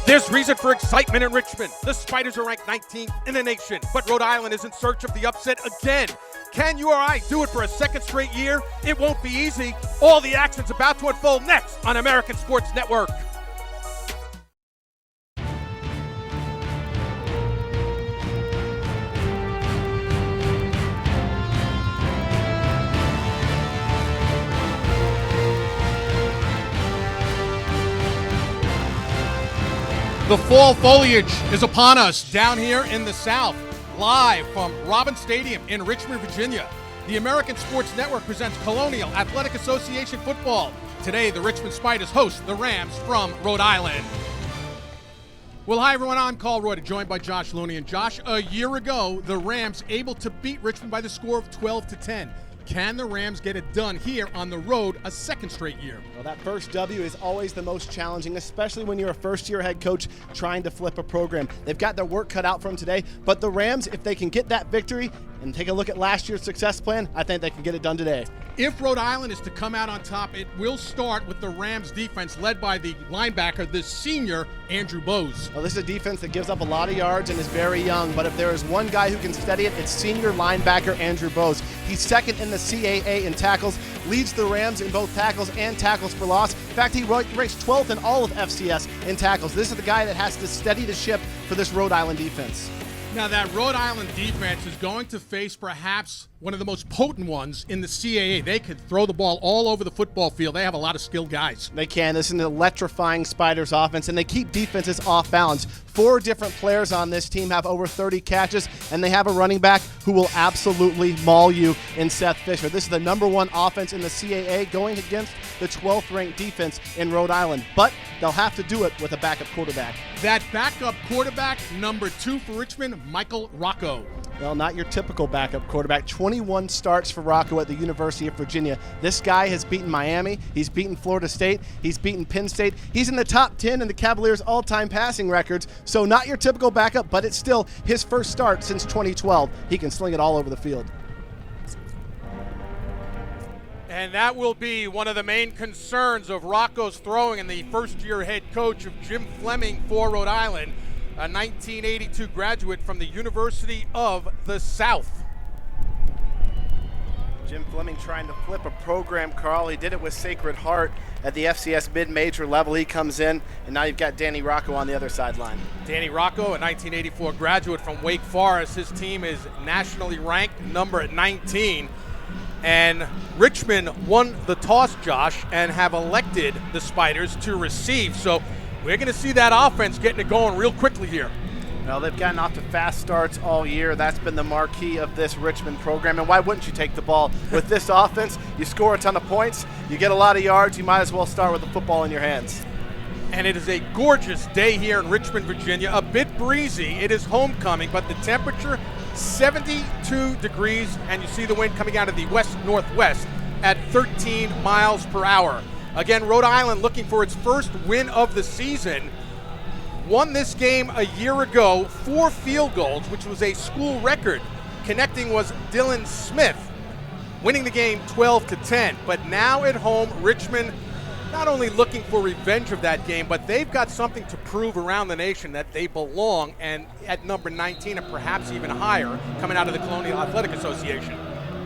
There's reason for excitement in Richmond. The Spiders are ranked 19th in the nation, but Rhode Island is in search of the upset again. Can you or I do it for a second straight year? It won't be easy. All the action's about to unfold next on American Sports Network. The fall foliage is upon us down here in the South, live from Robins Stadium in Richmond, Virginia. The American Sports Network presents Colonial Athletic Association football. Today, the Richmond Spiders host the Rams from Rhode Island. Well, hi everyone, I'm Carl Rhode, joined by Josh Looney. And Josh, a year ago, the Rams able to beat Richmond by the score of 12-10. Can the Rams get it done here on the road a second straight year? Well, that first W is always the most challenging, especially when you're a first-year head coach trying to flip a program. They've got their work cut out for them today, but the Rams, if they can get that victory and take a look at last year's success plan, I think they can get it done today. If Rhode Island is to come out on top, it will start with the Rams defense led by the linebacker, the senior Andrew Bose. Well, this is a defense that gives up a lot of yards and is very young, but if there is one guy who can steady it, it's senior linebacker Andrew Bose. He's second in the CAA in tackles, leads the Rams in both tackles and tackles for loss. In fact, he ranks 12th in all of FCS in tackles. This is the guy that has to steady the ship for this Rhode Island defense. Now, that Rhode Island defense is going to face perhaps one of the most potent ones in the CAA. They could throw the ball all over the football field. They have a lot of skilled guys. They can. This is an electrifying Spiders offense, and they keep defenses off balance. 4 different players on this team have over 30 catches, and they have a running back who will absolutely maul you in Seth Fisher. This is the #1 offense in the CAA going against the 12th ranked defense in Rhode Island, but they'll have to do it with a backup quarterback. That backup quarterback, #2 for Richmond, Michael Rocco. Well, not your typical backup quarterback. 21 starts for Rocco at the University of Virginia. This guy has beaten Miami. He's beaten Florida State. He's beaten Penn State. He's in the top 10 in the Cavaliers' all-time passing records. So not your typical backup, but it's still his first start since 2012. He can sling it all over the field. And that will be one of the main concerns of Rocco's throwing and the first-year head coach of Jim Fleming for Rhode Island, a 1982 graduate from the University of the South. Jim Fleming trying to flip a program, Carl. He did it with Sacred Heart at the FCS mid-major level. He comes in, and now you've got Danny Rocco on the other sideline. Danny Rocco, a 1984 graduate from Wake Forest. His team is nationally ranked number 19. And Richmond won the toss, Josh, and have elected the Spiders to receive. So we're going to see that offense getting it going real quickly here. Well, they've gotten off to fast starts all year. That's been the marquee of this Richmond program. And why wouldn't you take the ball with this offense? You score a ton of points, you get a lot of yards, you might as well start with the football in your hands. And it is a gorgeous day here in Richmond, Virginia. A bit breezy. It is homecoming, but the temperature 72 degrees, and you see the wind coming out of the west-northwest at 13 miles per hour. Again, Rhode Island looking for its first win of the season. Won this game a year ago, 4 field goals, which was a school record. Connecting was Dylan Smith, winning the game 12-10. But now at home, Richmond not only looking for revenge of that game, but they've got something to prove around the nation that they belong, and at number 19 and perhaps even higher coming out of the Colonial Athletic Association.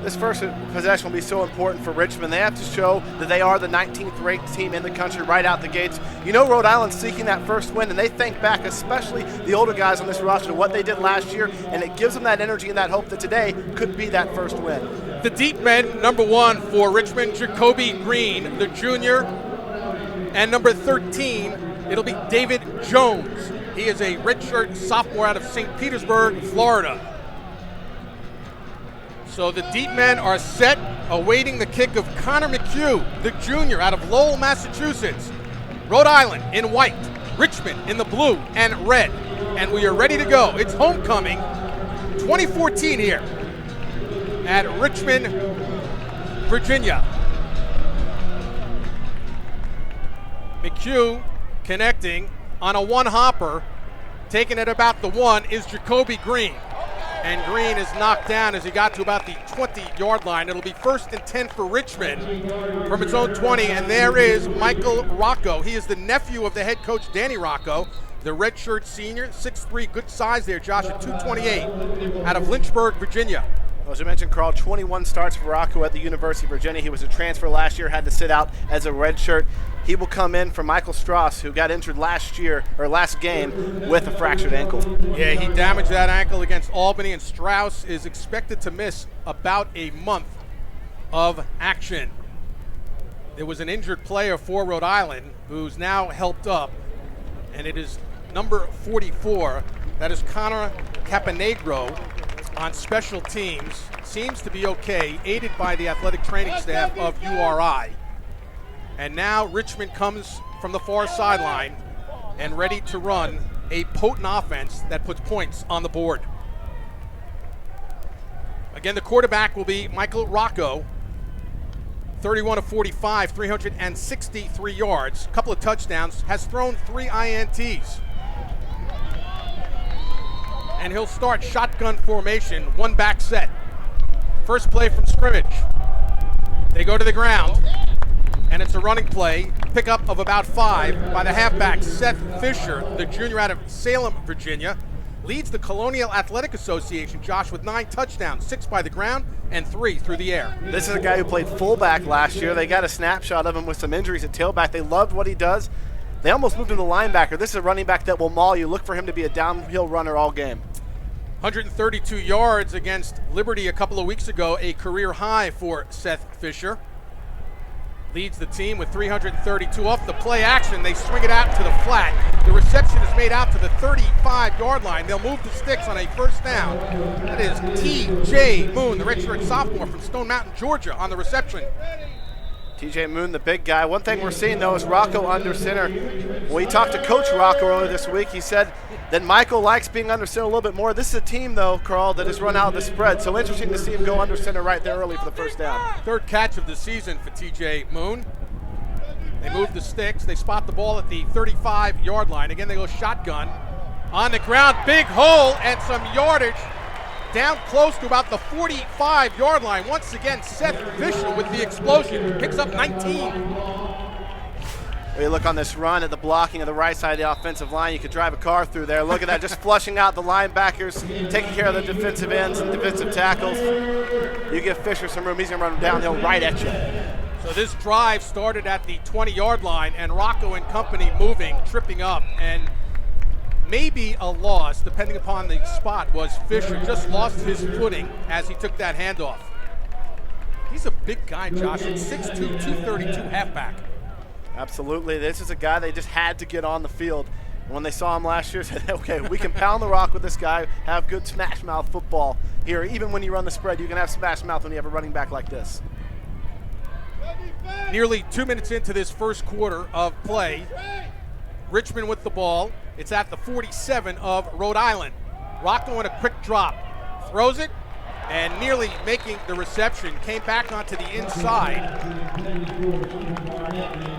This first possession will be so important for Richmond. They have to show that they are the 19th ranked team in the country right out the gates. You know Rhode Island's seeking that first win, and they think back, especially the older guys on this roster, to what they did last year, and it gives them that energy and that hope that today could be that first win. The deep men, #1 for Richmond, Jacoby Green, the junior, and number 13, it'll be David Jones. He is a redshirt sophomore out of St. Petersburg, Florida. So the deep men are set, awaiting the kick of Connor McHugh, the junior out of Lowell, Massachusetts. Rhode Island in white, Richmond in the blue and red. And we are ready to go. It's homecoming 2014 here at Richmond, Virginia. McHugh connecting on a one-hopper, taking it about the 1 is Jacoby Green. And Green is knocked down as he got to about the 20-yard line. It'll be 1st and 10 for Richmond from its own 20, and there is Michael Rocco. He is the nephew of the head coach, Danny Rocco. the redshirt senior, 6'3", good size there, Josh, at 228, out of Lynchburg, Virginia. Well, as you mentioned, Carl, 21 starts for Rocco at the University of Virginia. He was a transfer last year, had to sit out as a redshirt. He will come in for Michael Strauss, who got injured last game with a fractured ankle. Yeah, he damaged that ankle against Albany, and Strauss is expected to miss about a month of action. There was an injured player for Rhode Island who's now helped up, and it is number 44. That is Connor Caponegro on special teams. Seems to be okay, aided by the athletic training staff of URI. And now Richmond comes from the far sideline and ready to run a potent offense that puts points on the board. Again, the quarterback will be Michael Rocco, 31 of 45, 363 yards, a couple of touchdowns, has thrown 3 INTs. And he'll start shotgun formation, 1 back set. First play from scrimmage. They go to the ground, and it's a running play, pickup of about 5 by the halfback, Seth Fisher, the junior out of Salem, Virginia. Leads the Colonial Athletic Association, Josh, with 9 touchdowns, 6 by the ground and 3 through the air. This is a guy who played fullback last year. They got a snapshot of him with some injuries at tailback. They loved what he does. They almost moved him to linebacker. This is a running back that will maul you. Look for him to be a downhill runner all game. 132 yards against Liberty a couple of weeks ago, a career high for Seth Fisher. Leads the team with 332 off the play action. They swing it out to the flat. The reception is made out to the 35-yard line. They'll move the sticks on a first down. That is T.J. Moon, the redshirt sophomore from Stone Mountain, Georgia, on the reception. T.J. Moon, the big guy. One thing we're seeing, though, is Rocco under center. When we talked to Coach Rocco earlier this week, he said that Michael likes being under center a little bit more. This is a team, though, Carl, that has run out of the spread. So interesting to see him go under center right there early for the first down. Third catch of the season for T.J. Moon. They move the sticks. They spot the ball at the 35-yard line. Again, they go shotgun. On the ground, big hole and some yardage down close to about the 45-yard line. Once again, Seth Fisher with the explosion. Picks up 19. We look on this run at the blocking of the right side of the offensive line. You could drive a car through there. Look at that, just flushing out the linebackers, taking care of the defensive ends and defensive tackles. You give Fisher some room. He's going to run downhill right at you. So this drive started at the 20-yard line, and Rocco and company moving, tripping up, and maybe a loss, depending upon the spot, was Fisher. Just lost his footing as he took that handoff. He's a big guy, Josh. It's 6'2", 232 halfback. Absolutely. This is a guy they just had to get on the field. And when they saw him last year, said, okay, we can pound the rock with this guy, have good smash mouth football here. Even when you run the spread, you can have smash mouth when you have a running back like this. Nearly 2 minutes into this first quarter of play, Richmond with the ball. It's at the 47 of Rhode Island. Rocco in a quick drop. Throws it, and nearly making the reception. Came back onto the inside.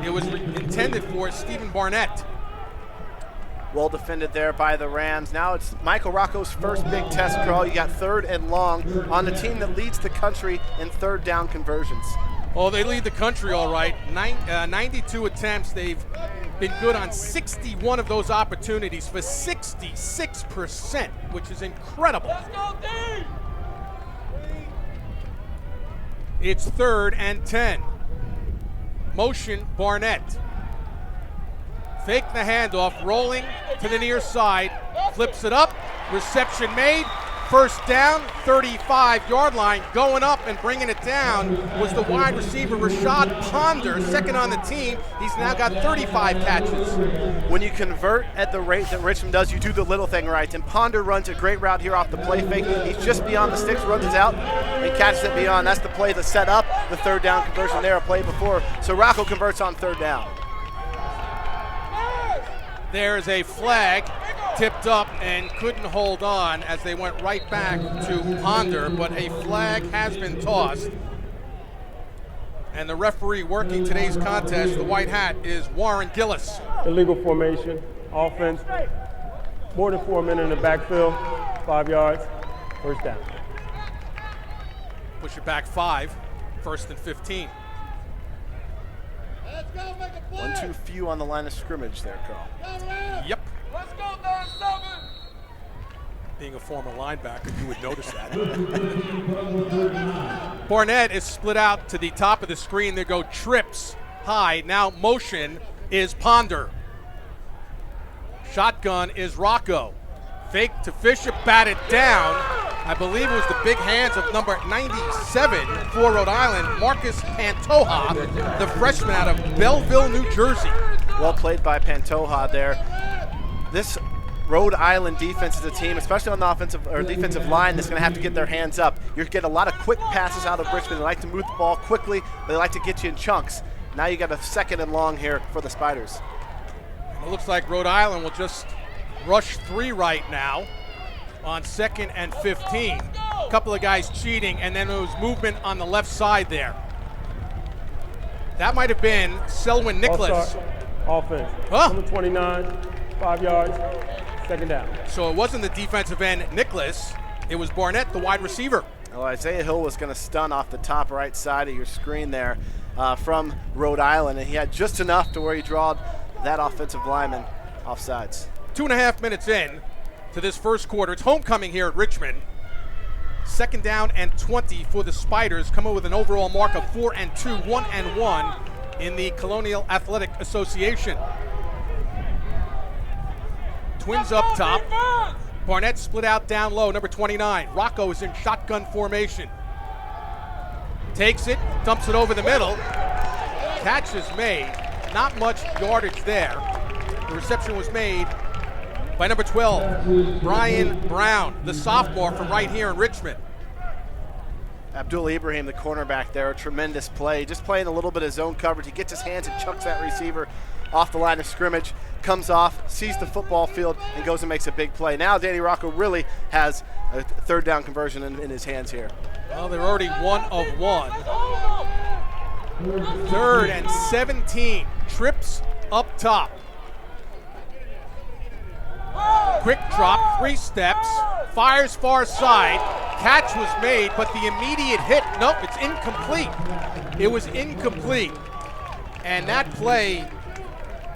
It was intended for Stephen Barnett. Well defended there by the Rams. Now it's Michael Rocco's first big test, Carl. You got 3rd and long on the team that leads the country in 3rd down conversions. Oh, they lead the country all right. 92 attempts. They've been good on 61 of those opportunities for 66%, which is incredible. Let's go, team! It's 3rd and 10. Motion Barnett. Fake the handoff, rolling to the near side, flips it up, reception made, first down, 35-yard line. Going up and bringing it down was the wide receiver Rashad Ponder, second on the team. He's now got 35 catches. When you convert at the rate that Richmond does, you do the little thing right. And Ponder runs a great route here off the play fake. He's just beyond the sticks, runs it out, and catches it beyond. That's the play that set up the 3rd down conversion there, a play before. So Rocco converts on 3rd down. There's a flag tipped up and couldn't hold on as they went right back to Ponder, but a flag has been tossed. And the referee working today's contest, the white hat, is Warren Gillis. Illegal formation, offense, more than 4 men in the backfield, 5 yards, first down. Push it back 5, 1st and 15. One too few on the line of scrimmage there, Carl. Yep. Being a former linebacker, you would notice that. Barnett is split out to the top of the screen. There go trips high. Now motion is Ponder. Shotgun is Rocco. Fake to Fisher, batted down. I believe it was the big hands of number 97 for Rhode Island, Marcus Pantoja, the freshman out of Belleville, New Jersey. Well played by Pantoja there. This Rhode Island defense is a team, especially on the offensive or defensive line, that's going to have to get their hands up. You get a lot of quick passes out of Richmond. They like to move the ball quickly, but they like to get you in chunks. Now you got a 2nd and long here for the Spiders. It looks like Rhode Island will just rush 3 right now on 2nd and 15. A couple of guys cheating, and then there was movement on the left side there. That might have been Selwyn Nicholas. Offense. Huh? Number 29, 5 yards, 2nd down. So it wasn't the defensive end Nicholas, it was Barnett, the wide receiver. Well, Isaiah Hill was going to stun off the top right side of your screen there from Rhode Island, and he had just enough to where he drawed that offensive lineman offsides. 2.5 minutes in to this first quarter. It's homecoming here at Richmond. 2nd down and 20 for the Spiders, coming with an overall mark of 4-2, 1-1 in the Colonial Athletic Association. Twins up top. Barnett split out down low, number 29. Rocco is in shotgun formation. Takes it, dumps it over the middle. Catch is made. Not much yardage there. The reception was made by number 12, Brian Brown, the sophomore from right here in Richmond. Abdul Ibrahim, the cornerback there, a tremendous play. Just playing a little bit of zone coverage. He gets his hands and chucks that receiver off the line of scrimmage, comes off, sees the football field, and goes and makes a big play. Now Danny Rocco really has a 3rd down conversion in his hands here. Well, they're already 1 of 1. 3rd and 17. Trips up top. Quick drop, 3 steps, fires far side. Catch was made, but the immediate hit, nope, it's incomplete. It was incomplete. And that play,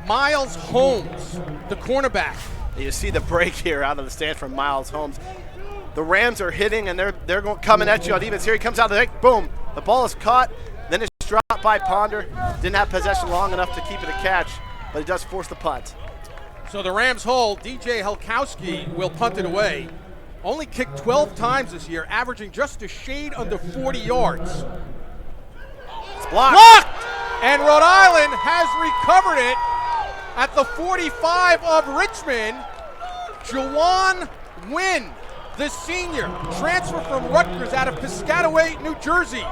Miles Holmes, the cornerback. You see the break here out of the stand from Miles Holmes. The Rams are hitting, and they're coming at you on defense. Here he comes out of the deck, boom. The ball is caught, then it's dropped by Ponder. Didn't have possession long enough to keep it a catch, but he does force the punt. So the Rams hold. DJ Helkowski will punt it away. Only kicked 12 times this year, averaging just a shade under 40 yards. It's blocked. Blocked! And Rhode Island has recovered it at the 45 of Richmond. Jawan Wynn, the senior, transfer from Rutgers out of Piscataway, New Jersey.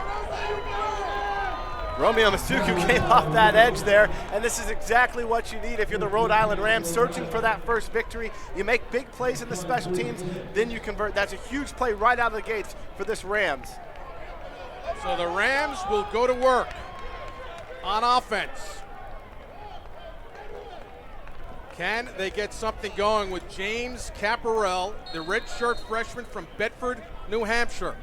Romeo Masuku came off that edge there, and this is exactly what you need if you're the Rhode Island Rams searching for that first victory. You make big plays in the special teams, then you convert. That's a huge play right out of the gates for this Rams. So the Rams will go to work on offense. Can they get something going with James Caparel, the redshirt freshman from Bedford, New Hampshire?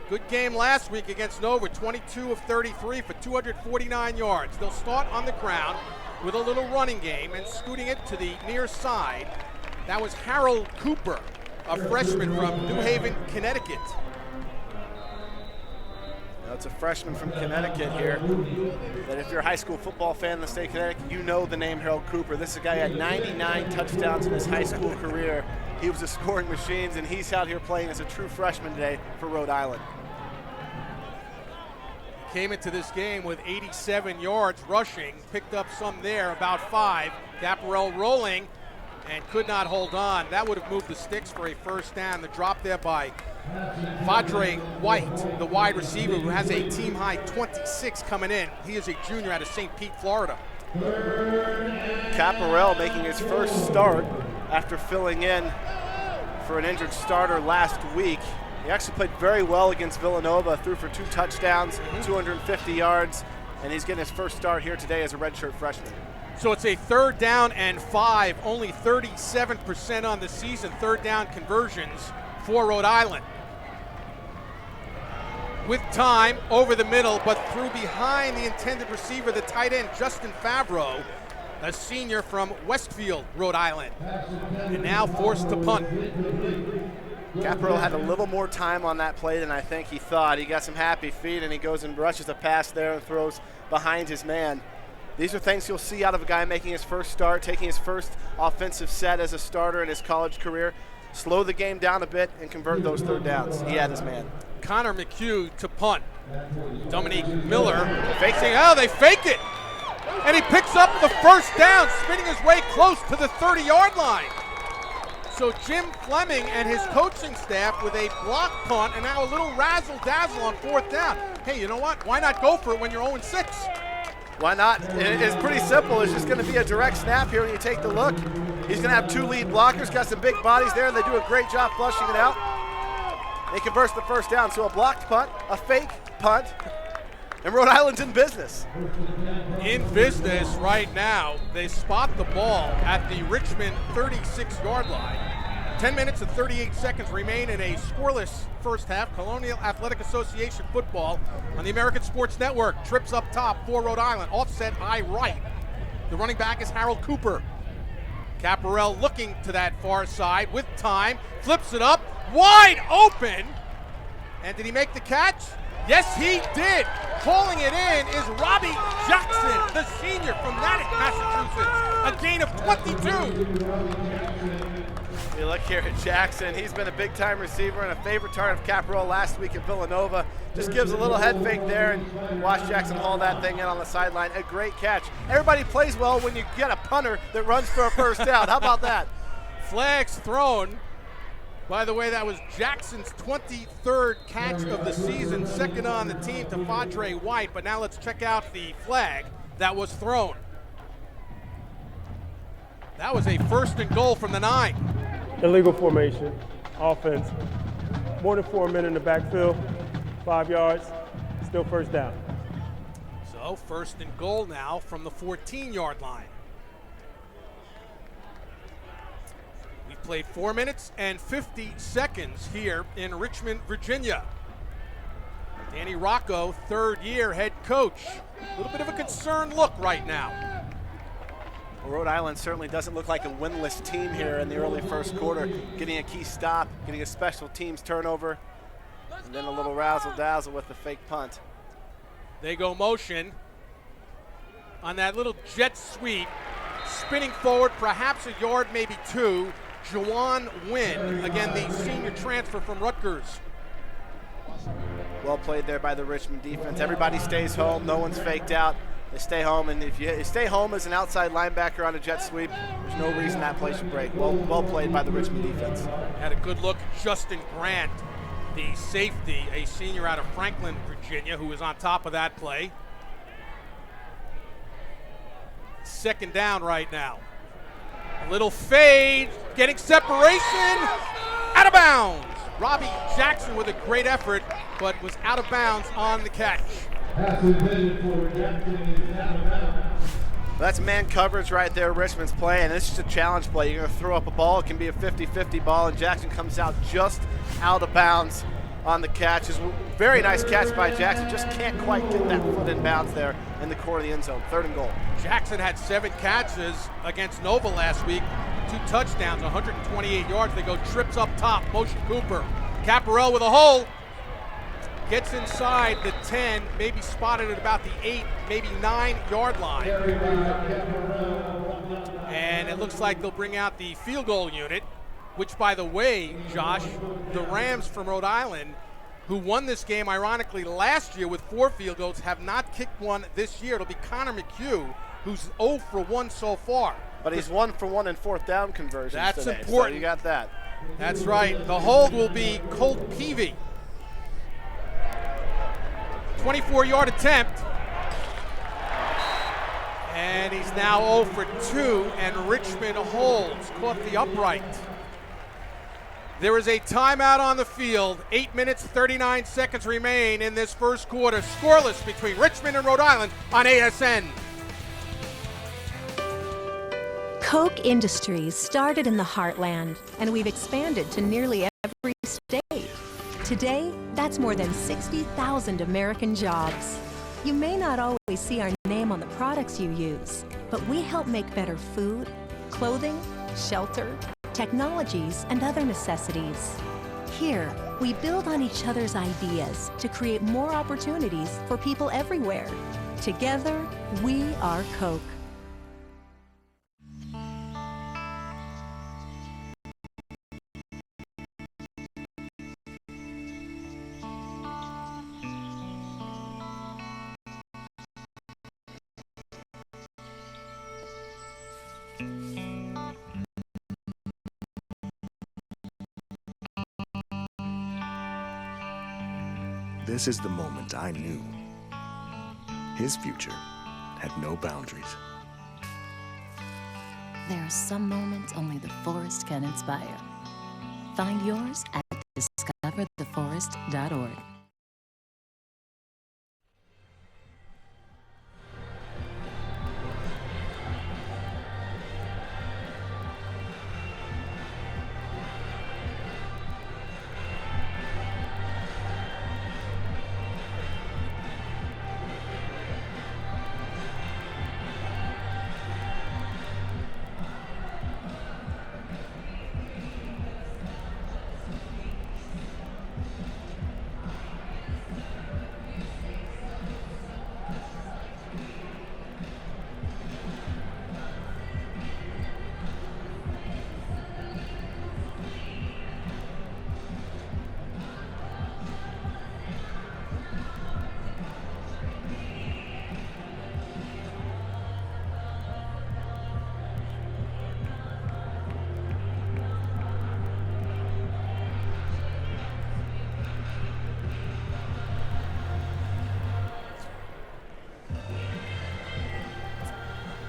Good game last week against Nova, 22 of 33 for 249 yards. They'll start on the ground with a little running game and scooting it to the near side. That was Harold Cooper, a freshman from New Haven, Connecticut. That's a freshman from Connecticut here. That if you're a high school football fan in the state of Connecticut, you know the name Harold Cooper. This is a guy who had 99 touchdowns in his high school career. He was a scoring machine, and he's out here playing as a true freshman today for Rhode Island. Came into this game with 87 yards rushing, picked up some there, about 5. Caparel rolling and could not hold on. That would have moved the sticks for a first down. The drop there by Vadre White, the wide receiver who has a team-high 26 coming in. He is a junior out of St. Pete, Florida. Caparel making his first start after filling in for an injured starter last week. He actually played very well against Villanova, threw for 2 touchdowns, 250 yards, and he's getting his first start here today as a redshirt freshman. So it's a 3rd down and 5, only 37% on the season, 3rd down conversions for Rhode Island. With time over the middle, but through behind the intended receiver, the tight end, Justin Favreau. a senior from Westfield, Rhode Island, and now forced to punt. Caparel had a little more time on that play than I think he thought. He got some happy feet, and he goes and rushes a pass there and throws behind his man. These are things you'll see out of a guy making his first start, taking his first offensive set as a starter in his college career. Slow the game down a bit and convert those third downs. He had his man. Connor McHugh to punt. Dominique Miller facing, oh, they fake it. And he picks up the first down, spinning his way close to the 30-yard line. So Jim Fleming and his coaching staff with a block punt and now a little razzle-dazzle on fourth down. Hey, you know what? Why not go for it when you're 0-6? Why not? It's pretty simple. It's just going to be a direct snap here when you take the look. He's going to have two lead blockers, got some big bodies there. They do a great job flushing it out. They converts the first down. So a blocked punt, a fake punt, and Rhode Island's in business. In business right now. They spot the ball at the Richmond 36-yard line. 10 minutes and 38 seconds remain in a scoreless first half. Colonial Athletic Association football on the American Sports Network. Trips up top for Rhode Island, offset by right. The running back is Harold Cooper. Caparel looking to that far side with time, flips it up, wide open. And did he make the catch? Yes, he did. Calling it in is Robbie Jackson, the senior from Natick, Massachusetts. A gain of 22. You look here at Jackson. He's been a big-time receiver and a favorite target of Caparel last week at Villanova. Just gives a little head fake there and watch Jackson haul that thing in on the sideline. A great catch. Everybody plays well when you get a punter that runs for a first down. How about that? Flags thrown. By the way, that was Jackson's 23rd catch of the season, second on the team to Fadre White. But now let's check out the flag that was thrown. That was a first and goal from the 9. Illegal formation, offense. More than 4 men in the backfield, 5 yards, still first down. So first and goal now from the 14-yard line. We played 4 minutes and 50 seconds here in Richmond, Virginia. Danny Rocco, third-year head coach. A little bit of a concerned look right now. Well, Rhode Island certainly doesn't look like a winless team here in the early first quarter. Getting a key stop, getting a special teams turnover, and then a little razzle-dazzle with the fake punt. They go motion on that little jet sweep, spinning forward perhaps a yard, maybe two. Juwan Wynn, again the senior transfer from Rutgers. Well played there by the Richmond defense. Everybody stays home. No one's faked out. They stay home, and if you stay home as an outside linebacker on a jet sweep, there's no reason that play should break. Well played by the Richmond defense. Had a good look. Justin Grant, the safety, a senior out of Franklin, Virginia, who was on top of that play. Second down right now. A little fade, getting separation, out of bounds. Robbie Jackson with a great effort, but was out of bounds on the catch. That's man coverage right there Richmond's playing. This is a challenge play. You're going to throw up a ball. It can be a 50-50 ball, and Jackson comes out just out of bounds on the catch. It's a very nice catch by Jackson. Just can't quite get that foot in bounds there in the core of the end zone. Third and goal. Jackson had 7 catches against Nova last week. 2 touchdowns, 128 yards. They go trips up top. Motion Cooper. Caparel with a hole. Gets inside the 10, maybe spotted at about the 8, maybe 9-yard line. And it looks like they'll bring out the field goal unit, which, by the way, Josh, the Rams from Rhode Island, who won this game, ironically, last year with 4 field goals, have not kicked one this year. It'll be Connor McHugh, who's 0 for 1 so far. But he's 1 for 1 in fourth down conversions That's today, important. So you got that. That's right. The hold will be Colt Peavy. 24-yard attempt. And he's now 0 for 2, and Richmond holds, caught the upright. There is a timeout on the field. 8 minutes, 39 seconds remain in this first quarter. Scoreless between Richmond and Rhode Island on NESN. Koch Industries started in the heartland, and we've expanded to nearly every state. Today, that's more than 60,000 American jobs. You may not always see our name on the products you use, but we help make better food, clothing, shelter, technologies, and other necessities. Here, we build on each other's ideas to create more opportunities for people everywhere. Together, we are Coke. This is the moment I knew his future had no boundaries. There are some moments only the forest can inspire. Find yours at discovertheforest.org.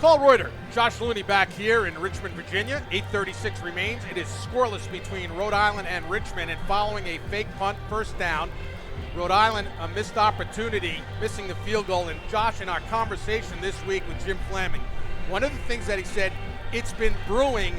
Call Reuter. Josh Looney back here in Richmond, Virginia. 8:36 remains. It is scoreless between Rhode Island and Richmond, and following a fake punt, first down. Rhode Island, a missed opportunity, missing the field goal. And Josh, in our conversation this week with Jim Fleming, one of the things that he said, it's been brewing,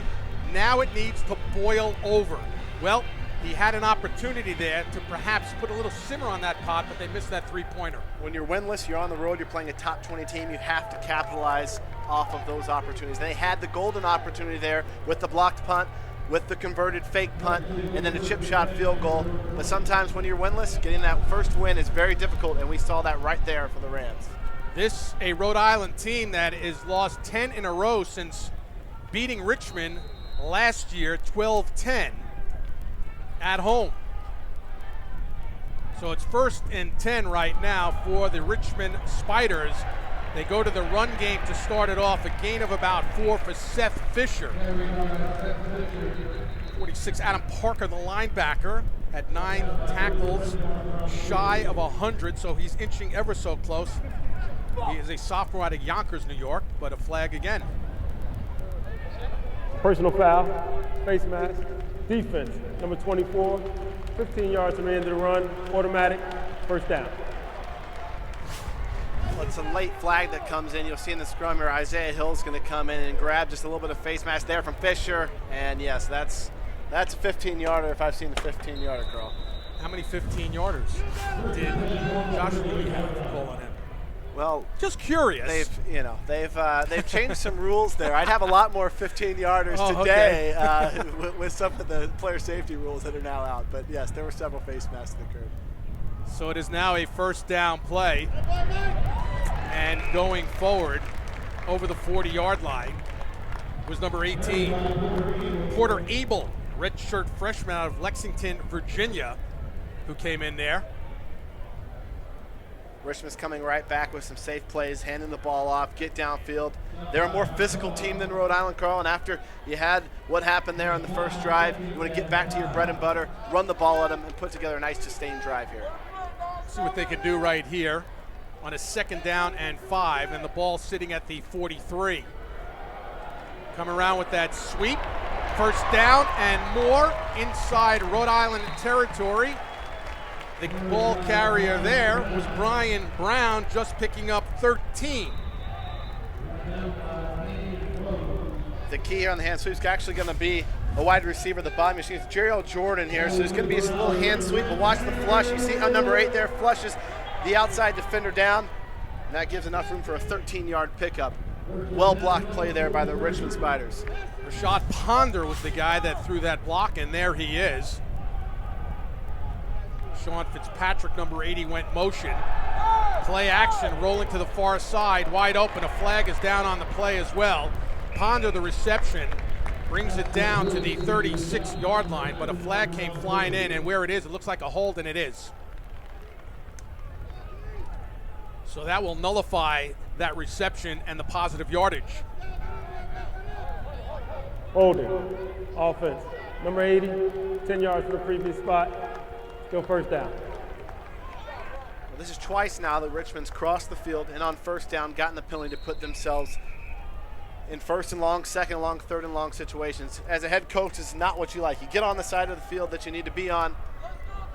now it needs to boil over. Well, he had an opportunity there to perhaps put a little simmer on that pot, but they missed that three-pointer. When you're winless, you're on the road, you're playing a top 20 team, you have to capitalize off of those opportunities. They had the golden opportunity there with the blocked punt, with the converted fake punt, and then a chip shot field goal. But sometimes when you're winless, getting that first win is very difficult, and we saw that right there for the Rams. This a Rhode Island team that has lost 10 in a row since beating Richmond last year 12-10 at home. So it's 1st and 10 right now for the Richmond Spiders. They go to the run game to start it off. A gain of about 4 for Seth Fisher. 46, Adam Parker, the linebacker, had 9 tackles, shy of 100, so he's inching ever so close. He is a sophomore out of Yonkers, New York, but a flag again. Personal foul, face mask, defense, number 24, 15 yards from the end of the run, automatic, first down. Well, it's a late flag that comes in. You'll see in the scrum here, Isaiah Hill's going to come in and grab just a little bit of face mask there from Fisher. And yes, that's a 15-yarder if I've seen a 15-yarder, Carl. How many 15-yarders did Josh Looney have to call on him? Well, just curious. They've changed some rules there. I'd have a lot more 15-yarders today with some of the player safety rules that are now out. But yes, there were several face masks that occurred. So it is now a first down play, and going forward over the 40-yard line was number 18, Porter Abel, redshirt freshman out of Lexington, Virginia, who came in there. Richmond's coming right back with some safe plays, handing the ball off, get downfield. They're a more physical team than Rhode Island, Carl, and after you had what happened there on the first drive, you want to get back to your bread and butter, run the ball at them, and put together a nice sustained drive here. See what they can do right here on a 2nd down and 5, and the ball sitting at the 43. Come around with that sweep, first down and more inside Rhode Island territory. The ball carrier there was Brian Brown, just picking up 13. The key here on the hand sweep is actually going to be a wide receiver at the bottom. You see it's Jerry Jordan here, so there's going to be a little hand sweep. But watch the flush. You see how number 8 there flushes the outside defender down. And that gives enough room for a 13-yard pickup. Well-blocked play there by the Richmond Spiders. Rashad Ponder was the guy that threw that block, and there he is. Sean Fitzpatrick, number 80, went motion. Play action, rolling to the far side, wide open. A flag is down on the play as well. Ponder, the reception, brings it down to the 36-yard line, but a flag came flying in, and where it is, it looks like a hold, and it is. So that will nullify that reception and the positive yardage. Holding. Offense. Number 80, 10 yards from the previous spot. Still first down. Well, this is twice now that Richmond's crossed the field and on first down gotten the penalty to put themselves in first and long, second and long, third and long situations. As a head coach, this is not what you like. You get on the side of the field that you need to be on,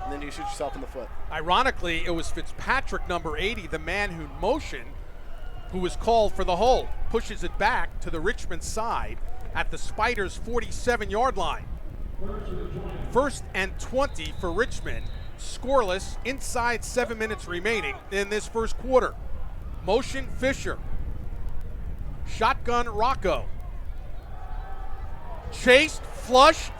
and then you shoot yourself in the foot. Ironically, it was Fitzpatrick, number 80, the man who motioned, who was called for the hold. Pushes it back to the Richmond side at the Spiders' 47-yard line. 1st and 20 for Richmond. Scoreless, inside 7 minutes remaining in this first quarter. Motion Fisher. Shotgun Rocco. Chased, flushed,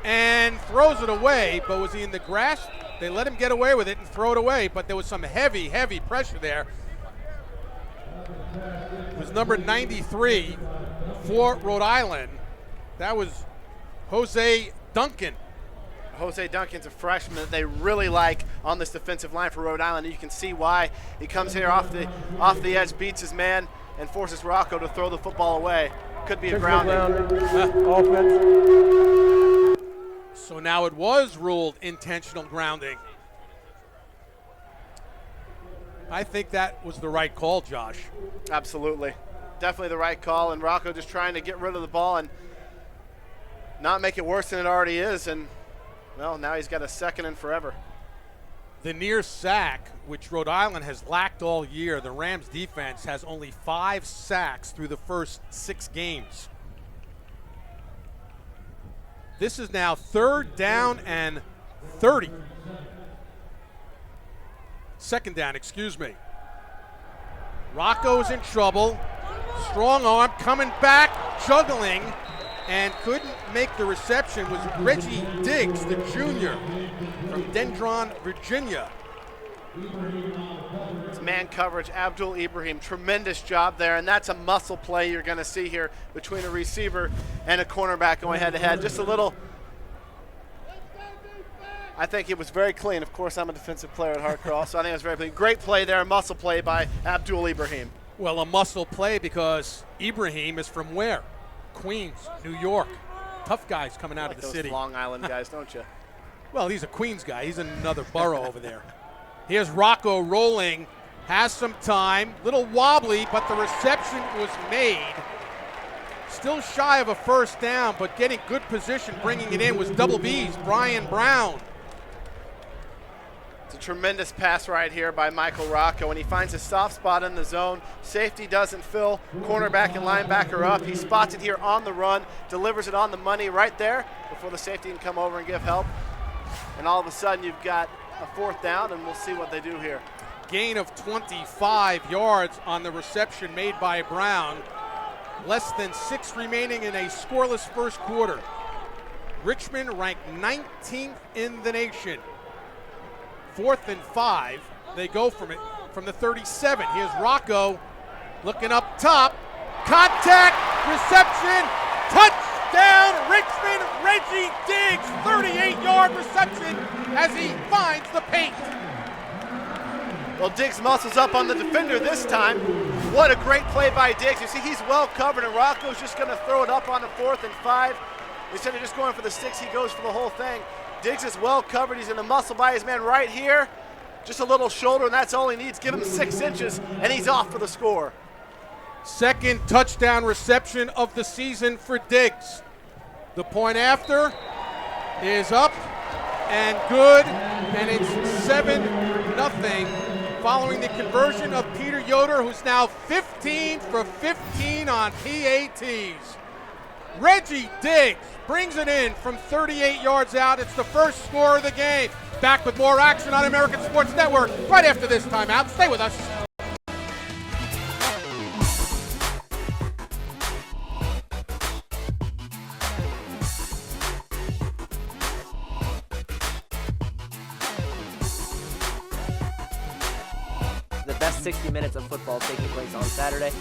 and throws it away, but was he in the grass? They let him get away with it and throw it away, but there was some heavy, heavy pressure there. It was number 93 for Rhode Island. That was Jose Duncan. Jose Duncan's a freshman that they really like on this defensive line for Rhode Island. You can see why. He comes here off the edge, beats his man, and forces Rocco to throw the football away. Could be a grounding. Offense. So now it was ruled intentional grounding. I think that was the right call, Josh. Absolutely. Definitely the right call, and Rocco just trying to get rid of the ball and not make it worse than it already is, and well, now he's got a second and forever. The near sack, which Rhode Island has lacked all year, the Rams defense has only 5 sacks through the first 6 games. This is now 3rd down and 30. 2nd down, excuse me. Rocco's in trouble. Strong arm coming back, juggling, and couldn't make the reception was Reggie Diggs, the junior from Dendron, Virginia. It's man coverage, Abdul Ibrahim, tremendous job there, and that's a muscle play you're going to see here between a receiver and a cornerback going head-to-head. Just a little, I think it was very clean. Of course, I'm a defensive player at Hartcross, so I think it was very clean. Great play there, a muscle play by Abdul Ibrahim. Well, a muscle play because Ibrahim is from where? Queens, New York. Tough guys coming out like of the those city. Long Island guys, don't you? Well, he's a Queens guy. He's in another borough over there. Here's Rocco rolling, has some time, little wobbly, but the reception was made. Still shy of a first down, but getting good position, bringing it in was Double B's, Brian Brown. It's a tremendous pass right here by Michael Rocco, and he finds a soft spot in the zone. Safety doesn't fill, cornerback and linebacker up. He spots it here on the run, delivers it on the money right there before the safety can come over and give help. And all of a sudden you've got a 4th down, and we'll see what they do here. Gain of 25 yards on the reception made by Brown. Less than 6 remaining in a scoreless first quarter. Richmond ranked 19th in the nation. 4th and 5. They go from it from the 37. Here's Rocco looking up top. Contact, reception, touchdown, Richmond. Reggie Diggs, 38-yard reception as he finds the paint. Well, Diggs muscles up on the defender this time. What a great play by Diggs. You see, he's well covered, and Rocco's just going to throw it up on the 4th and 5. Instead of just going for the 6, he goes for the whole thing. Diggs is well covered. He's in a muscle by his man right here. Just a little shoulder, and that's all he needs. Give him 6 inches, and he's off for the score. 2nd touchdown reception of the season for Diggs. The point after is up and good, and it's 7-0 following the conversion of Peter Yoder, who's now 15 for 15 on PATs. Reggie Diggs brings it in from 38 yards out. It's the first score of the game. Back with more action on American Sports Network right after this timeout. Stay with us. best 60 minutes of football taking place on Saturday.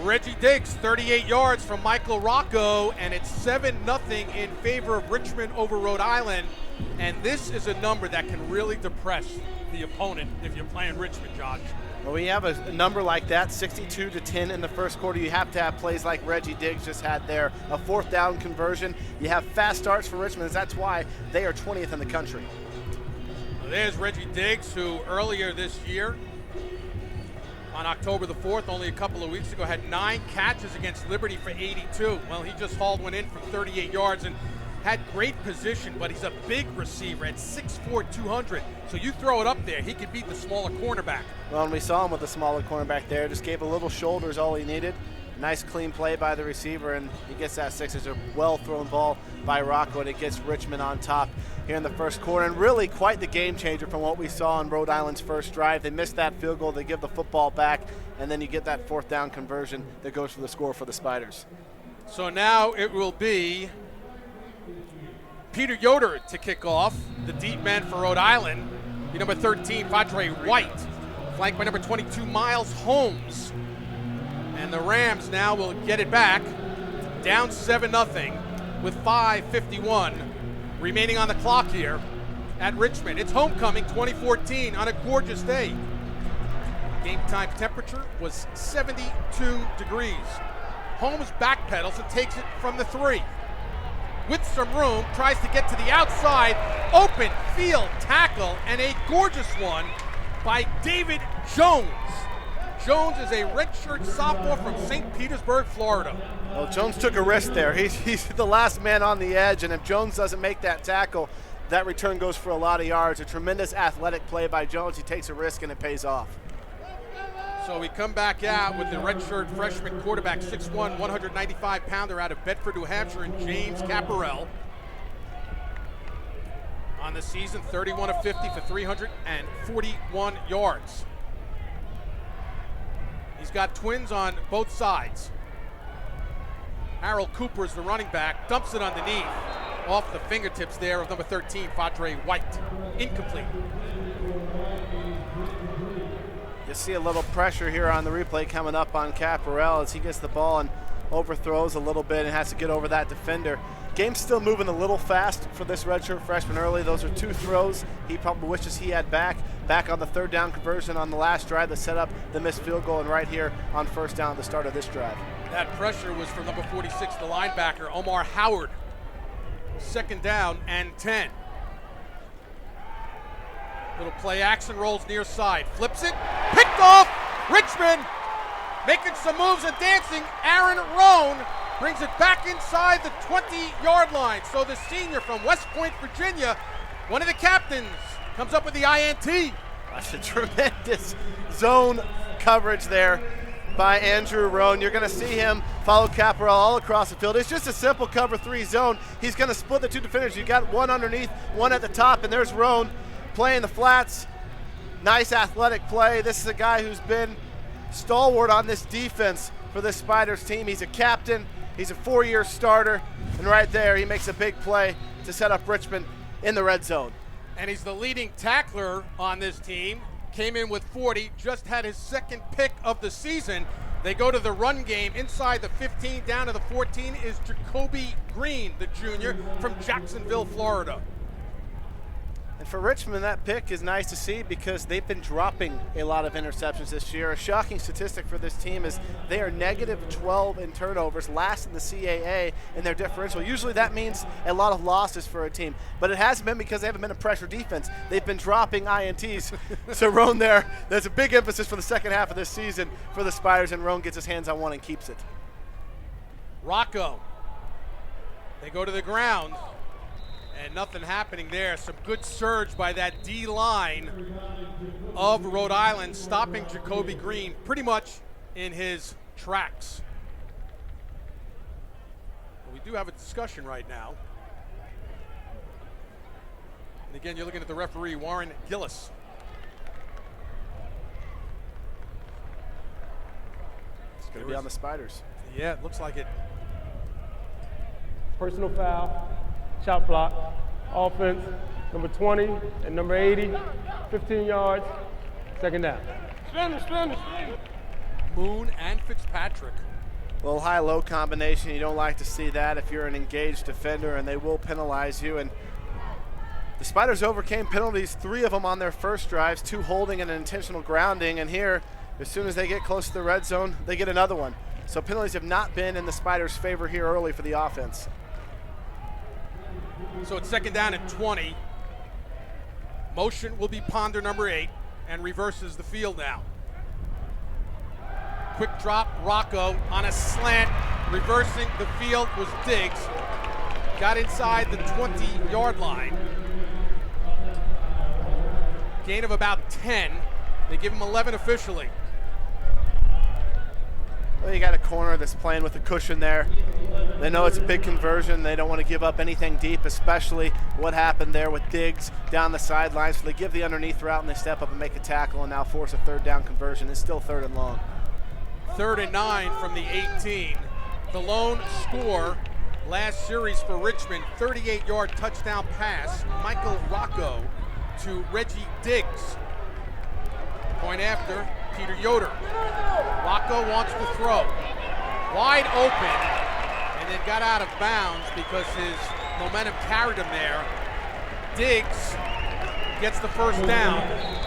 Reggie Diggs, 38 yards from Michael Rocco, and it's 7-0 in favor of Richmond over Rhode Island. And this is a number that can really depress the opponent if you're playing Richmond, Josh. Well, when you have a number like that, 62-10 in the first quarter, you have to have plays like Reggie Diggs just had there, a fourth down conversion. You have fast starts for Richmond. That's why they are 20th in the country. Well, there's Reggie Diggs, who earlier this year, on October the 4th, only a couple of weeks ago, had 9 catches against Liberty for 82. Well, he just hauled one in from 38 yards and had great position, but he's a big receiver at 6'4", 200. So you throw it up there, he could beat the smaller cornerback. Well, and we saw him with the smaller cornerback there. Just gave a little shoulder is all he needed. Nice clean play by the receiver, and he gets that 6. It's a well-thrown ball by Rocco, and it gets Richmond on top here in the first quarter. And really quite the game changer from what we saw in Rhode Island's first drive. They missed that field goal. They give the football back, and then you get that fourth down conversion that goes for the score for the Spiders. So now it will be Peter Yoder to kick off, the deep man for Rhode Island. The number 13, Padre White, flanked by number 22, Miles Holmes. And the Rams now will get it back, down 7-0 with 5:51 remaining on the clock here at Richmond. It's homecoming 2014 on a gorgeous day. Game time temperature was 72 degrees. Holmes backpedals and takes it from the 3. With some room, tries to get to the outside, open field tackle, and a gorgeous one by David Jones. Jones is a redshirt sophomore from St. Petersburg, Florida. Well, Jones took a risk there. He's the last man on the edge, and if Jones doesn't make that tackle, that return goes for a lot of yards. A tremendous athletic play by Jones. He takes a risk, and it pays off. So we come back out with the redshirt freshman quarterback, 6'1", 195-pounder out of Bedford, New Hampshire, and James Caparell. On the season, 31 of 50 for 341 yards. He's got twins on both sides. Harold Cooper is the running back, dumps it underneath, off the fingertips there of number 13, Padre White. Incomplete. You see a little pressure here on the replay coming up on Caparell as he gets the ball and overthrows a little bit and has to get over that defender. Game's still moving a little fast for this redshirt freshman early. Those are 2 throws he probably wishes he had back on the third down conversion on the last drive that set up the missed field goal, and right here on first down at the start of this drive. That pressure was from number 46, the linebacker, Omar Howard. Second down and 10. Little play action, rolls near side, flips it, picked off. Richmond making some moves and dancing. Aaron Rohn brings it back inside the 20-yard line. So the senior from West Point, Virginia, One of the captains comes up with the INT. That's a tremendous zone coverage there by Andrew Rohn. You're going to see him follow Caparella all across the field. It's just a simple cover 3 zone. He's going to split the 2 defenders. You got one underneath, one at the top, and there's Rohn playing the flats. Nice athletic play. This is a guy who's been stalwart on this defense for this Spiders team. He's a captain. He's a 4-year starter. And right there, he makes a big play to set up Richmond in the red zone. And he's the leading tackler on this team. Came in with 40, just had his 2nd pick of the season. They go to the run game inside the 15, down to the 14 is Jacoby Green, the junior from Jacksonville, Florida. And for Richmond, that pick is nice to see because they've been dropping a lot of interceptions this year. A shocking statistic for this team is they are -12 in turnovers, last in the CAA in their differential. Usually that means a lot of losses for a team, but it hasn't been because they haven't been a pressure defense. They've been dropping INTs. So Rohn there's a big emphasis for the second half of this season for the Spiders, and Rohn gets his hands on one and keeps it. Rocco, they go to the ground. And nothing happening there. Some good surge by that D-line of Rhode Island, stopping Jacoby Green pretty much in his tracks. But we do have a discussion right now. And again, you're looking at the referee, Warren Gillis. It's going to be on the Spiders. Yeah, it looks like it. Personal foul, shot block, offense, number 20 and number 80, 15 yards, 2nd down. Spin. Moon and Fitzpatrick. A little high-low combination. You don't like to see that if you're an engaged defender, and they will penalize you. And the Spiders overcame penalties, 3 of them on their first drives, 2 holding and an intentional grounding. And here, as soon as they get close to the red zone, they get another one. So penalties have not been in the Spiders' favor here early for the offense. So it's 2nd down and 20. Motion will be Ponder, number 8, and reverses the field now. Quick drop, Rocco on a slant. Reversing the field was Diggs. Got inside the 20-yard line. Gain of about 10. They give him 11 officially. Well, you got a corner that's playing with a cushion there. They know it's a big conversion. They don't want to give up anything deep, especially what happened there with Diggs down the sidelines. So they give the underneath route and they step up and make a tackle and now force a 3rd down conversion. It's still 3rd and long. 3rd and 9 from the 18. The lone score last series for Richmond, 38-yard touchdown pass, Michael Rocco to Reggie Diggs. Point after, Peter Yoder. Rocco wants to throw. Wide open, and then got out of bounds because his momentum carried him there. Diggs gets the 1st down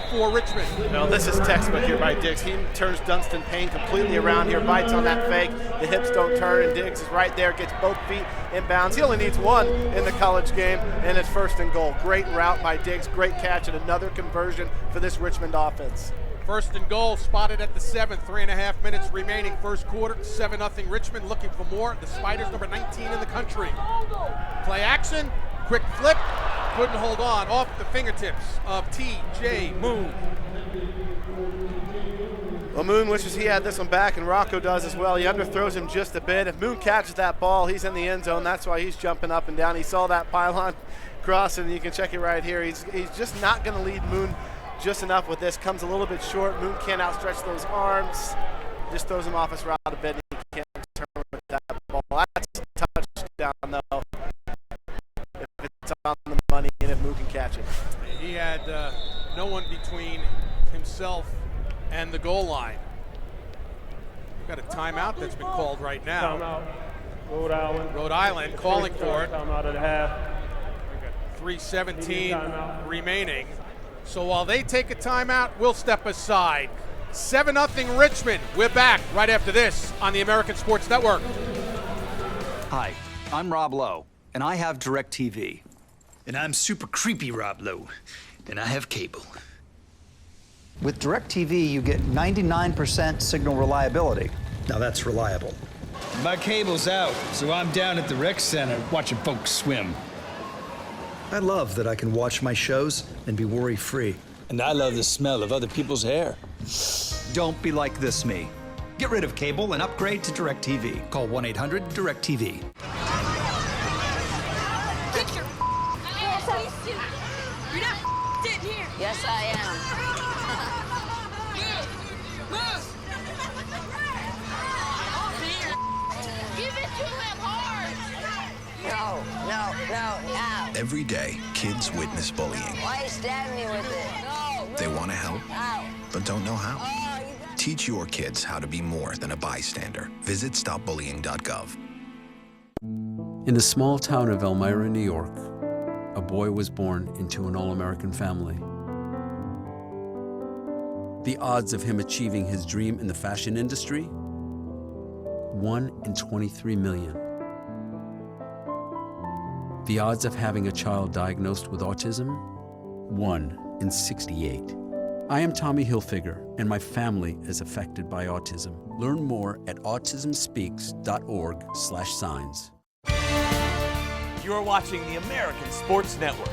for Richmond. No, this is textbook here by Diggs. He turns Dunstan Payne completely around here, bites on that fake. The hips don't turn, and Diggs is right there, gets both feet in bounds. He only needs 1 in the college game, and it's 1st and goal. Great route by Diggs, great catch, and another conversion for this Richmond offense. 1st and goal, spotted at the 7, 3.5 minutes remaining, 1st quarter, 7-0 Richmond, looking for more. The Spiders, number 19 in the country. Play action, quick flip, couldn't hold on, off the fingertips of T.J. Moon. Well, Moon wishes he had this one back, and Rocco does as well. He underthrows him just a bit. If Moon catches that ball, he's in the end zone. That's why he's jumping up and down. He saw that pylon cross, and you can check it right here. He's just not going to lead Moon just enough with this. Comes a little bit short. Moon can't outstretch those arms. Just throws him off his route a bit, and he can't turn with that ball. That's a touchdown, though, if it's on the money and if Moon can catch it. He had no one between himself and the goal line. We've got a timeout that's been called right now. Timeout, Rhode Island. Rhode Island calling for it. Timeout of the half. 3:17 remaining. So while they take a timeout, we'll step aside. 7-0 Richmond. We're back right after this on the American Sports Network. Hi, I'm Rob Lowe, and I have DirecTV. And I'm super creepy Rob Lowe, and I have cable. With DirecTV, you get 99% signal reliability. Now that's reliable. My cable's out, so I'm down at the rec center watching folks swim. I love that I can watch my shows and be worry-free. And I love the smell of other people's hair. Don't be like this me. Get rid of cable and upgrade to DirecTV. Call 1-800-DirecTV. Get your ass out. You're not in here. Yes, I am. Move. Give it to him hard. No. Every day, kids witness bullying. Why are you stabbing me with it? No. They want to help, Ow. but don't know how. Oh, Teach your kids how to be more than a bystander. Visit stopbullying.gov. In the small town of Elmira, New York, a boy was born into an all-American family. The odds of him achieving his dream in the fashion industry? 1 in 23 million. The odds of having a child diagnosed with autism? 1 in 68. I am Tommy Hilfiger, and my family is affected by autism. Learn more at autismspeaks.org/signs. You're watching the American Sports Network.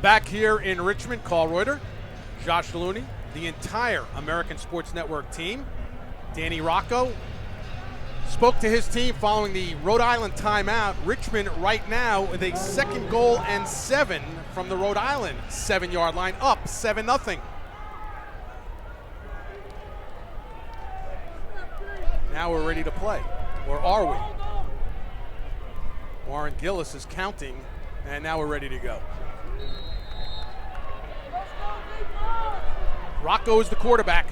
Back here in Richmond, Carl Reuter, Josh Looney, the entire American Sports Network team. Danny Rocco spoke to his team following the Rhode Island timeout. Richmond right now with a 2nd goal and 7 from the Rhode Island 7-yard line, up 7-0. Now we're ready to play, or are we? Warren Gillis is counting, and now we're ready to go. Rocco is the quarterback.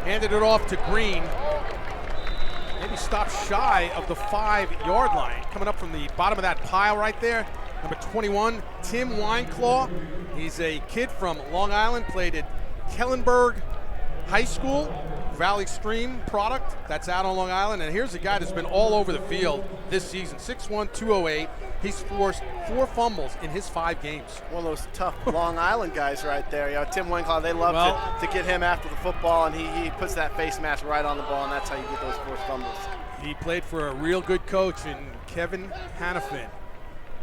Handed it off to Green. Maybe stopped shy of the 5-yard line. Coming up from the bottom of that pile right there, number 21, Tim Wineclaw. He's a kid from Long Island, played at Kellenberg High School, Valley Stream product that's out on Long Island. And here's a guy that's been all over the field this season, 6'1", 208. He's forced 4 fumbles in his 5 games. One of those tough Long Island guys right there. You know, Tim Winclaw, they love to get him after the football, and he puts that face mask right on the ball, and that's how you get those forced fumbles. He played for a real good coach in Kevin Hannafin.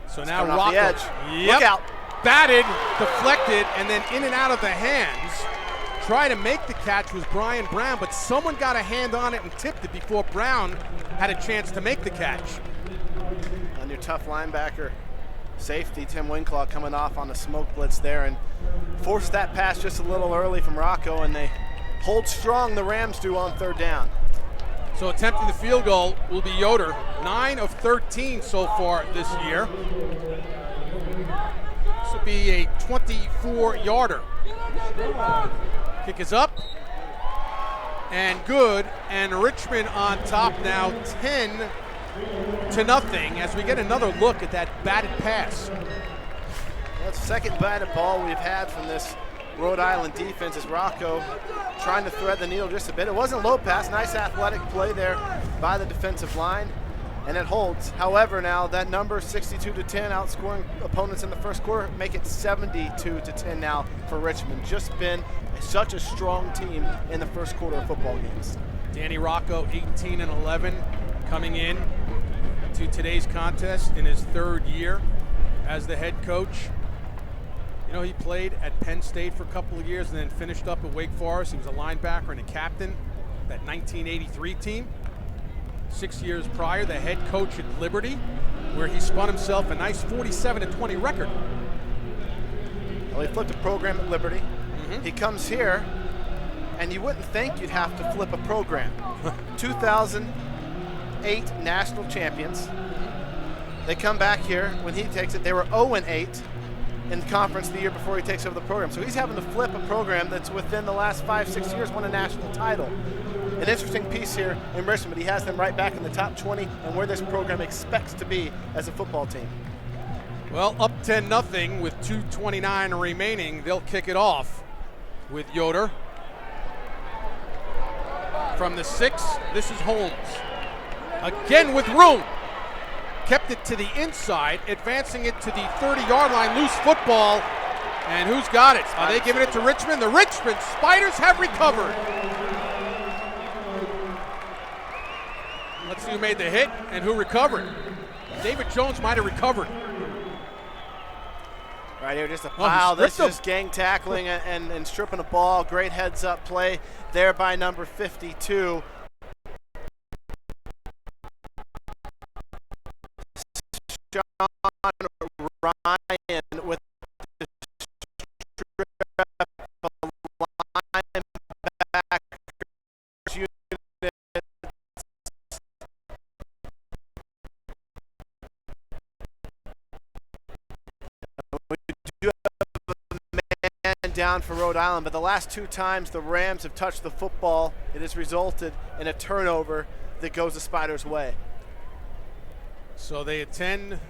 So now Rocco. Rocco. The edge. Yep. Look out. Batted, deflected, and then in and out of the hands. Trying to make the catch was Brian Brown, but someone got a hand on it and tipped it before Brown had a chance to make the catch. And your tough linebacker safety, Tim Winclaw, coming off on the smoke blitz there and forced that pass just a little early from Rocco, and they hold strong, the Rams do, on 3rd down. So attempting the field goal will be Yoder, 9 of 13 so far this year. This will be a 24-yarder. Kick is up and good, and Richmond on top now 10-0 as we get another look at that batted pass. That's the 2nd batted ball we've had from this Rhode Island defense as Rocco trying to thread the needle just a bit. It wasn't a low pass, nice athletic play there by the defensive line, and it holds. However, now that number 62-10, outscoring opponents in the first quarter, make it 72-10 now for Richmond. Just been such a strong team in the first quarter of football games. Danny Rocco, 18-11, coming in to today's contest in his 3rd year as the head coach. You know, he played at Penn State for a couple of years and then finished up at Wake Forest. He was a linebacker and a captain, that 1983 team. 6 years prior, the head coach at Liberty, where he spun himself a nice 47-20 record. Well, he flipped a program at Liberty. He comes here, and you wouldn't think you'd have to flip a program. 2008 national champions. They come back here when he takes it. They were 0-8, in conference the year before he takes over the program. So he's having to flip a program that's within the last 5-6 years won a national title. An interesting piece here in Richmond, but he has them right back in the top 20 and where this program expects to be as a football team. Well, up 10-0 with 2:29 remaining. They'll kick it off with Yoder. From the 6, this is Holmes. Again with room. Kept it to the inside, advancing it to the 30-yard line. Loose football. And who's got it? Are they giving it to Richmond? The Richmond Spiders have recovered. Let's see who made the hit and who recovered. David Jones might have recovered. Right here, just a pile. This is gang tackling and stripping the ball. Great heads-up play there by number 52. Sean Ryan with the strip linebacker unit. We do have a man down for Rhode Island, but the last 2 times the Rams have touched the football, it has resulted in a turnover that goes the Spiders' way. So they attend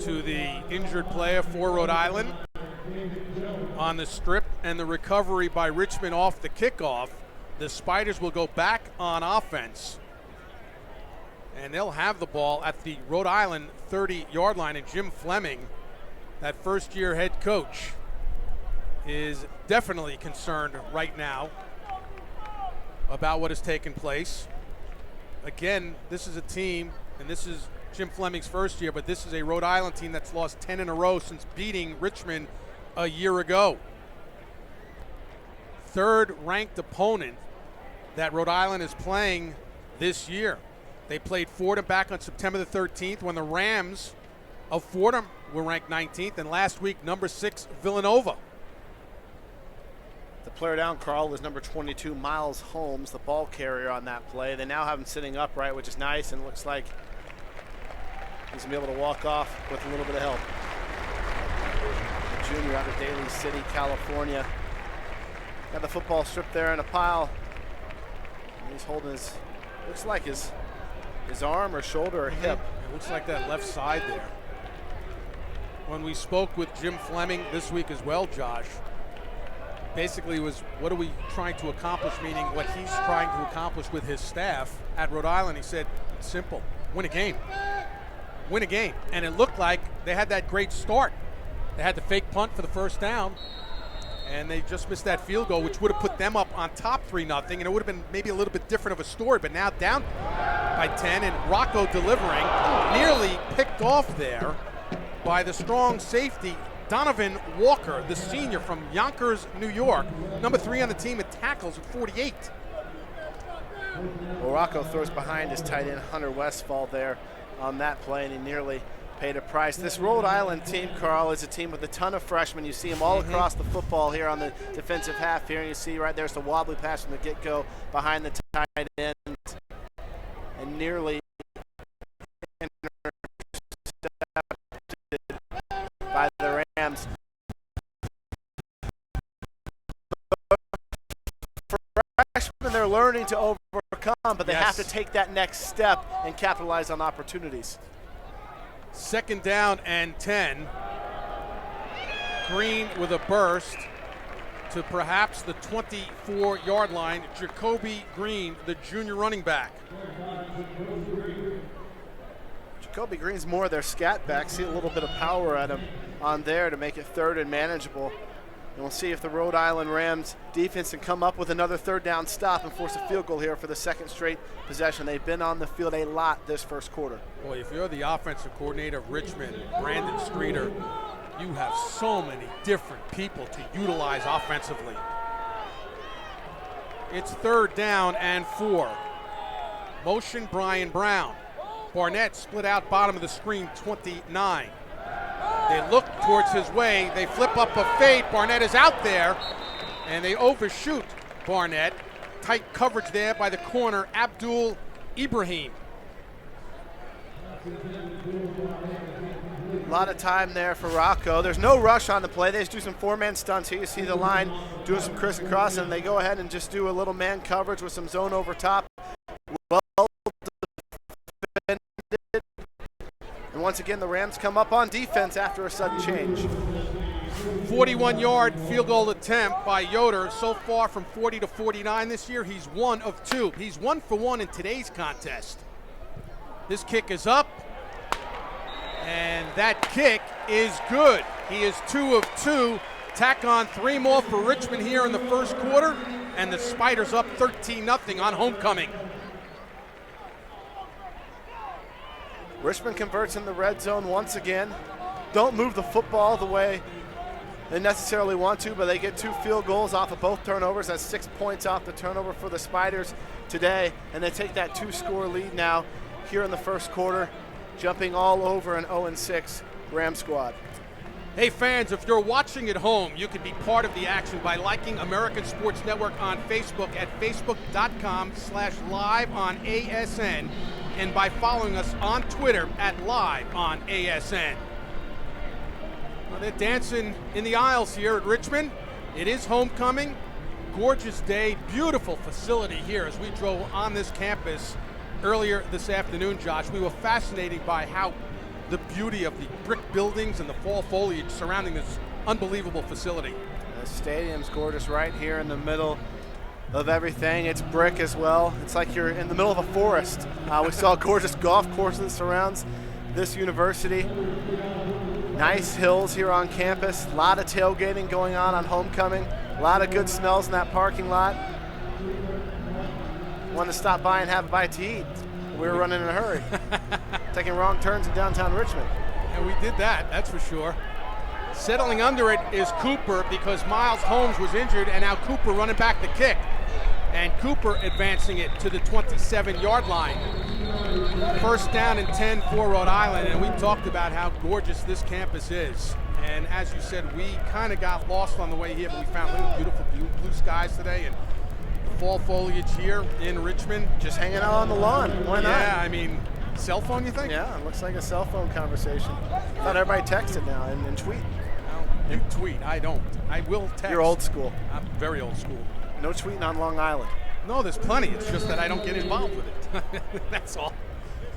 to the injured player for Rhode Island on the strip and the recovery by Richmond off the kickoff. The Spiders will go back on offense, and they'll have the ball at the Rhode Island 30-yard line. And Jim Fleming, that first-year head coach, is definitely concerned right now about what has taken place. Again, this is a team, and this is Jim Fleming's first year, but this is a Rhode Island team that's lost 10 in a row since beating Richmond a year ago. Third-ranked opponent that Rhode Island is playing this year. They played Fordham back on September the 13th when the Rams of Fordham were ranked 19th, and last week, number 6, Villanova. The player down, Carl, is number 22, Miles Holmes, the ball carrier on that play. They now have him sitting upright, which is nice, and looks like he's going to be able to walk off with a little bit of help. The junior out of Daly City, California. Got the football stripped there in a pile. And he's holding his, looks like his arm or shoulder or hip. It looks like that left side there. When we spoke with Jim Fleming this week as well, Josh, basically was, what are we trying to accomplish, meaning what he's trying to accomplish with his staff at Rhode Island. He said, it's simple, win a game. Win a game. And it looked like they had that great start. They had the fake punt for the first down, and they just missed that field goal, which would have put them up on top 3-0, and it would have been maybe a little bit different of a story, but now down by 10, and Rocco delivering, nearly picked off there by the strong safety, Donovan Walker, the senior from Yonkers, New York, number 3 on the team at tackles at 48. Well, Rocco throws behind his tight end, Hunter Westfall, there on that play, and he nearly paid a price. This Rhode Island team, Carl, is a team with a ton of freshmen. You see them all across the football here on the defensive half here, and you see right there's the wobbly pass from the get-go behind the tight end, and nearly intercepted by the Rams. Freshmen, they're learning to overcome, but they have to take that next step and capitalize on opportunities. 2nd down and 10. Green with a burst to perhaps the 24-yard line. Jacoby Green, the junior running back. Jacoby Green's more their scat back. See a little bit of power at him on there to make it 3rd and manageable. And we'll see if the Rhode Island Rams defense can come up with another 3rd down stop and force a field goal here for the 2nd straight possession. They've been on the field a lot this first quarter. Boy, if you're the offensive coordinator of Richmond, Brandon Streeter, you have so many different people to utilize offensively. It's 3rd down and 4. Motion Brian Brown. Barnett split out bottom of the screen, 29. They look towards his way. They flip up a fade. Barnett is out there, and they overshoot Barnett. Tight coverage there by the corner, Abdul Ibrahim. A lot of time there for Rocco. There's no rush on the play. They just do some four-man stunts here. You see the line doing some criss-cross, and they go ahead and just do a little man coverage with some zone over top. Well defended. And once again, the Rams come up on defense after a sudden change. 41-yard field goal attempt by Yoder. So far from 40 to 49 this year, he's 1 of 2. He's 1 for 1 in today's contest. This kick is up, and that kick is good. He is 2 of 2. Tack on 3 more for Richmond here in the first quarter, and the Spiders up 13-0 on homecoming. Richmond converts in the red zone once again. Don't move the football the way they necessarily want to, but they get 2 field goals off of both turnovers. That's 6 points off the turnover for the Spiders today, and they take that 2-score lead now here in the first quarter, jumping all over an 0-6 Ram squad. Hey fans, if you're watching at home, you can be part of the action by liking American Sports Network on Facebook at facebook.com/live on ASN, and by following us on Twitter at live on ASN. Well, they're dancing in the aisles here at Richmond. It is homecoming. Gorgeous day, beautiful facility here. As we drove on this campus earlier this afternoon, Josh, we were fascinated by how the beauty of the brick buildings and the fall foliage surrounding this unbelievable facility. The stadium's gorgeous right here in the middle of everything. It's brick as well. It's like you're in the middle of a forest. We saw a gorgeous golf course that surrounds this university. Nice hills here on campus. A lot of tailgating going on homecoming. A lot of good smells in that parking lot. Wanted to stop by and have a bite to eat. We were running in a hurry, taking wrong turns in downtown Richmond. And we did that, that's for sure. Settling under it is Cooper because Miles Holmes was injured, and now Cooper running back the kick. And Cooper advancing it to the 27-yard line. First down and 10 for Rhode Island, and we talked about how gorgeous this campus is. And as you said, we kind of got lost on the way here, but we found little beautiful blue skies today, and fall foliage here in Richmond. Just hanging out on the lawn. Why not? Yeah, I mean, cell phone, you think? Yeah, it looks like a cell phone conversation. I thought everybody texted now and tweet. Well, you tweet. I don't. I will text. You're old school. I'm very old school. No tweeting on Long Island. No, there's plenty. It's just that I don't get involved with it. That's all.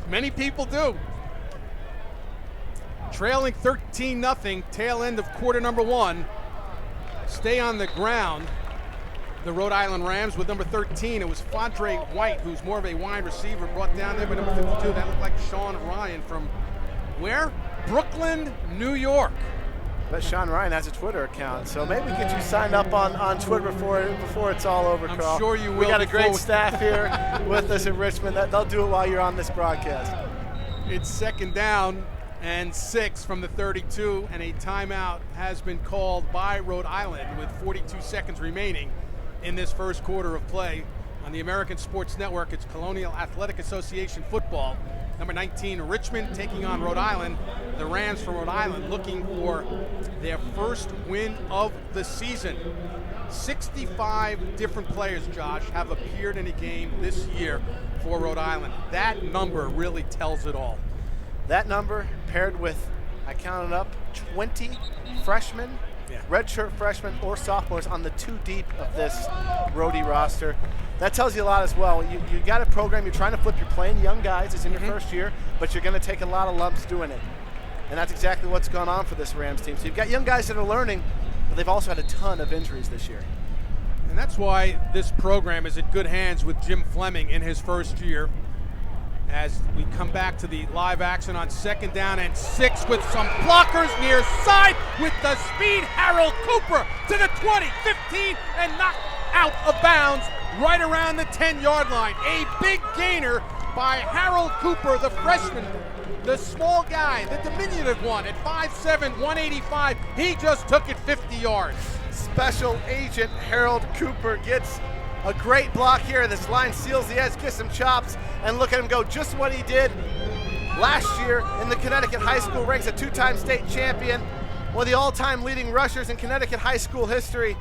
Many people do. Trailing 13-0, tail end of quarter number 1. Stay on the ground. The Rhode Island Rams with number 13. It was Fadre White, who's more of a wide receiver, brought down there by number 52. That looked like Sean Ryan from where? Brooklyn, New York. But Sean Ryan has a Twitter account, so maybe get you signed up on Twitter before it's all over, Carl. I'm sure you will. We got a great staff here with us in Richmond. They'll do it while you're on this broadcast. It's second down and 6 from the 32, and a timeout has been called by Rhode Island with 42 seconds remaining in this first quarter of play. On the American Sports Network, it's Colonial Athletic Association football. Number 19, Richmond taking on Rhode Island. The Rams from Rhode Island looking for their first win of the season. 65 different players, Josh, have appeared in a game this year for Rhode Island. That number really tells it all. That number paired with, I counted up, 20 freshmen, redshirt freshmen or sophomores on the 2 deep of this Rhody roster. That tells you a lot as well. You got a program, you're trying to flip, you're playing young guys, it's in your first year, but you're going to take a lot of lumps doing it. And that's exactly what's gone on for this Rams team. So you've got young guys that are learning, but they've also had a ton of injuries this year. And that's why this program is in good hands with Jim Fleming in his first year. As we come back to the live action on second down and 6 with some blockers near side with the speed. Harold Cooper to the 20, 15, and knocked out of bounds right around the 10-yard line. A big gainer by Harold Cooper, the freshman, the small guy, the diminutive one at 5'7", 185. He just took it 50 yards. Special agent Harold Cooper gets a great block here. This line seals the edge, gets some chops, and look at him go. Just what he did last year in the Connecticut High School ranks, a 2-time state champion, one of the all-time leading rushers in Connecticut high school history.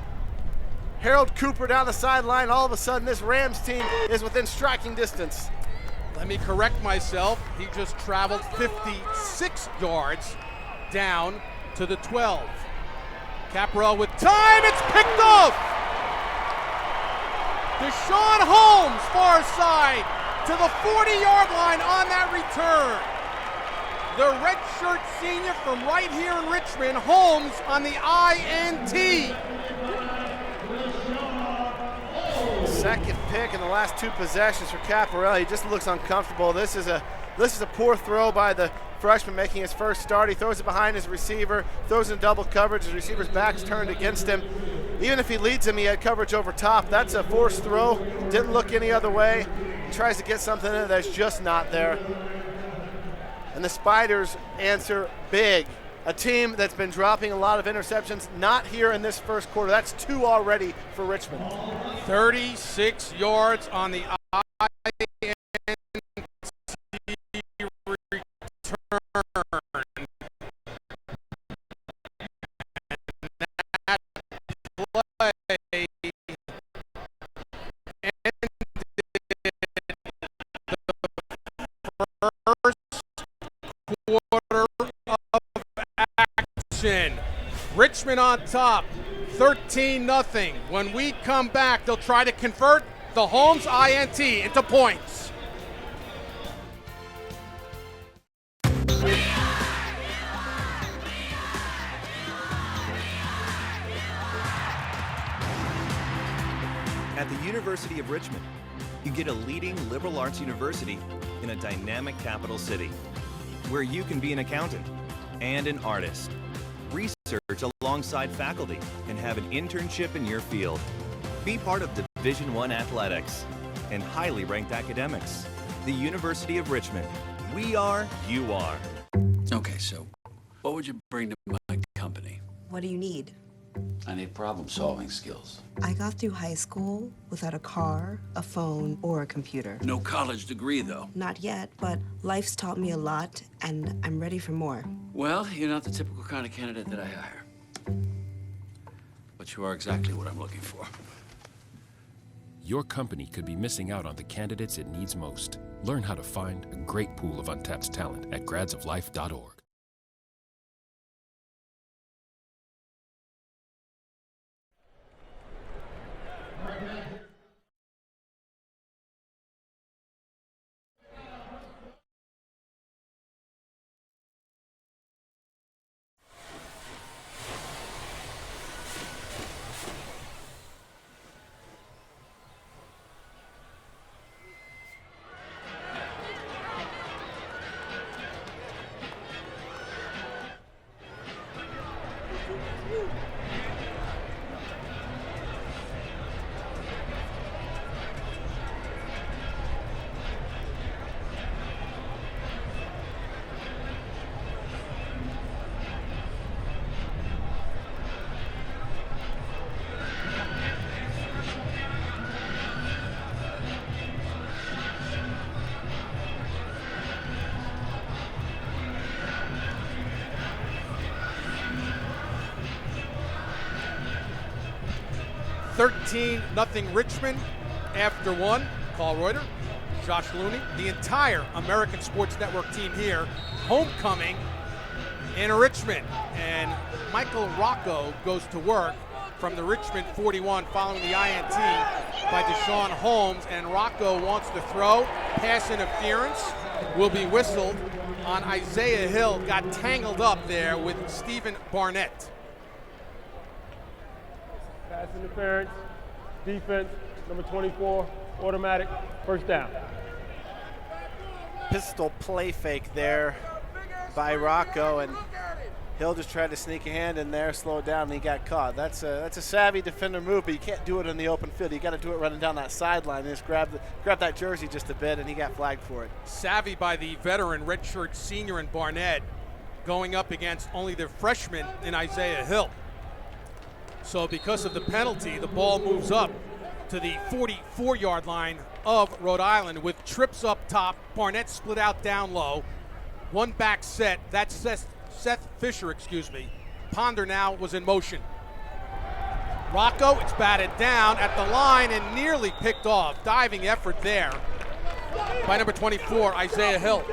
Harold Cooper down the sideline. All of a sudden, this Rams team is within striking distance. Let me correct myself. He just traveled 56 yards down to the 12. Caparell with time, it's picked off! Deshaun Holmes, far side, to the 40-yard line on that return. The redshirt senior from right here in Richmond, Holmes on the INT. Second pick in the last 2 possessions for Caparell. He just looks uncomfortable. This is a poor throw by the freshman making his first start. He throws it behind his receiver, throws in double coverage. His receiver's back's turned against him. Even if he leads him, he had coverage over top. That's a forced throw. Didn't look any other way. He tries to get something in that's just not there. And the Spiders answer big. A team that's been dropping a lot of interceptions, not here in this first quarter. That's 2 already for Richmond. 36 yards on the INT return. And that play ended the first quarter of action. Richmond on top, 13-0. When we come back, they'll try to convert the Holmes INT into points. At the University of Richmond, you get a leading liberal arts university in a dynamic capital city, where you can be an accountant and an artist, research alongside faculty, and have an internship in your field. Be part of Division I athletics and highly ranked academics. The University of Richmond. We are, you are. Okay, so what would you bring to my company? What do you need? I need problem-solving skills. I got through high school without a car, a phone, or a computer. No college degree, though. Not yet, but life's taught me a lot, and I'm ready for more. Well, you're not the typical kind of candidate that I hire. But you are exactly what I'm looking for. Your company could be missing out on the candidates it needs most. Learn how to find a great pool of untapped talent at gradsoflife.org. Nothing Richmond after 1. Paul Reuter, Josh Looney, the entire American Sports Network team here, homecoming in Richmond. And Michael Rocco goes to work from the Richmond 41 following the INT by Deshaun Holmes. And Rocco wants to throw. Pass interference will be whistled on Isaiah Hill. Got tangled up there with Stephen Barnett. Pass interference, defense, number 24, automatic, first down. Pistol play fake there by Rocco, and Hill just tried to sneak a hand in there, slow it down, and he got caught. That's a savvy defender move, but you can't do it in the open field. You got to do it running down that sideline. Just grab that jersey just a bit, and he got flagged for it. Savvy by the veteran redshirt senior in Barnett, going up against only the freshman in Isaiah Hill. So because of the penalty, the ball moves up to the 44-yard line of Rhode Island with trips up top. Barnett split out down low. One back set. That's Seth Fisher, Ponder now was in motion. Rocco, it's batted down at the line and nearly picked off. Diving effort there by number 24, Isaiah Hill.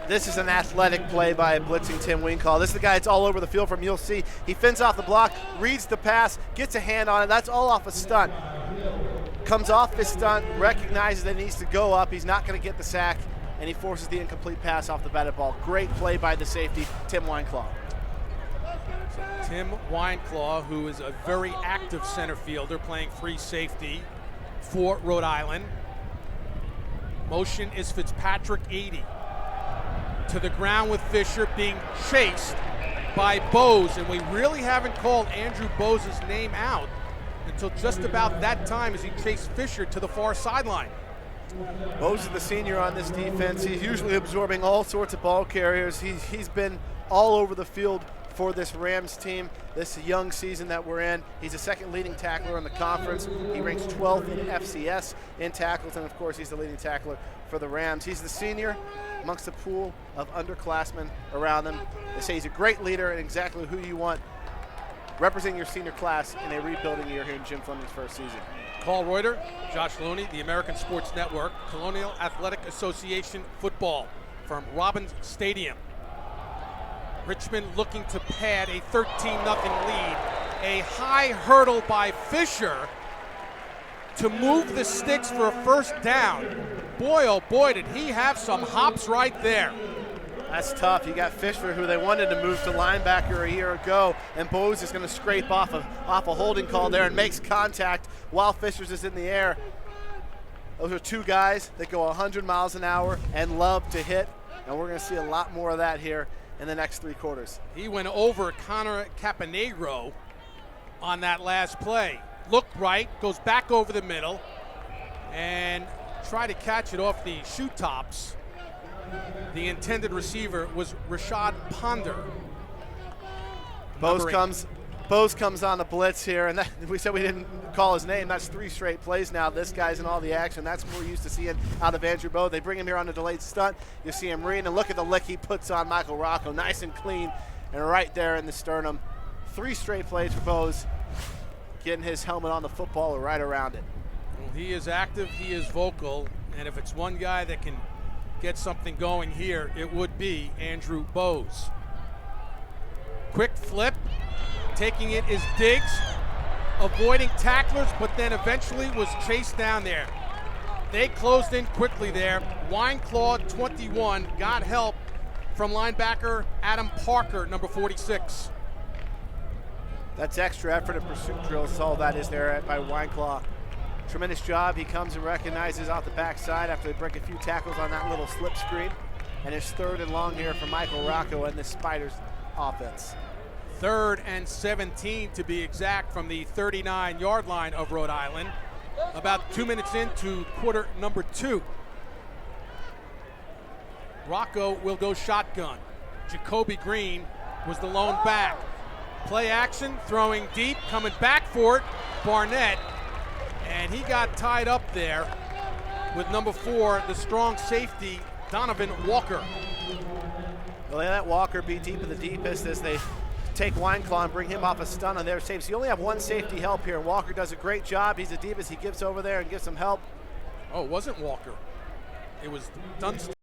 This is an athletic play by a blitzing Tim Wincall. This is the guy that's all over the field from. You'll see he fins off the block, reads the pass, gets a hand on it. That's all off a stunt. Comes off his stunt, recognizes that he needs to go up. He's not going to get the sack, and he forces the incomplete pass off the batted ball. Great play by the safety, Tim Winclaw. So Tim Winclaw, who is a very active center fielder, playing free safety for Rhode Island. Motion is Fitzpatrick 80. To the ground with Fisher, being chased by Bose, and we really haven't called Andrew Bose's name out until just about that time as he chased Fisher to the far sideline. Bose is the senior on this defense. He's usually absorbing all sorts of ball carriers. He's been all over the field for this Rams team this young season that we're in. He's the second leading tackler in the conference. He ranks 12th in FCS in tackles, and of course he's the leading tackler for the Rams. He's the senior amongst a pool of underclassmen around him. They say he's a great leader and exactly who you want representing your senior class in a rebuilding year here in Jim Fleming's first season. Paul Reuter, Josh Looney, the American Sports Network, Colonial Athletic Association football from Robbins Stadium. Richmond looking to pad a 13-0 lead. A high hurdle by Fisher to move the sticks for a first down. Boy, oh boy, did he have some hops right there. That's tough. You got Fisher, who they wanted to move to linebacker a year ago, and Bose is going to scrape off a holding call there and makes contact while Fisher's is in the air. Those are two guys that go 100 miles an hour and love to hit, and we're going to see a lot more of that here in the next three quarters. He went over Connor Caponegro on that last play. Looked right, goes back over the middle, and tried to catch it off the shoe tops. The intended receiver was Rashad Ponder. Bose comes on the blitz here, and we said we didn't call his name. That's three straight plays now. This guy's in all the action. That's what we're used to seeing out of Andrew Bose. They bring him here on a delayed stunt. You see him reading, and look at the lick he puts on Michael Rocco. Nice and clean, and right there in the sternum. Three straight plays for Bose, getting his helmet on the football or right around it. Well, he is active, he is vocal, and if it's one guy that can get something going here, it would be Andrew Bose. Quick flip, taking it is Diggs, avoiding tacklers, but then eventually was chased down there. They closed in quickly there. Winclaw, 21, got help from linebacker Adam Parker, number 46. That's extra effort and pursuit drills is all that is there by Winclaw. Tremendous job. He comes and recognizes off the backside after they break a few tackles on that little slip screen. And it's 3rd and long here for Michael Rocco and the Spiders offense. 3rd and 17 to be exact from the 39-yard line of Rhode Island. About 2 minutes into quarter number 2. Rocco will go shotgun. Jacoby Green was the lone back. Play action, throwing deep, coming back for it, Barnett. And he got tied up there with number 4, the strong safety, Donovan Walker. Well, they let Walker be deep in the deepest as they take Winclaw and bring him off a stun on their safety. So you only have one safety help here. Walker does a great job. He's the deepest. He gives over there and gives some help. Oh, it wasn't Walker. It was Dunstan.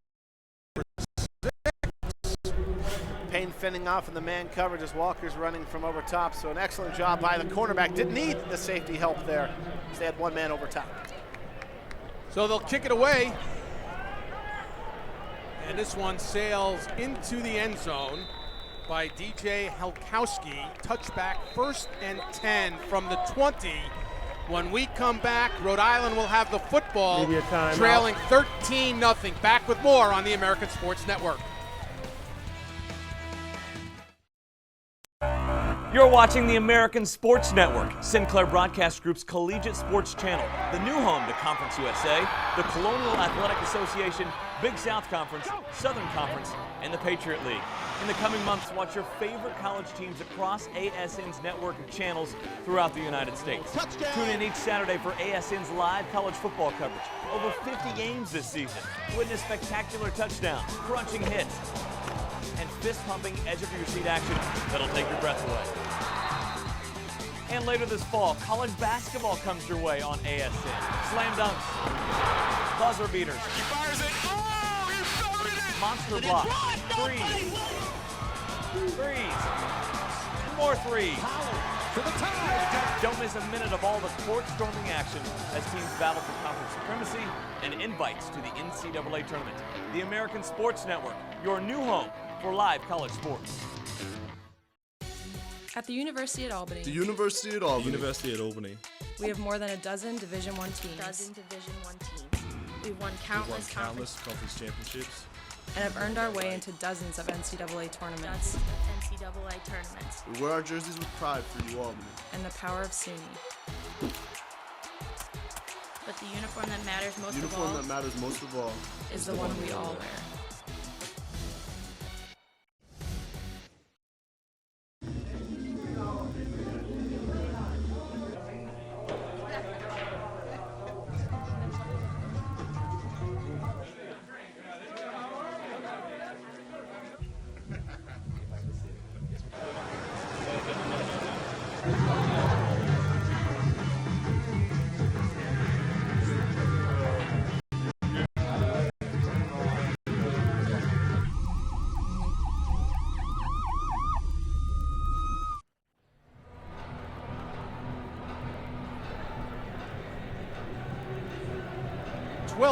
Payne fending off in the man coverage as Walker's running from over top. So an excellent job by the cornerback. Didn't need the safety help there. They had one man over top. So they'll kick it away. And this one sails into the end zone by DJ Helkowski. Touchback, 1st and 10 from the 20. When we come back, Rhode Island will have the football, trailing 13-0. Back with more on the American Sports Network. You're watching the American Sports Network, Sinclair Broadcast Group's collegiate sports channel, the new home to Conference USA, the Colonial Athletic Association, Big South Conference, Southern Conference, and the Patriot League. In the coming months, watch your favorite college teams across ASN's network of channels throughout the United States. Tune in each Saturday for ASN's live college football coverage. Over 50 games this season. Witness spectacular touchdowns, crunching hits, and fist-pumping edge-of-your-seat action that'll take your breath away. And later this fall, college basketball comes your way on ASN. Slam dunks, buzzer beaters, He fires it. Oh, he fired it! monster block. Threes. More threes. For the tie. Don't miss a minute of all the court-storming action as teams battle for conference supremacy and invites to the NCAA tournament. The American Sports Network, your new home for live college sports. At the University at Albany. The University at Albany. We have more than a dozen Division I teams. We've won countless conference championships. And have earned our way into dozens of NCAA tournaments. We wear our jerseys with pride for you, Albany. And the power of SUNY. But the uniform that matters most of all is the one we all wear.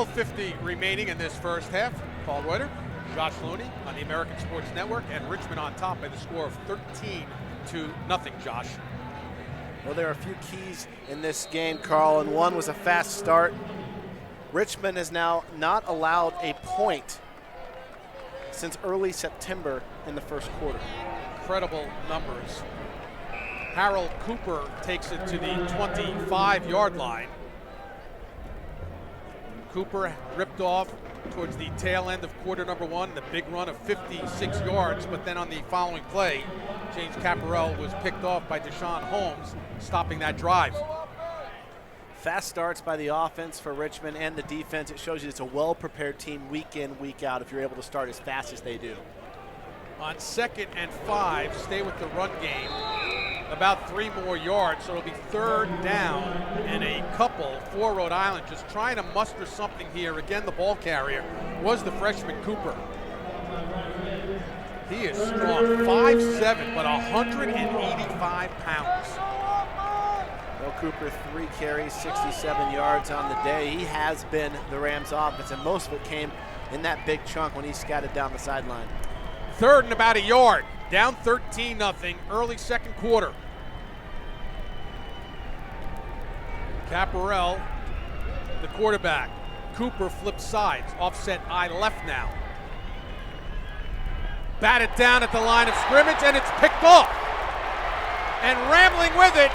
.50 remaining in this first half. Paul Reuter, Josh Looney on the American Sports Network, and Richmond on top by the score of 13-0. Josh. Well, there are a few keys in this game, Carl, and one was a fast start. Richmond has now not allowed a point since early September in the first quarter. Incredible numbers. Harold Cooper takes it to the 25-yard line. Cooper ripped off towards the tail end of quarter number one, the big run of 56 yards, but then on the following play, James Caparell was picked off by Deshaun Holmes, stopping that drive. Fast starts by the offense for Richmond and the defense. It shows you it's a well-prepared team week in, week out if you're able to start as fast as they do. On 2nd and 5, stay with the run game. About 3 more yards, so it'll be 3rd down and a couple for Rhode Island, just trying to muster something here. Again, the ball carrier was the freshman Cooper. He is strong, 5'7", but 185 pounds. Well, Cooper, 3 carries, 67 yards on the day. He has been the Rams' offense, and most of it came in that big chunk when he scattered down the sideline. 3rd and about a yard, down 13-0, early second quarter. Caparell, the quarterback. Cooper flips sides, offset eye left now. Batted down at the line of scrimmage, and it's picked off. And rambling with it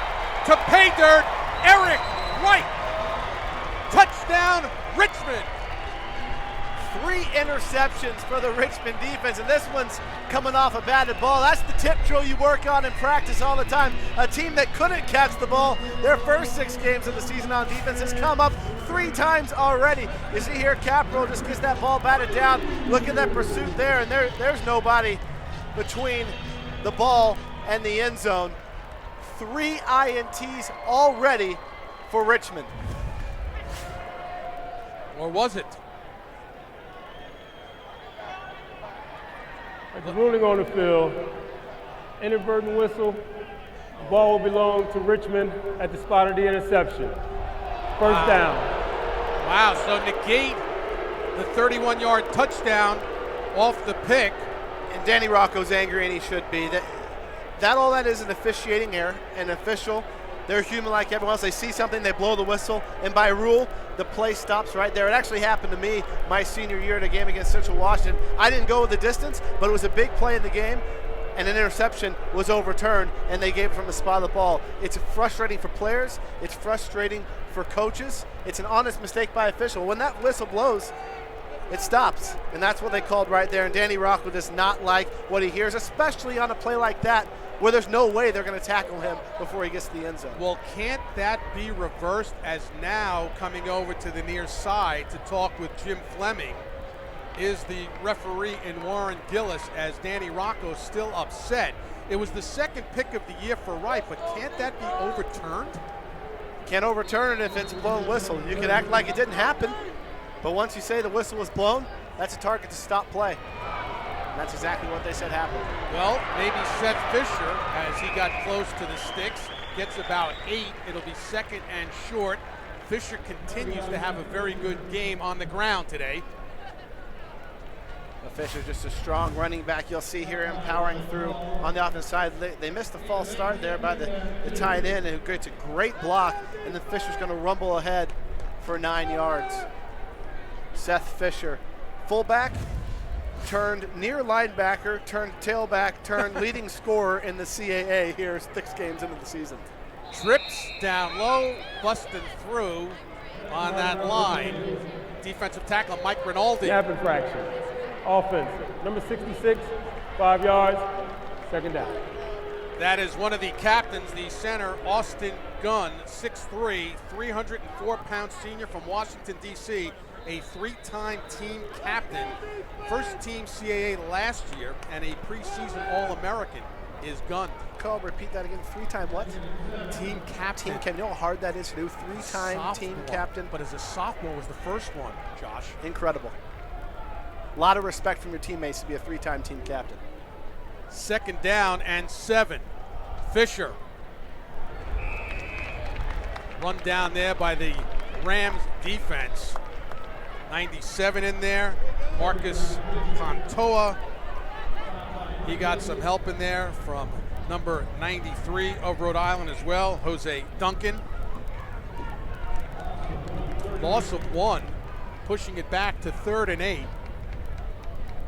to pay dirt, Eric Wright. Touchdown, Richmond. 3 interceptions for the Richmond defense, and this one's coming off a batted ball. That's the tip drill you work on in practice all the time. A team that couldn't catch the ball their first 6 games of the season on defense has come up 3 times already. You see here, Caparell just gets that ball batted down. Look at that pursuit there, and there's nobody between the ball and the end zone. 3 INTs already for Richmond. Or was it? At the ruling on the field, inadvertent whistle, the ball will belong to Richmond at the spot of the interception. First down. Wow, so negate the 31-yard touchdown off the pick. And Danny Rocco's angry, and he should be. All that is an officiating error. An official, they're human like everyone else. They see something, they blow the whistle, and by rule, the play stops right there. It actually happened to me my senior year in a game against Central Washington. I didn't go the distance, but it was a big play in the game, and an interception was overturned, and they gave it from the spot of the ball. It's frustrating for players. It's frustrating for coaches. It's an honest mistake by official. When that whistle blows, it stops, and that's what they called right there. And Danny Rocco does not like what he hears, especially on a play like that, where there's no way they're going to tackle him before he gets to the end zone. Well, can't that be reversed, as now coming over to the near side to talk with Jim Fleming is the referee in Warren Gillis, as Danny Rocco's still upset. It was the 2nd pick of the year for Wright, but can't that be overturned? Can't overturn it if it's a blown whistle. You can act like it didn't happen, but once you say the whistle was blown, that's a target to stop play. And that's exactly what they said happened. Well, maybe Seth Fisher, as he got close to the sticks, gets about 8. It'll be second and short. Fisher continues to have a very good game on the ground today. Fisher, just a strong running back. You'll see here him powering through on the offensive side. They missed the false start there by the tight end, who gets a great block, and then Fisher's going to rumble ahead for 9 yards. Seth Fisher, fullback, turned near linebacker, turned tailback, turned leading scorer in the CAA here 6 games into the season. Trips down low, busting through on that line. Defensive tackle Mike Rinaldi. Gap infraction. Offense, number 66, 5 yards, second down. That is one of the captains, the center, Austin Gunn, 6'3", 304-pound senior from Washington, D.C., a 3-time team captain, first team CAA last year, and a preseason All-American is Gunn. Call, repeat that again, 3-time what? Team captain. Team captain, you know how hard that is to do, 3-time team captain. But as a sophomore was the first one, Josh. Incredible. A lot of respect from your teammates to be a 3-time team captain. Second down and 7. Fisher. Run down there by the Rams defense. 97 in there. Marcus Pantoa. He got some help in there from number 93 of Rhode Island as well, Jose Duncan. Loss of 1, pushing it back to 3rd and 8.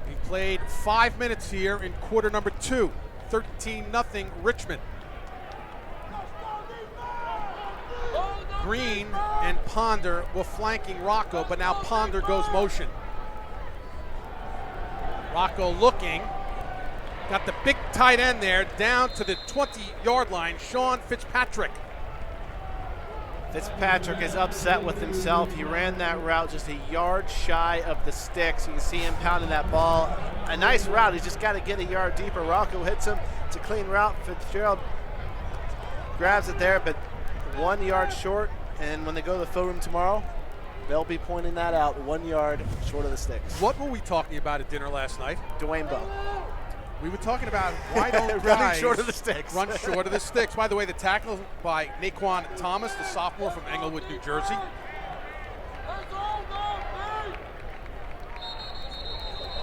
We played 5 minutes here in quarter number 2. 13-0 Richmond. Green and Ponder were flanking Rocco, but now Ponder goes motion. Rocco looking. Got the big tight end there down to the 20-yard line, Sean Fitzpatrick. Fitzpatrick is upset with himself. He ran that route just a yard shy of the sticks. You can see him pounding that ball. A nice route. He's just got to get a yard deeper. Rocco hits him. It's a clean route. Fitzgerald grabs it there, but 1 yard short. And when they go to the field room tomorrow, they'll be pointing that out 1 yard short of the sticks. What were we talking about at dinner last night? Dwayne Bowe. We were talking about why don't running guys short of the sticks. Run short of the sticks. By the way, the tackle by Naquan Thomas, the sophomore from Englewood, New Jersey.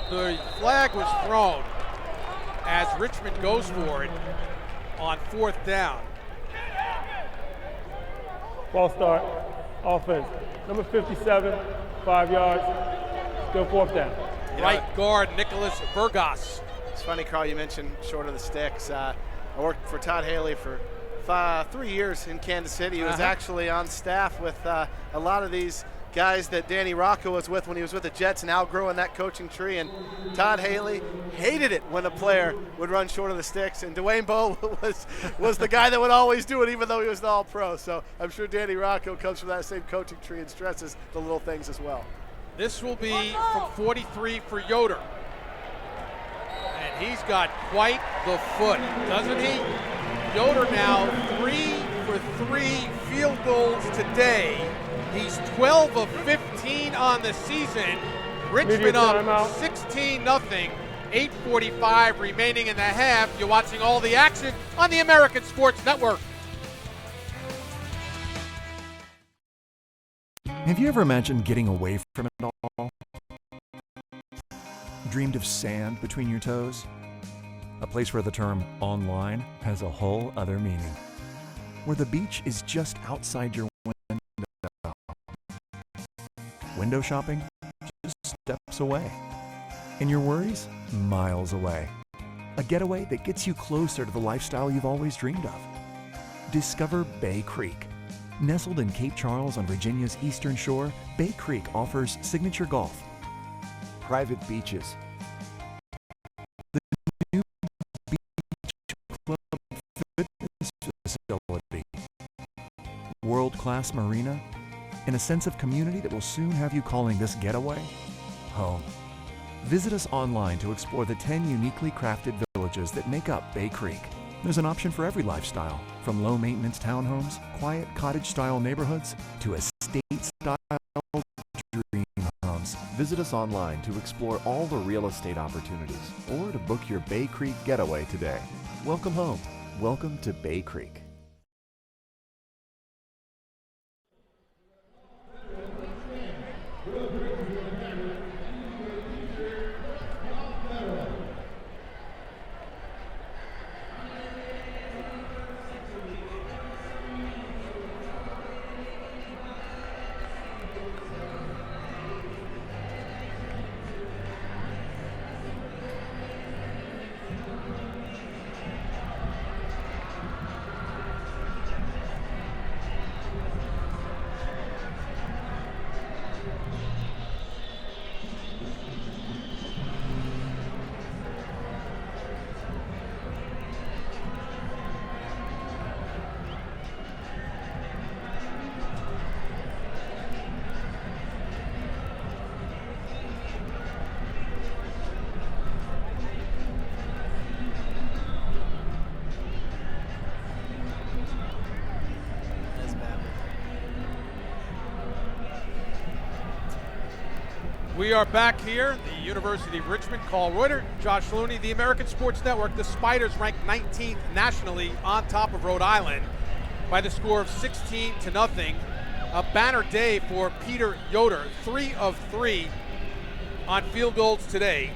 The flag was thrown as Richmond goes for it on 4th down. Ball start, offense, number 57, 5 yards, still 4th down. Right guard Nicholas Vergas. It's funny, Carl, you mentioned short of the sticks. I worked for Todd Haley for 3 years in Kansas City. He was actually on staff with a lot of these guys that Danny Rocco was with when he was with the Jets, and outgrowing that coaching tree. And Todd Haley hated it when a player would run short of the sticks, and Dwayne Bowe was the guy that would always do it, even though he was an all-pro. So I'm sure Danny Rocco comes from that same coaching tree and stresses the little things as well. This will be from 43 for Yoder. And he's got quite the foot, doesn't he? Yoder now 3 for 3 field goals today. He's 12 of 15 on the season. Richmond up 16-0. 8:45 remaining in the half. You're watching all the action on the American Sports Network. Have you ever imagined getting away from it all? Dreamed of sand between your toes? A place where the term online has a whole other meaning. Where the beach is just outside your window. Window shopping? Just steps away. And your worries? Miles away. A getaway that gets you closer to the lifestyle you've always dreamed of. Discover Bay Creek. Nestled in Cape Charles on Virginia's eastern shore, Bay Creek offers signature golf, private beaches, the new beach club fitness facility, world-class marina, and a sense of community that will soon have you calling this getaway home. Visit us online to explore the 10 uniquely crafted villages that make up Bay Creek. There's an option for every lifestyle, from low-maintenance townhomes, quiet cottage-style neighborhoods, to estate-style dream homes. Rams. Visit us online to explore all the real estate opportunities or to book your Bay Creek getaway today. Welcome home. Welcome to Bay Creek. We are back here at the University of Richmond. Carl Reuter, Josh Looney, the American Sports Network. The Spiders ranked 19th nationally on top of Rhode Island by the score of 16-0. A banner day for Peter Yoder, 3 of 3 on field goals today,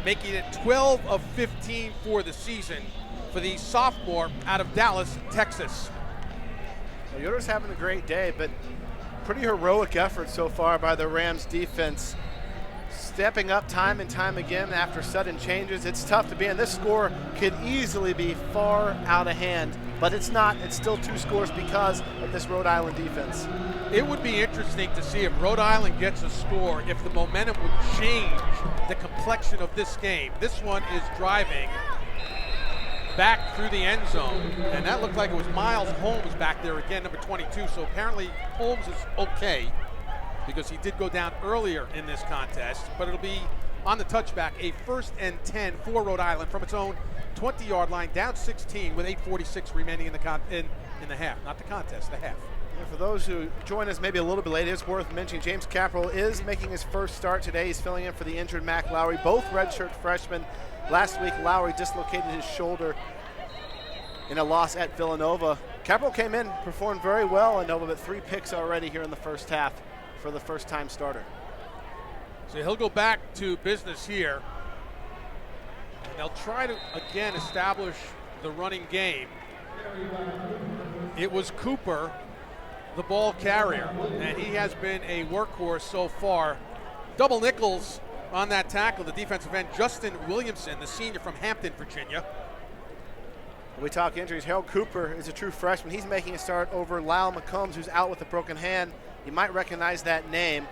making it 12 of 15 for the season for the sophomore out of Dallas, Texas. Well, Yoder's having a great day, but pretty heroic effort so far by the Rams defense. Stepping up time and time again after sudden changes. It's tough to be in. This score could easily be far out of hand, but it's not. It's still 2 scores because of this Rhode Island defense. It would be interesting to see if Rhode Island gets a score, if the momentum would change the complexion of this game. This one is driving back through the end zone, and that looked like it was Miles Holmes back there again, number 22. So apparently Holmes is okay, because he did go down earlier in this contest, but it'll be on the touchback, a 1st and 10 for Rhode Island from its own 20-yard line, down 16 with 8:46 remaining in the half, not the contest, the half. And for those who join us maybe a little bit late, it's worth mentioning James Capperell is making his first start today. He's filling in for the injured Mac Lowry, both redshirt freshmen. Last week, Lowry dislocated his shoulder in a loss at Villanova. Capperell came in, performed very well in Nova, but 3 picks already here in the first half for the first-time starter. So he'll go back to business here, and they'll try to again establish the running game. It was Cooper, the ball carrier, and he has been a workhorse so far. Double nickels on that tackle, the defensive end Justin Williamson, the senior from Hampton, Virginia. When we talk injuries, Harold Cooper is a true freshman. He's making a start over Lyle McCombs, who's out with a broken hand. You might recognize that name.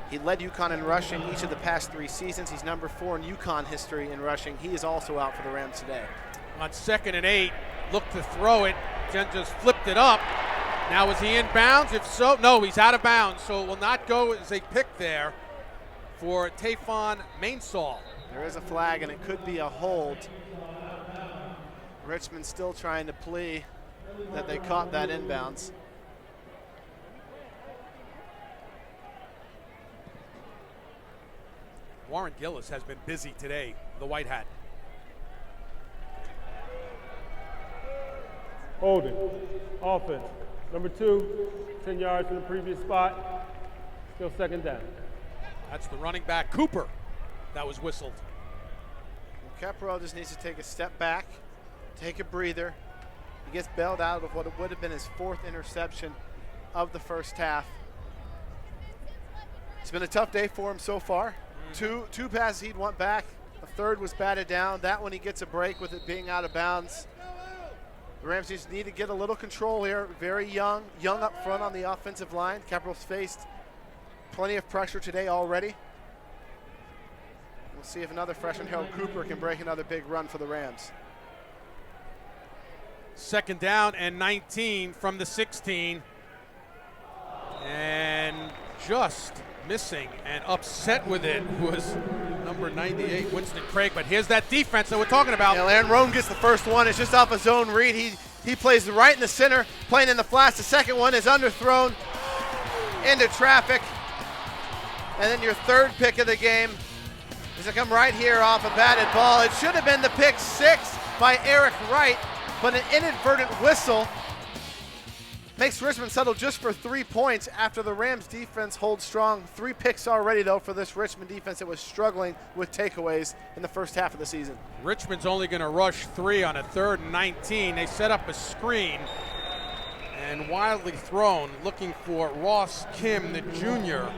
He led UConn in rushing each of the past 3 seasons. He's number 4 in UConn history in rushing. He is also out for the Rams today. On 2nd and 8, looked to throw it, then just flipped it up. Now is he in bounds? If so, no, he's out of bounds, so it will not go as a pick there for Tafon Mainsaul. There is a flag, and it could be a hold. Richmond still trying to plea that they caught that inbounds. Warren Gillis has been busy today, the white hat. Holding. Offense. Number 2, 10 yards from the previous spot. Still 2nd down. That's the running back, Cooper, that was whistled. Capperell just needs to take a step back, take a breather. He gets bailed out of what would have been his 4th interception of the first half. It's been a tough day for him so far. Two passes he'd want back. A 3rd was batted down. That one he gets a break with it being out of bounds. The Rams just need to get a little control here. Very young up front on the offensive line. Capperell's faced plenty of pressure today already. We'll see if another freshman, Harold Cooper, can break another big run for the Rams. 2nd down and 19 from the 16. And just missing and upset with it was number 98, Winston Craig. But here's that defense that we're talking about. Yeah, Aaron Roan gets the first one. It's just off a zone read. He plays right in the center, playing in the flats. The second one is underthrown into traffic. And then your third pick of the game is to come right here off a batted ball. It should have been the pick 6 by Eric Wright, but an inadvertent whistle makes Richmond settle just for 3 points after the Rams defense holds strong. 3 picks already, though, for this Richmond defense that was struggling with takeaways in the first half of the season. Richmond's only going to rush 3 on a 3rd and 19. They set up a screen and wildly thrown, looking for Ross Kim, the junior.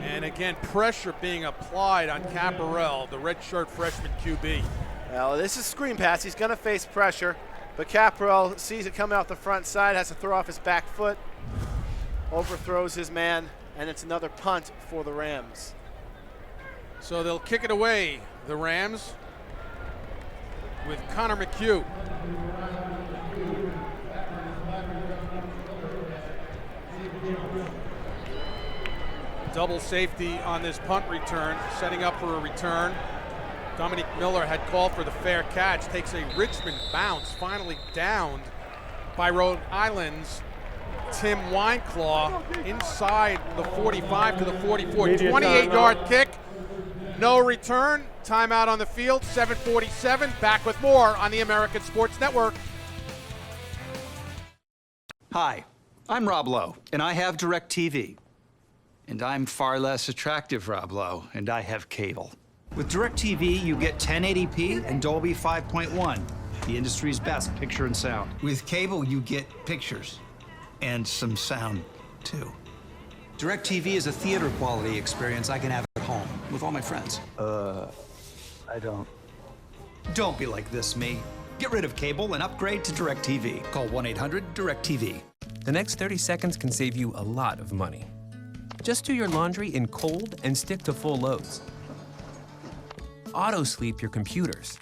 And again, pressure being applied on Caparell, the redshirt freshman QB. Well, this is screen pass. He's going to face pressure, but Caparell sees it coming out the front side, has to throw off his back foot, overthrows his man, and it's another punt for the Rams. So they'll kick it away, the Rams, with Connor McHugh. Double safety on this punt return, setting up for a return. Dominic Miller had called for the fair catch, takes a Richmond bounce, finally downed by Rhode Island's Tim Wineclaw inside the 45 to the 44. 28-yard kick, no return, timeout on the field, 7:47. Back with more on the American Sports Network. Hi, I'm Rob Lowe, and I have DirecTV. And I'm far less attractive, Rob Lowe, and I have cable. With DirecTV, you get 1080p and Dolby 5.1, the industry's best picture and sound. With cable, you get pictures and some sound, too. DirecTV is a theater quality experience I can have at home with all my friends. I don't. Don't be like this, me. Get rid of cable and upgrade to DirecTV. Call 1-800-DirecTV. The next 30 seconds can save you a lot of money. Just do your laundry in cold and stick to full loads. Auto-sleep your computers.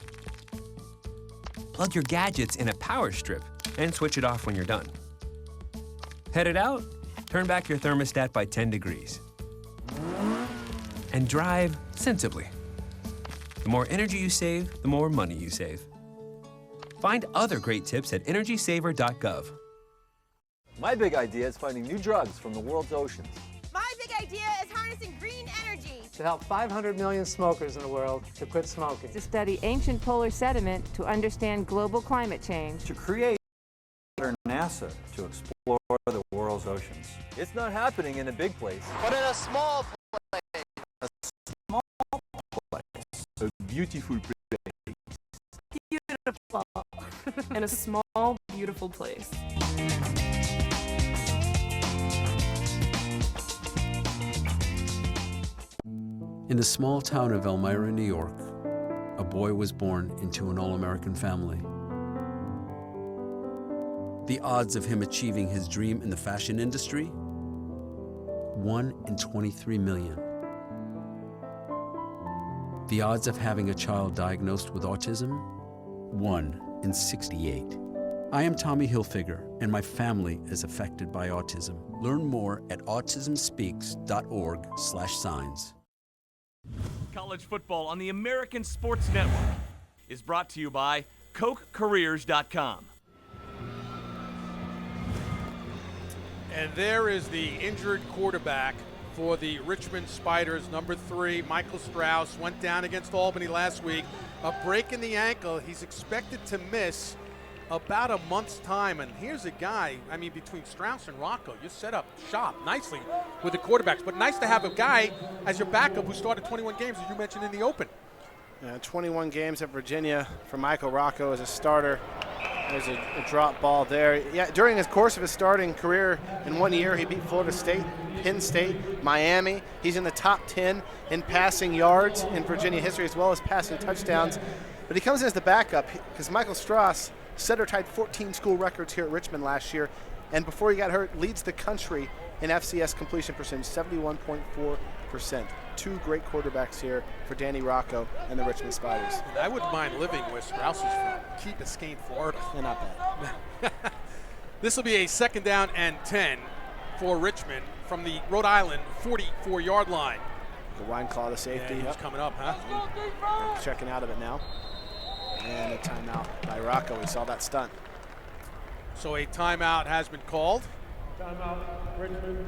Plug your gadgets in a power strip and switch it off when you're done. Headed out? Turn back your thermostat by 10 degrees. And drive sensibly. The more energy you save, the more money you save. Find other great tips at energysaver.gov. My big idea is finding new drugs from the world's oceans. My big idea is harnessing green energy. To help 500 million smokers in the world to quit smoking. To study ancient polar sediment to understand global climate change. To create NASA to explore the world's oceans. It's not happening in a big place, but in a small place. A small place. A beautiful place. Beautiful. In a small, beautiful place. In the small town of Elmira, New York, a boy was born into an all-American family. The odds of him achieving his dream in the fashion industry? 1 in 23 million. The odds of having a child diagnosed with autism? 1 in 68. I am Tommy Hilfiger, and my family is affected by autism. Learn more at autismspeaks.org/signs. College football on the American Sports Network is brought to you by CokeCareers.com. And there is the injured quarterback for the Richmond Spiders, number 3, Michael Strauss, went down against Albany last week. A break in the ankle. He's expected to miss about a month's time. And here's a guy, I mean, between Strauss and Rocco, you set up shop nicely with the quarterbacks. But nice to have a guy as your backup who started 21 games, as you mentioned in the open. 21 games at Virginia for Michael Rocco as a starter. There's a drop ball there. Yeah, during his course of his starting career, in 1 year, he beat Florida State, Penn State, Miami. He's in the top 10 in passing yards in Virginia history, as well as passing touchdowns. But he comes in as the backup because Michael Strauss set or tied 14 school records here at Richmond last year, and before he got hurt, leads the country in FCS completion percentage, 71.4%. 2 great quarterbacks here for Danny Rocco and the Richmond Spiders. And I wouldn't mind living where Strauss is from, Key Biscayne, Florida. They're not bad. This will be a 2nd down and 10 for Richmond from the Rhode Island 44-yard line. The Wineclaw, the safety. Yeah, he's coming up, huh? Checking out of it now. And a timeout by Rocco. We saw that stunt. So a timeout has been called. Timeout, Richmond.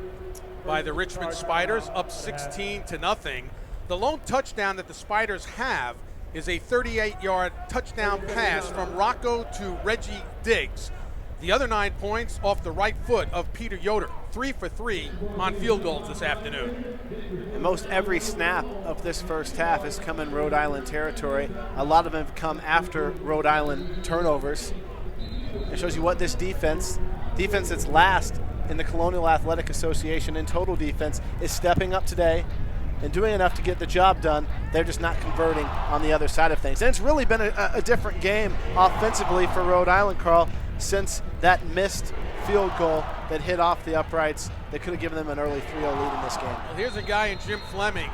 By the Richmond Spiders, up 16-0. The lone touchdown that the Spiders have is a 38-yard touchdown pass from Rocco to Reggie Diggs. The other 9 points off the right foot of Peter Yoder. 3 for 3 on field goals this afternoon. And most every snap of this first half has come in Rhode Island territory. A lot of them have come after Rhode Island turnovers. It shows you what this defense that's last in the Colonial Athletic Association in total defense, is stepping up today and doing enough to get the job done. They're just not converting on the other side of things. And it's really been a different game offensively for Rhode Island, Carl, since that missed field goal that hit off the uprights that could have given them an early 3-0 lead in this game. Well, here's a guy in Jim Fleming.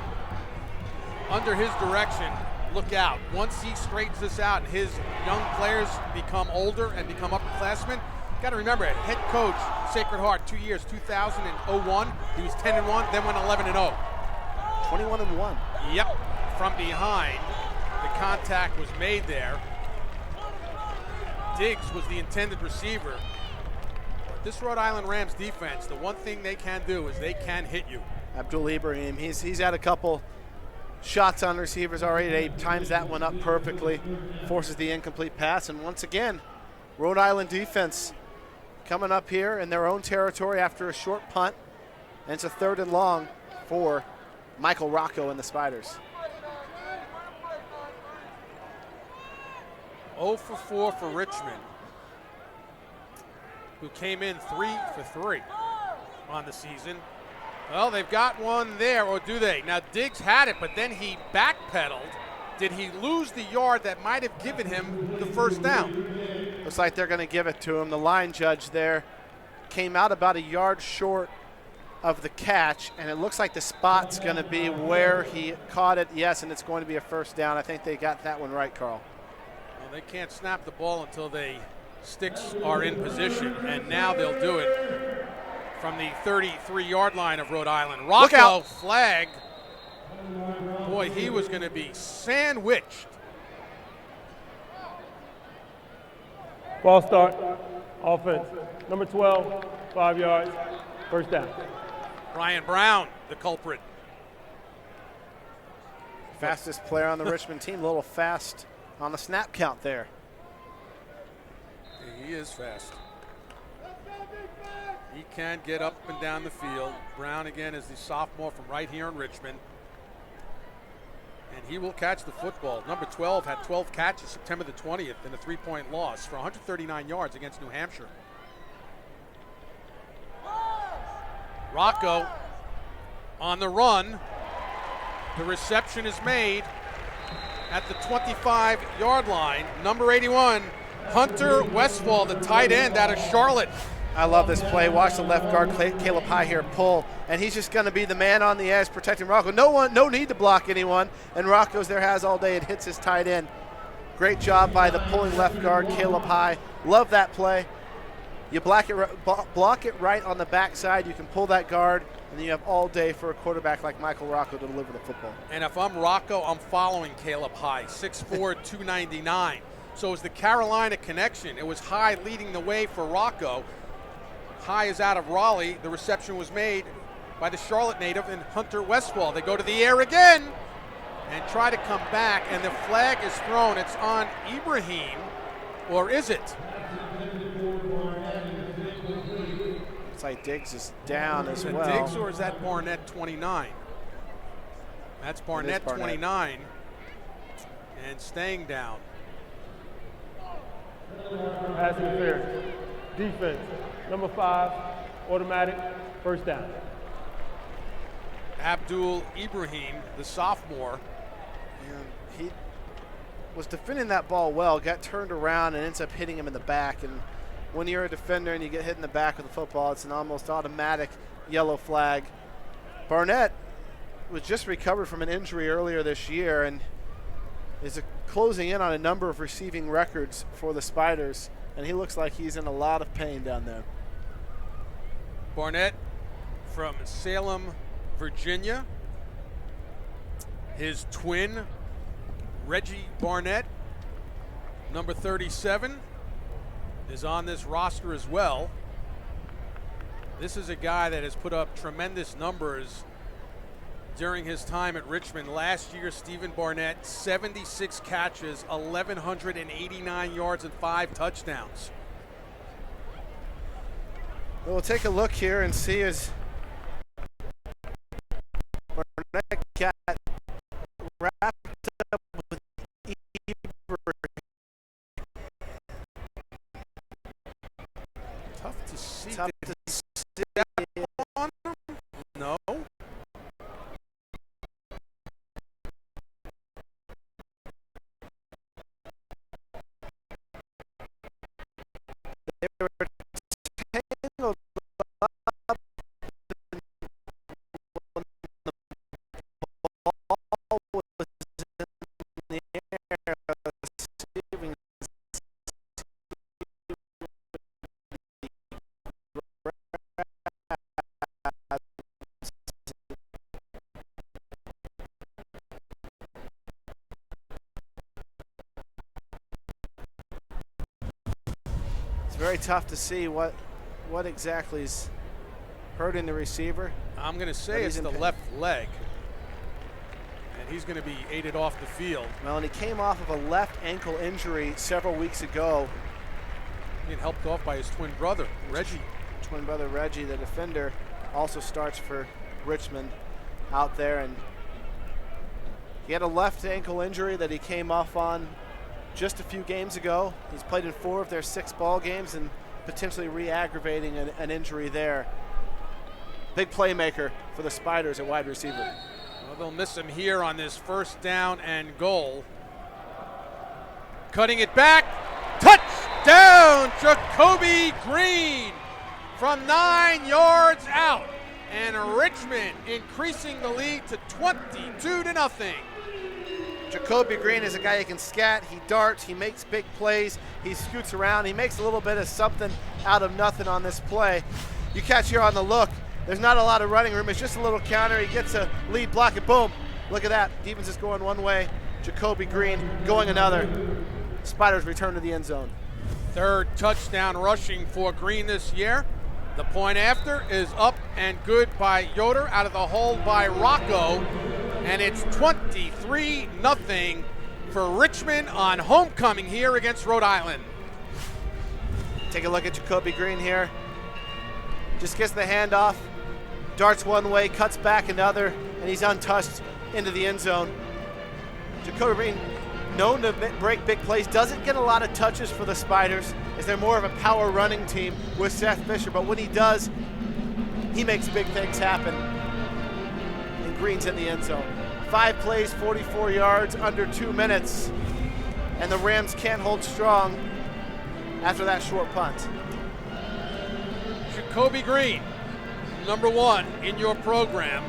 Under his direction, look out. Once he straightens this out and his young players become older and become upperclassmen, got to remember it. Head coach, Sacred Heart, 2 years, 2000 and 01. He was 10-1, then went 11-0. 21-1. Yep, from behind. The contact was made there. Diggs was the intended receiver. This Rhode Island Rams defense, the one thing they can do is they can hit you. Abdul Ibrahim, he's had a couple shots on receivers already. They times that one up perfectly, forces the incomplete pass, and once again, Rhode Island defense coming up here in their own territory after a short punt, and it's a 3rd and long for Michael Rocco and the Spiders. 0 for 4 for Richmond, who came in 3 for 3 on the season. Well, they've got one there, or do they? Now, Diggs had it, but then he backpedaled. Did he lose the yard that might have given him the first down? Looks like they're going to give it to him. The line judge there came out about a yard short of the catch, and it looks like the spot's going to be where he caught it. Yes, and it's going to be a first down. I think they got that one right, Carl. Well, they can't snap the ball until the sticks are in position, and now they'll do it from the 33-yard line of Rhode Island. Rocco flag. Boy, he was going to be sandwiched. Ball start, offense. Number 12, 5 yards, first down. Brian Brown, the culprit. Fastest player on the Richmond team, a little fast on the snap count there. He is fast. He can get up and down the field. Brown again is the sophomore from right here in Richmond. And he will catch the football. Number 12 had 12 catches September the 20th in a 3-point loss for 139 yards against New Hampshire. Rocco on the run. The reception is made at the 25-yard line. Number 81, Hunter Westfall, the tight end out of Charlotte. I love this play. Watch the left guard, Caleb High here, pull, and he's just going to be the man on the edge protecting Rocco. No need to block anyone, and Rocco's there has all day. It hits his tight end. Great job by the pulling left guard, Caleb High. Love that play. You block it right on the backside. You can pull that guard, and then you have all day for a quarterback like Michael Rocco to deliver the football. And if I'm Rocco, I'm following Caleb High, 6'4", 299. So it was the Carolina connection. It was High leading the way for Rocco. High is out of Raleigh. The reception was made by the Charlotte native and Hunter Westfall. They go to the air again and try to come back, and the flag is thrown. It's on Ibrahim, or is it? Looks like Diggs is down as well. Diggs, or is that Barnett 29? That's Barnett 29 and staying down. Pass interference. Defense. Number 5, automatic, first down. Abdul Ibrahim, the sophomore. And he was defending that ball well, got turned around and ends up hitting him in the back. And when you're a defender and you get hit in the back with a football, it's an almost automatic yellow flag. Barnett was just recovered from an injury earlier this year and is closing in on a number of receiving records for the Spiders, and he looks like he's in a lot of pain down there. Barnett from Salem, Virginia. His twin, Reggie Barnett, number 37, is on this roster as well. This is a guy that has put up tremendous numbers during his time at Richmond. Last year, Stephen Barnett, 76 catches, 1,189 yards, and 5 touchdowns. We'll take a look here and see as Barnett got wrapped up with Eber. Tough to see. Tough to see. On him? No. They were tangled up when the ball was in the air, receiving very tough to see what exactly is hurting the receiver. I'm going to say it's the left leg, and he's going to be aided off the field. Well, and he came off of a left ankle injury several weeks ago. Being helped off by his twin brother, Reggie. Twin brother Reggie, the defender, also starts for Richmond out there, and he had a left ankle injury that he came off on just a few games ago. He's played in 4 of their 6 ball games and potentially re-aggravating an injury there. Big playmaker for the Spiders at wide receiver. Well, they'll miss him here on this first down and goal. Cutting it back, touchdown, Jacoby Green from 9 yards out. And Richmond increasing the lead to 22-0. Jacoby Green is a guy who can scat, he darts, he makes big plays, he scoots around, he makes a little bit of something out of nothing on this play. You catch here on the look, there's not a lot of running room, it's just a little counter, he gets a lead block and boom, look at that, defense is going one way, Jacoby Green going another. Spiders return to the end zone. 3rd touchdown rushing for Green this year. The point after is up and good by Yoder, out of the hole by Rocco. And it's 23-0 for Richmond on homecoming here against Rhode Island. Take a look at Jacoby Green here. Just gets the handoff, darts one way, cuts back another, and he's untouched into the end zone. Jacoby Green, known to break big plays, doesn't get a lot of touches for the Spiders, as they're more of a power running team with Seth Fisher, but when he does, he makes big things happen. And Green's in the end zone. 5 plays, 44 yards, under 2 minutes. And the Rams can't hold strong after that short punt. Jacoby Green, number 1 in your program.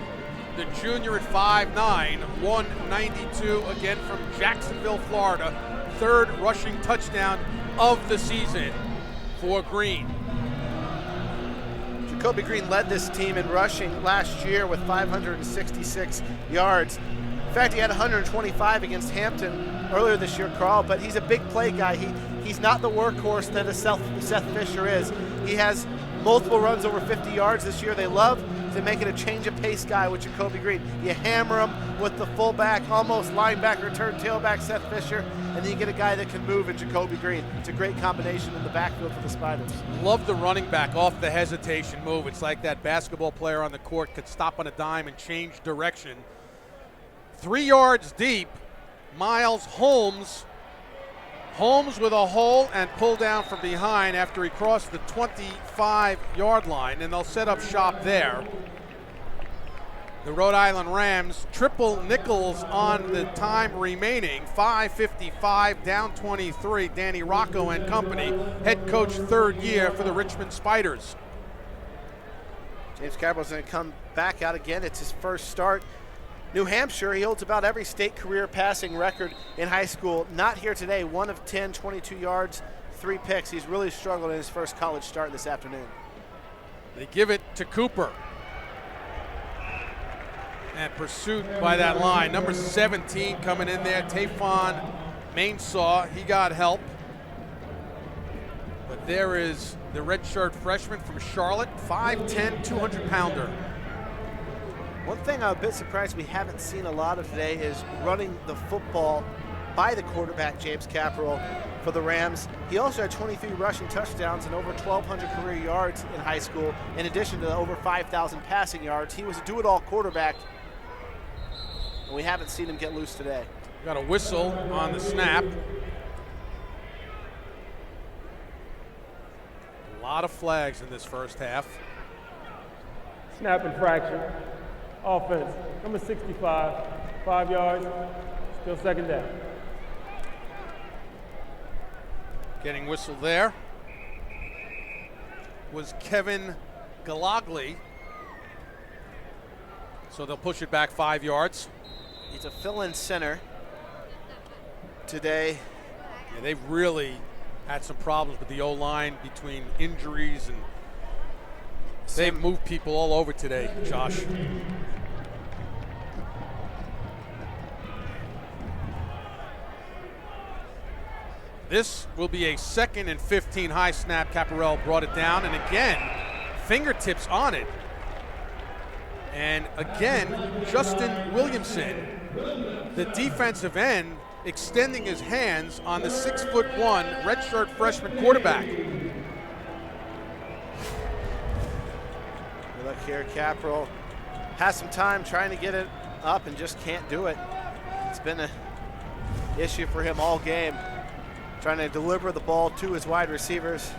The junior at 5'9", 192, again from Jacksonville, Florida. 3rd rushing touchdown of the season for Green. Jacoby Green led this team in rushing last year with 566 yards. In fact, he had 125 against Hampton earlier this year, Carl, but he's a big play guy. He's not the workhorse that Seth Fisher is. He has multiple runs over 50 yards this year. They love to make it a change of pace guy with Jacoby Green. You hammer him with the fullback, almost linebacker turned tailback Seth Fisher, and then you get a guy that can move in Jacoby Green. It's a great combination in the backfield for the Spiders. Love the running back off the hesitation move. It's like that basketball player on the court could stop on a dime and change direction. 3 yards deep, Miles Holmes. Holmes with a hole and pull down from behind after he crossed the 25-yard line, and they'll set up shop there. The Rhode Island Rams triple nickels on the time remaining. 5:55, down 23. Danny Rocco and company, head coach 3rd year for the Richmond Spiders. James Cabell's going to come back out again. It's his first start. New Hampshire, he holds about every state career passing record in high school. Not here today, 1 of 10, 22 yards, 3 picks. He's really struggled in his first college start this afternoon. They give it to Cooper. And pursuit by that line. Number 17 coming in there, Tafon Mainsaw. He got help. But there is the redshirt freshman from Charlotte, 5'10", 200-pounder. One thing I'm a bit surprised we haven't seen a lot of today is running the football by the quarterback, James Capperell, for the Rams. He also had 23 rushing touchdowns and over 1,200 career yards in high school, in addition to over 5,000 passing yards. He was a do-it-all quarterback, and we haven't seen him get loose today. Got a whistle on the snap. A lot of flags in this first half. Snap infraction. Offense, number 65, 5 yards, still second down. Getting whistled there was Kevin Galagli. So they'll push it back 5 yards. He's a fill-in center today. Yeah, they've really had some problems with the O-line between injuries, and they've moved people all over today, Josh. This will be a 2nd and 15 high snap. Capperell brought it down, and again, fingertips on it. And again, Justin Williamson, the defensive end, extending his hands on the 6'1" redshirt freshman quarterback. Look here, Capperell has some time trying to get it up and just can't do it. It's been an issue for him all game, trying to deliver the ball to his wide receivers.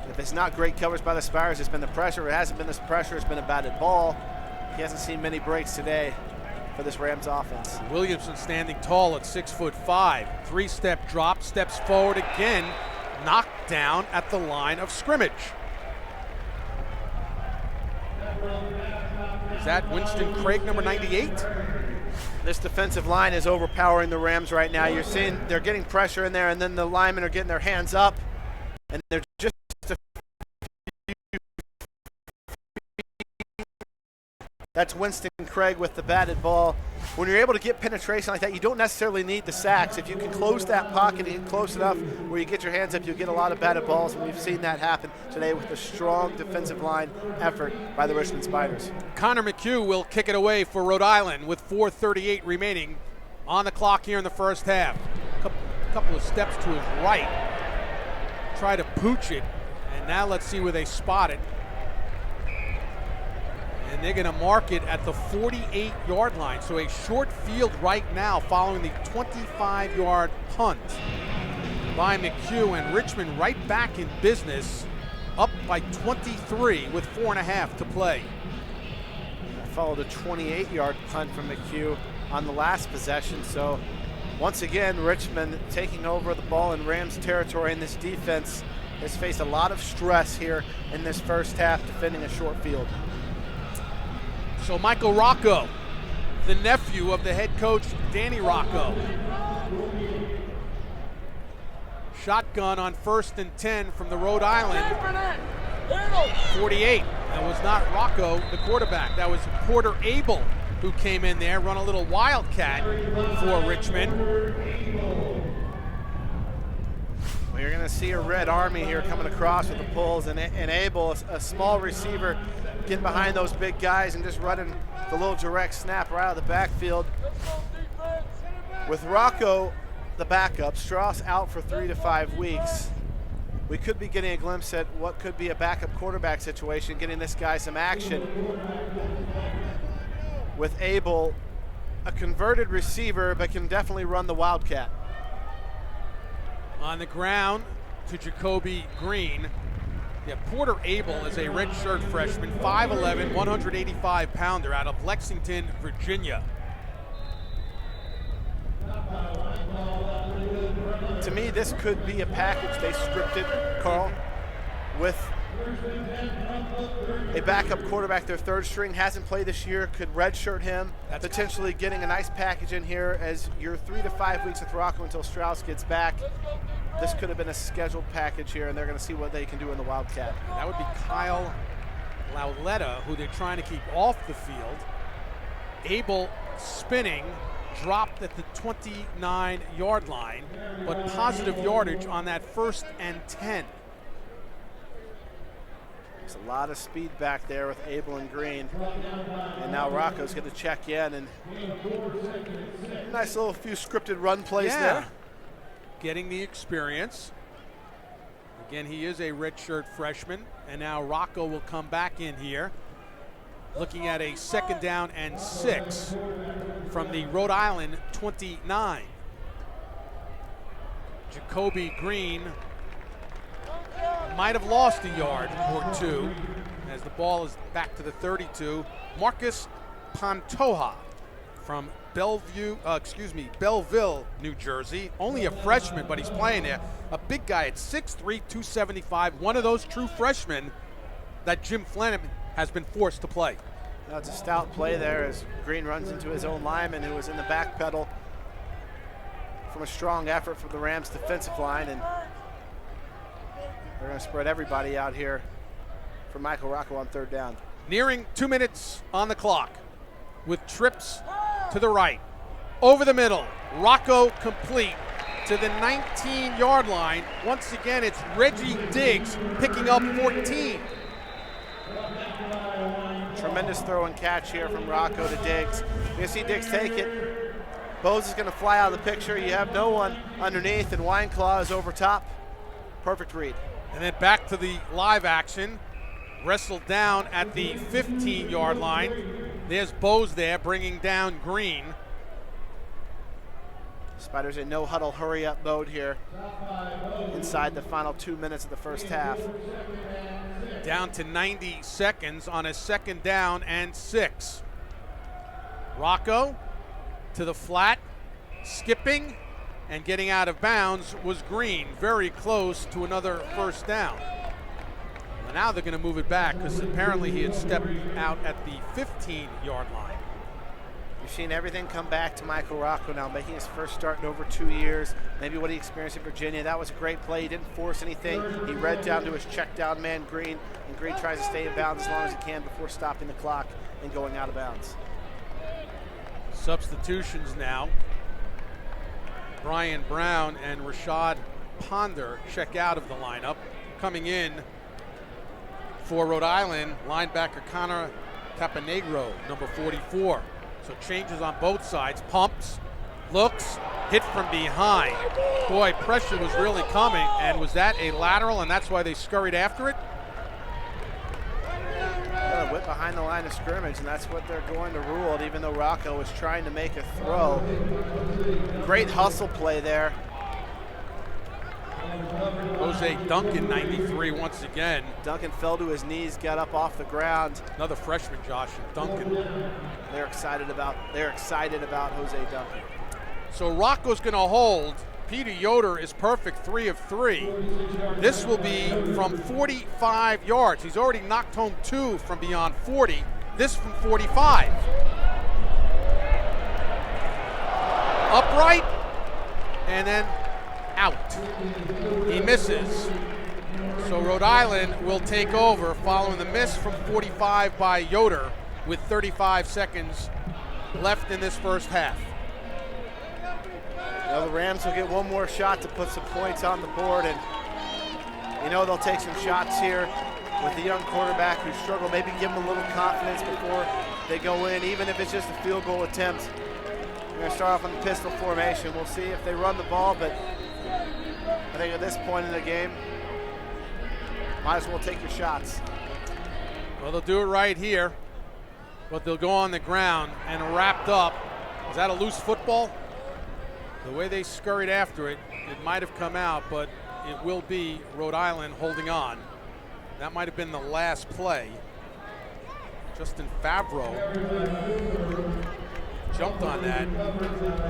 If it's not great coverage by the Spires, it's been the pressure. It hasn't been this pressure, it's been a batted ball. He hasn't seen many breaks today for this Rams offense. Williamson standing tall at 6'5", 3-step drop, steps forward again, knocked down at the line of scrimmage. Is that Winston Craig, number 98? This defensive line is overpowering the Rams right now. You're seeing they're getting pressure in there, and then the linemen are getting their hands up, and they're just That's Winston Craig with the batted ball. When you're able to get penetration like that, you don't necessarily need the sacks. If you can close that pocket and get close enough where you get your hands up, you'll get a lot of batted balls, and we've seen that happen today with a strong defensive line effort by the Richmond Spiders. Connor McHugh will kick it away for Rhode Island with 4:38 remaining on the clock here in the first half. Couple of steps to his right. Try to pooch it, and now let's see where they spot it. And they're going to mark it at the 48-yard line. So a short field right now following the 25-yard punt by McHugh, and Richmond right back in business, up by 23 with 4.5 to play. Followed a 28-yard punt from McHugh on the last possession. So once again, Richmond taking over the ball in Rams territory, and this defense has faced a lot of stress here in this first half defending a short field. So Michael Rocco, the nephew of the head coach, Danny Rocco. Shotgun on 1st and 10 from the Rhode Island 48. That was not Rocco, the quarterback. That was Porter Abel who came in there, run a little wildcat for Richmond. Well, you're going to see a Red Army here coming across with the pulls, and Abel, a small receiver, getting behind those big guys and just running the little direct snap right out of the backfield. With Rocco, the backup, Strauss out for 3 to 5 weeks, we could be getting a glimpse at what could be a backup quarterback situation, getting this guy some action. With Abel, a converted receiver, but can definitely run the wildcat. On the ground to Jacoby Green. Yeah, Porter Abel is a redshirt freshman, 5'11", 185-pounder out of Lexington, Virginia. To me, this could be a package they scripted, Carl, with a backup quarterback, their third string, hasn't played this year, could redshirt him, potentially getting a nice package in here as your 3 to 5 weeks with Rocco until Strauss gets back. This could have been a scheduled package here, and they're going to see what they can do in the Wildcat. That would be Kyle Lauletta, who they're trying to keep off the field. Abel spinning, dropped at the 29-yard line, but positive yardage on that 1st and 10. There's a lot of speed back there with Abel and Green. And now Rocco's going to check in, and nice little few scripted run plays there. Getting the experience. Again, he is a redshirt freshman, and now Rocco will come back in here. Looking at a 2nd down and 6 from the Rhode Island 29. Jacoby Green might have lost a yard or two as the ball is back to the 32. Marcus Pantoja from Belleville, New Jersey. Only a freshman, but he's playing there. A big guy at 6'3", 275. One of those true freshmen that Jim Flanagan has been forced to play. That's a stout play there as Green runs into his own lineman who was in the back pedal from a strong effort from the Rams defensive line, and they're going to spread everybody out here for Michael Rocco on 3rd down. Nearing 2 minutes on the clock with trips to the right. Over the middle, Rocco complete to the 19-yard line. Once again, it's Reggie Diggs picking up 14. Tremendous throw and catch here from Rocco to Diggs. You see Diggs take it. Bose is going to fly out of the picture. You have no one underneath, and Wineclaw is over top. Perfect read. And then back to the live action. Wrestled down at the 15-yard line. There's Bose there bringing down Green. Spiders in no huddle hurry up mode here inside the final 2 minutes of the first half. Down to 90 seconds on a 2nd down and 6. Rocco to the flat, skipping and getting out of bounds was Green. Very close to another 1st down. Well, now they're going to move it back because apparently he had stepped out at the 15-yard line. You've seen everything come back to Michael Rocco now, making his first start in over 2 years. Maybe what he experienced in Virginia. That was a great play. He didn't force anything. He read down to his check down man, Green, and Green tries to stay in bounds as long as he can before stopping the clock and going out of bounds. Substitutions now. Brian Brown and Rashad Ponder check out of the lineup. Coming in for Rhode Island, linebacker Connor Caponegro, number 44. So changes on both sides. Pumps, looks, hit from behind. Boy, pressure was really coming. And was that a lateral, and that's why they scurried after it? Well, whip behind the line of scrimmage, and that's what they're going to rule it, even though Rocco was trying to make a throw. Great hustle play there. Jose Duncan, 93 once again. Duncan fell to his knees, got up off the ground. Another freshman, Josh, Duncan. They're excited about Jose Duncan. So Rocco's going to hold. Peter Yoder is perfect, 3 of 3. This will be from 45 yards. He's already knocked home 2 from beyond 40. This from 45. Upright, and then out. He misses. So Rhode Island will take over following the miss from 45 by Yoder with 35 seconds left in this first half. You know, the Rams will get one more shot to put some points on the board, and you know they'll take some shots here with the young quarterback who struggled. Maybe give him a little confidence before they go in, even if it's just a field goal attempt. They're going to start off on the pistol formation. We'll see if they run the ball, but I think at this point in the game, might as well take your shots. Well, they'll do it right here, but they'll go on the ground and wrapped up. Is that a loose football? The way they scurried after it, it might have come out, but it will be Rhode Island holding on. That might have been the last play. Justin Favreau jumped on that.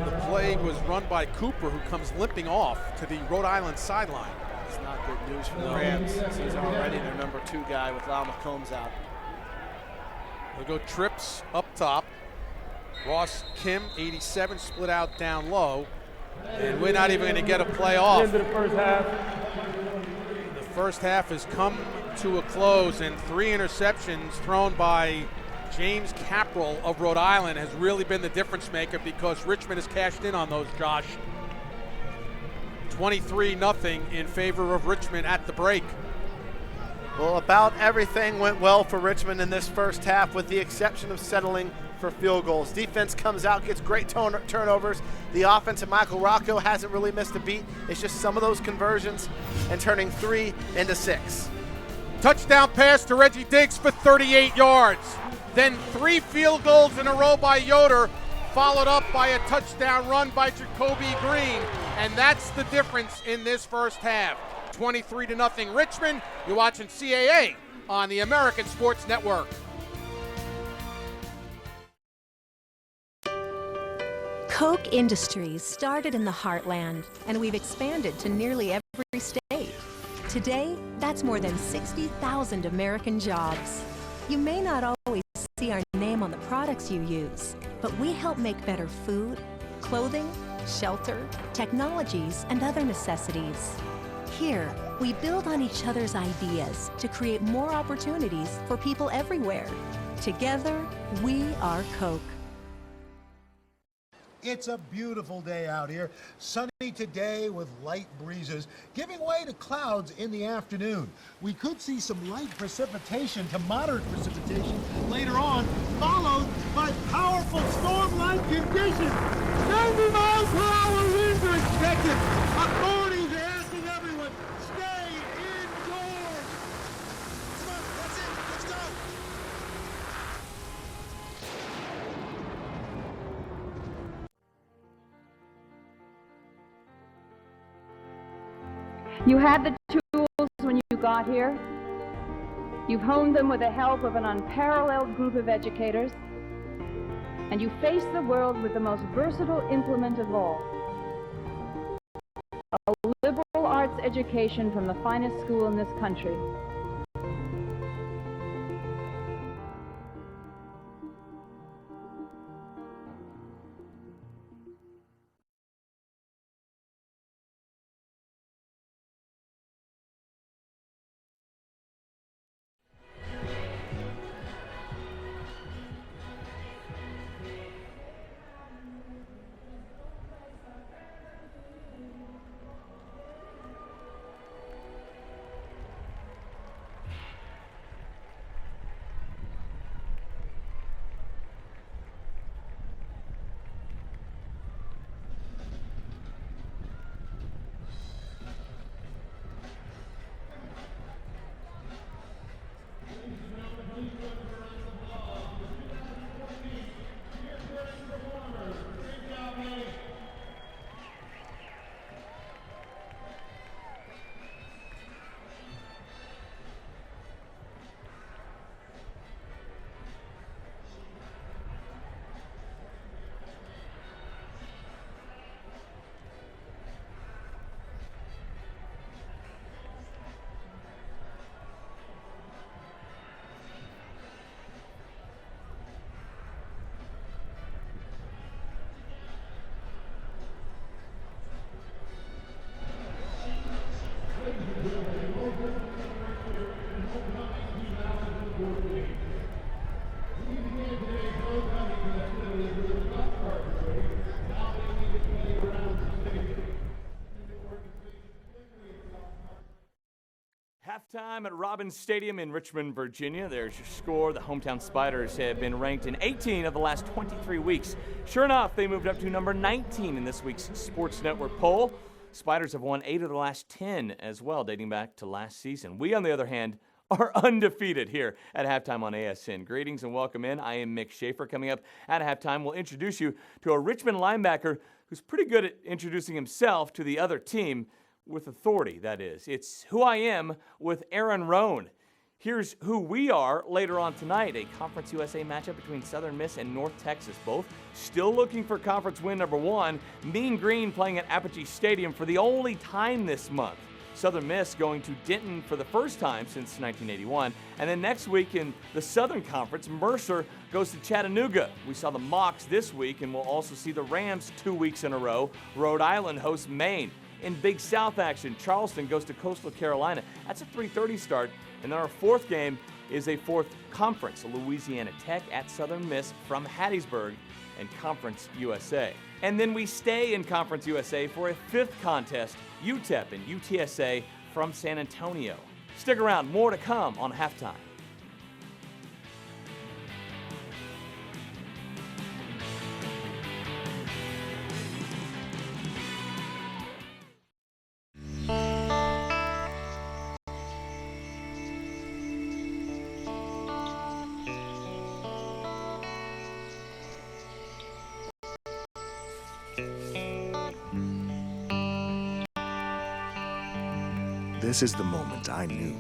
The play was run by Cooper, who comes limping off to the Rhode Island sideline. It's not good news for the Rams. He's already their number 2 guy with Lyle McCombs out. They'll go trips up top. Ross Kim, 87, split out down low. And we're not even going to get a play off. End of the first half. The first half has come to a close, and 3 interceptions thrown by James Capral of Rhode Island has really been the difference maker because Richmond has cashed in on those, Josh. 23-0 in favor of Richmond at the break. Well, about everything went well for Richmond in this first half, with the exception of settling for field goals. Defense comes out, gets great turnovers. The offense and Michael Rocco hasn't really missed a beat. It's just some of those conversions and turning 3 into 6. Touchdown pass to Reggie Diggs for 38 yards. Then 3 field goals in a row by Yoder, followed up by a touchdown run by Jacoby Green. And that's the difference in this first half. 23-0 Richmond. You're watching CAA on the American Sports Network. Koch Industries started in the heartland, and we've expanded to nearly every state. Today, that's more than 60,000 American jobs. You may not always see our name on the products you use, but we help make better food, clothing, shelter, technologies, and other necessities. Here, we build on each other's ideas to create more opportunities for people everywhere. Together, we are Koch. It's a beautiful day out here. Sunny today with light breezes, giving way to clouds in the afternoon. We could see some light precipitation to moderate precipitation later on, followed by powerful storm-like conditions. 90 miles per hour winds are expected. Authorities are asking everyone, stay indoors. Come on, that's it. Let's go. You had the tools when you got here. You've honed them with the help of an unparalleled group of educators. And you face the world with the most versatile implement of all. A liberal arts education from the finest school in this country. Halftime at Robins Stadium in Richmond, Virginia. There's your score. The hometown Spiders have been ranked in 18 of the last 23 weeks. Sure enough, they moved up to number 19 in this week's Sports Network poll. Spiders have won 8 of the last 10 as well, dating back to last season. We, on the other hand, are undefeated here at halftime on ASN. Greetings and welcome in. I am Mick Schaefer. Coming up at halftime, we'll introduce you to a Richmond linebacker who's pretty good at introducing himself to the other team with authority, that is. It's Who I Am with Aaron Rhode. Here's who we are later on tonight, a Conference USA matchup between Southern Miss and North Texas, both still looking for conference win number 1. Mean Green playing at Apogee Stadium for the only time this month. Southern Miss going to Denton for the first time since 1981. And then next week in the Southern Conference, Mercer goes to Chattanooga. We saw the Mocs this week, and we'll also see the Rams 2 weeks in a row. Rhode Island hosts Maine. In Big South action, Charleston goes to Coastal Carolina. That's a 3:30 start. And then our fourth game is a fourth conference, Louisiana Tech at Southern Miss from Hattiesburg and Conference USA. And then we stay in Conference USA for a fifth contest, UTEP and UTSA from San Antonio. Stick around, more to come on Halftime. This is the moment I knew.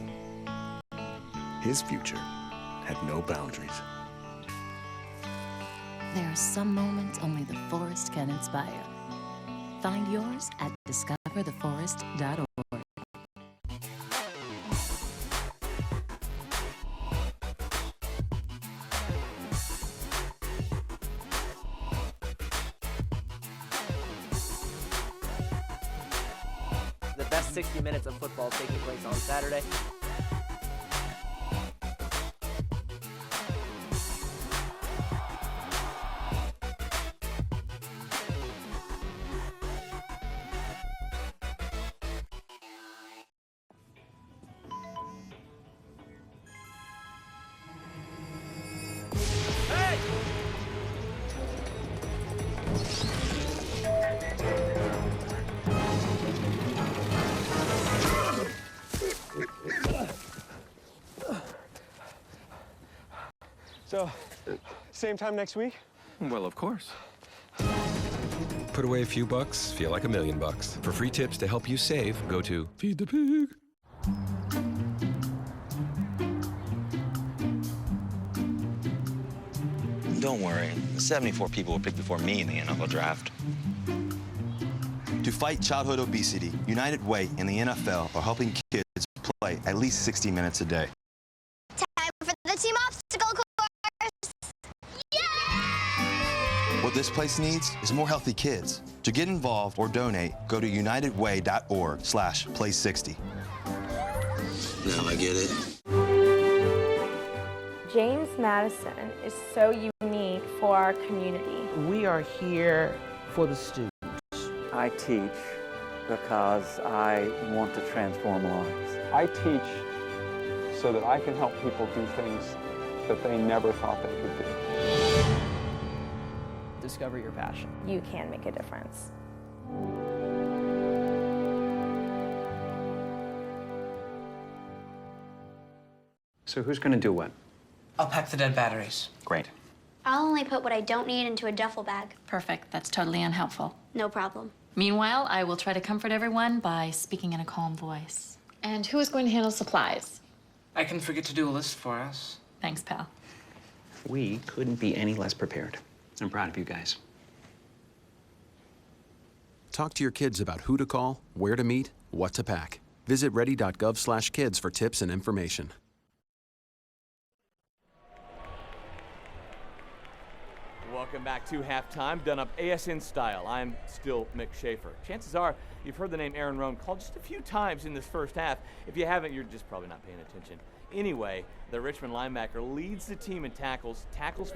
His future had no boundaries. There are some moments only the forest can inspire. Find yours at discovertheforest.org. The best 60 minutes of football taking place on Saturday. So, same time next week? Well, of course. Put away a few bucks, feel like $1 million. For free tips to help you save, go to Feed the Pig. Don't worry, 74 people were picked before me in the NFL draft. To fight childhood obesity, United Way and the NFL are helping kids play at least 60 minutes a day. Time for the team obstacle course. What this place needs is more healthy kids. To get involved or donate, go to unitedway.org/play60. Now I get it. James Madison is so unique for our community. We are here for the students. I teach because I want to transform lives. I teach so that I can help people do things that they never thought they could do. Discover your passion. You can make a difference. So who's going to do what? I'll pack the dead batteries. Great. I'll only put what I don't need into a duffel bag. Perfect. That's totally unhelpful. No problem. Meanwhile, I will try to comfort everyone by speaking in a calm voice. And who is going to handle supplies? I can forget to do a list for us. Thanks, pal. We couldn't be any less prepared. I'm proud of you guys. Talk to your kids about who to call, where to meet, what to pack. Visit ready.gov/kids for tips and information. Welcome back to Halftime, done up ASN style. I'm still Mick Schaefer. Chances are you've heard the name Aaron Rhode called just a few times in this first half. If you haven't, you're just probably not paying attention. Anyway, the Richmond linebacker leads the team in tackles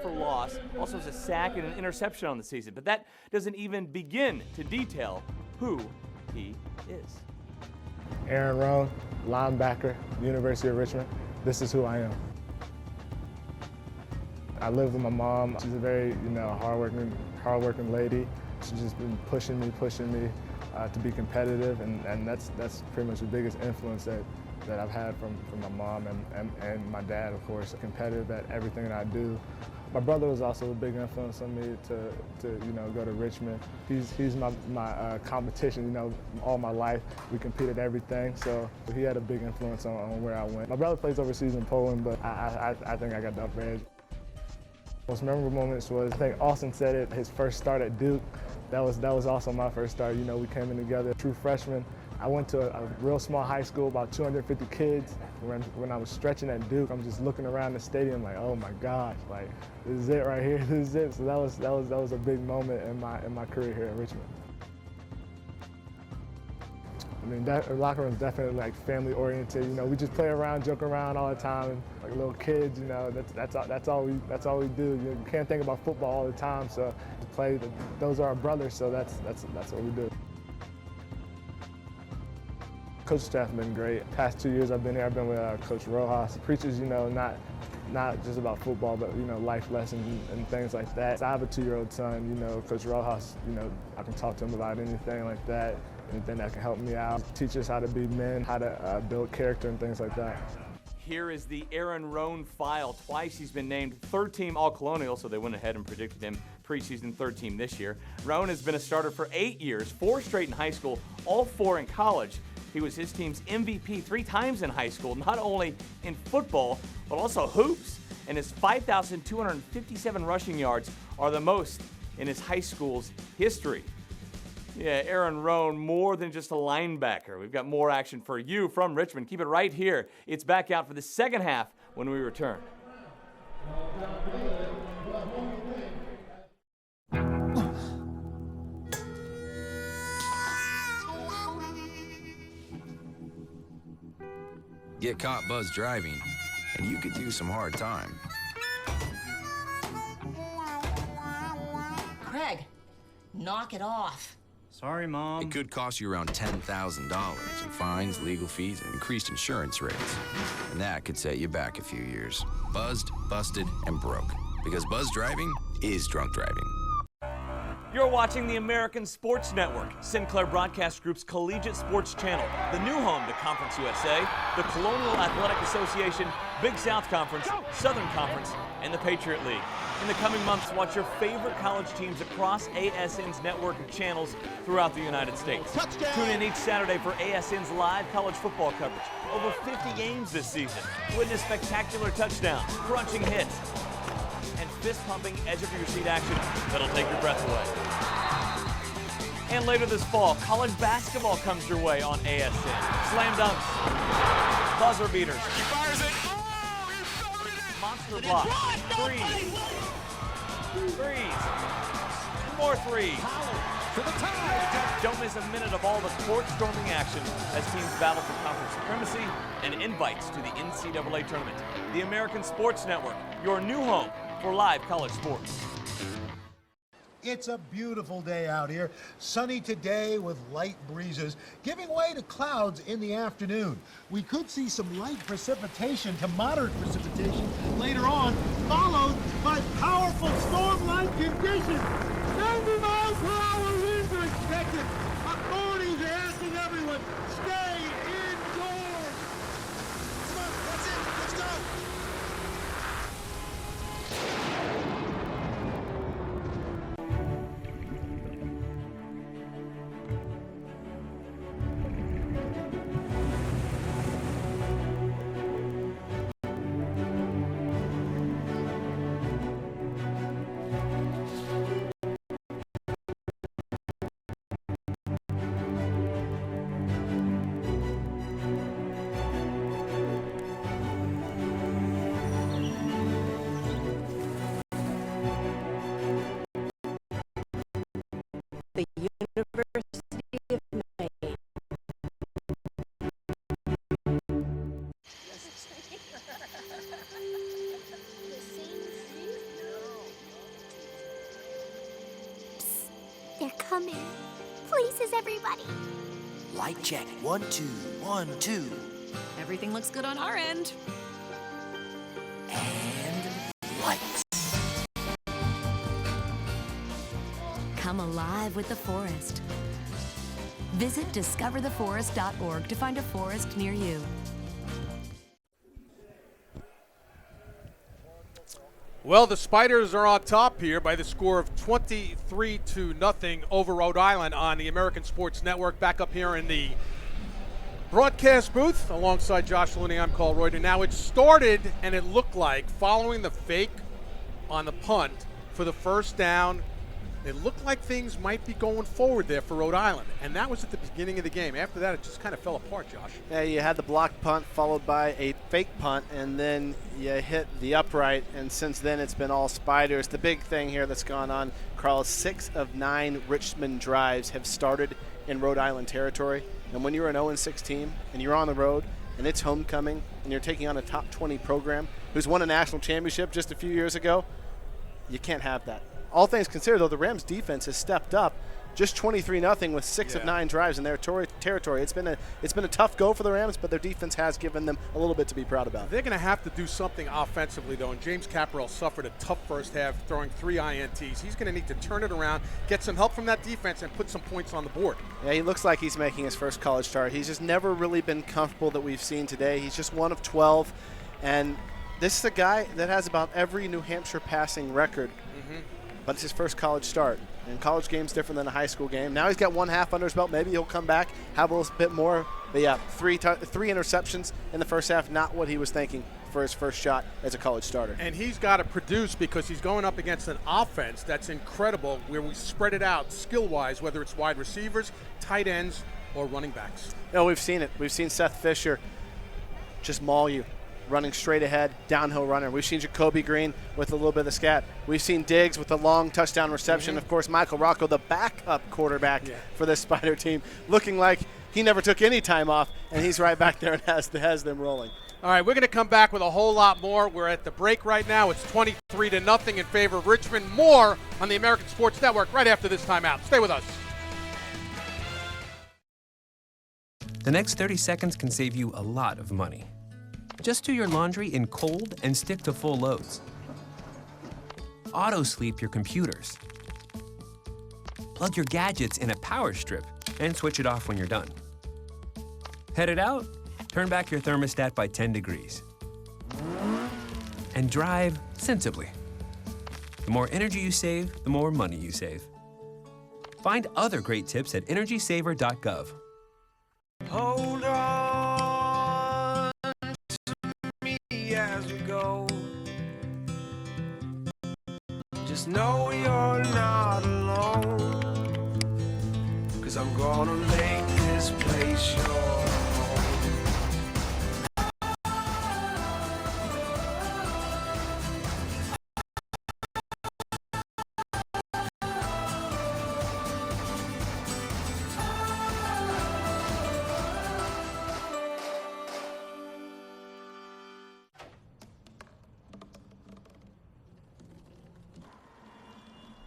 for loss, also has a sack and an interception on the season. But that doesn't even begin to detail who he is. Aaron Rhode, linebacker, University of Richmond. This is who I am. I live with my mom. She's a very, hardworking lady. She's just been pushing me to be competitive, and that's pretty much the biggest influence that I've had from my mom and my dad, of course. Competitive at everything that I do. My brother was also a big influence on me to go to Richmond. He's my competition, all my life. We competed everything, so he had a big influence on where I went. My brother plays overseas in Poland, but I think I got the upper edge. Most memorable moments was, I think Austin said it, his first start at Duke. That was also my first start. We came in together, true freshmen. I went to a real small high school, about 250 kids. When I was stretching at Duke, I'm just looking around the stadium like, oh my gosh, like this is it right here, this is it. So that was a big moment in my career here at Richmond. I mean, that locker room is definitely like family oriented. We just play around, joke around all the time, like little kids. That's all we do. You can't think about football all the time, so to play. Those are our brothers, so that's what we do. Coach staff has been great. Past 2 years I've been here, I've been with Coach Rojas. He preaches, not just about football, but life lessons and things like that. I have a 2-year-old son. Coach Rojas, I can talk to him about anything like that, anything that can help me out. Teach us how to be men, how to build character and things like that. Here is the Aaron Rhode file. Twice he's been named third team All-Colonial, so they went ahead and predicted him preseason third team this year. Rhode has been a starter for 8 years, 4 straight in high school, all 4 in college. He was his team's MVP 3 times in high school, not only in football, but also hoops. And his 5,257 rushing yards are the most in his high school's history. Yeah, Aaron Rhode, more than just a linebacker. We've got more action for you from Richmond. Keep it right here. It's back out for the second half when we return. Get caught buzzed driving, and you could do some hard time. Craig, knock it off. Sorry, Mom. It could cost you around $10,000 in fines, legal fees, and increased insurance rates. And that could set you back a few years. Buzzed, busted, and broke. Because buzz driving is drunk driving. You're watching the American Sports Network, Sinclair Broadcast Group's collegiate sports channel, the new home to Conference USA, the Colonial Athletic Association, Big South Conference, Southern Conference, and the Patriot League. In the coming months, watch your favorite college teams across ASN's network of channels throughout the United States. Touchdown. Tune in each Saturday for ASN's live college football coverage. Over 50 games this season. Witness spectacular touchdowns, crunching hits, and fist-pumping edge-of-your-seat action that'll take your breath away. And later this fall, college basketball comes your way on ASN. Slam dunks, buzzer beaters, he fires it. Monster block, threes, more threes. Don't miss a minute of all the court-storming action as teams battle for conference supremacy and invites to the NCAA tournament. The American Sports Network, your new home for live college sports. It's a beautiful day out here. Sunny today with light breezes, giving way to clouds in the afternoon. We could see some light precipitation to moderate precipitation later on, followed by powerful storm-like conditions. 90 miles per hour winds are expected. Authorities are asking everyone, stay indoors. Come on, that's it. Let's go. The University of Maine. They're coming. Places, everybody. Light check. 1, 2, 1, 2. Everything looks good on our end. And lights. Come alive with the forest. Visit discovertheforest.org to find a forest near you. Well, the Spiders are on top here by the score of 23-0 over Rhode Island on the American Sports Network. Back up here in the broadcast booth alongside Josh Looney. I'm Carl Rhode. And now it started, and it looked like, following the fake on the punt for the first down, it looked like things might be going forward there for Rhode Island. And that was at the beginning of the game. After that, it just kind of fell apart, Josh. Yeah, you had the blocked punt followed by a fake punt, and then you hit the upright, and since then it's been all Spiders. The big thing here that's gone on, Carl, 6 of 9 Richmond drives have started in Rhode Island territory. And when you're an 0-6 team and you're on the road and it's homecoming and you're taking on a top 20 program who's won a national championship just a few years ago, you can't have that. All things considered, though, the Rams' defense has stepped up. just 23-0 with 6 of 9 drives in their territory. It's been a tough go for the Rams, but their defense has given them a little bit to be proud about. They're going to have to do something offensively, though, and James Capperell suffered a tough first half, throwing 3 INTs. He's going to need to turn it around, get some help from that defense, and put some points on the board. Yeah, he looks like he's making his first college start. He's just never really been comfortable that we've seen today. He's just 1 of 12, and this is a guy that has about every New Hampshire passing record, but it's his first college start. And college game's different than a high school game. Now he's got 1 half under his belt. Maybe he'll come back, have a little bit more. But yeah, three interceptions in the first half, not what he was thinking for his first shot as a college starter. And he's got to produce because he's going up against an offense that's incredible, where we spread it out skill-wise, whether it's wide receivers, tight ends, or running backs. No, we've seen it. We've seen Seth Fisher just maul you, running straight ahead, downhill runner. We've seen Jacoby Green with a little bit of the scat. We've seen Diggs with a long touchdown reception. Of course, Michael Rocco, the backup quarterback for this Spider team, looking like he never took any time off, and he's right back there and has them rolling. All right, we're going to come back with a whole lot more. We're at the break right now. It's 23-0 in favor of Richmond. More on the American Sports Network right after this timeout. Stay with us. The next 30 seconds can save you a lot of money. Just do your laundry in cold and stick to full loads. Auto-sleep your computers. Plug your gadgets in a power strip and switch it off when you're done. Headed out? Turn back your thermostat by 10 degrees. And drive sensibly. The more energy you save, the more money you save. Find other great tips at energysaver.gov. Hold on to me as we go. Just know you're not alone. 'Cause I'm gonna make this place your home.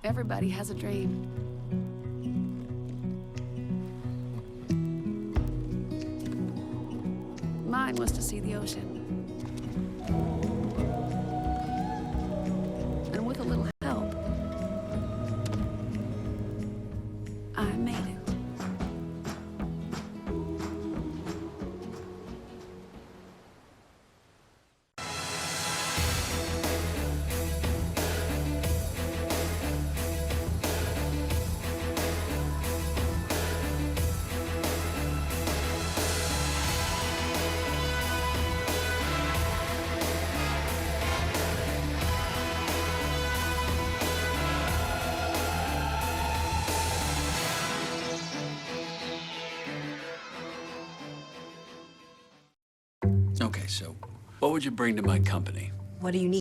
Everybody has a dream. Mine was to see the ocean. And with a little help, I made it. Okay, so what would you bring to my company? What do you need?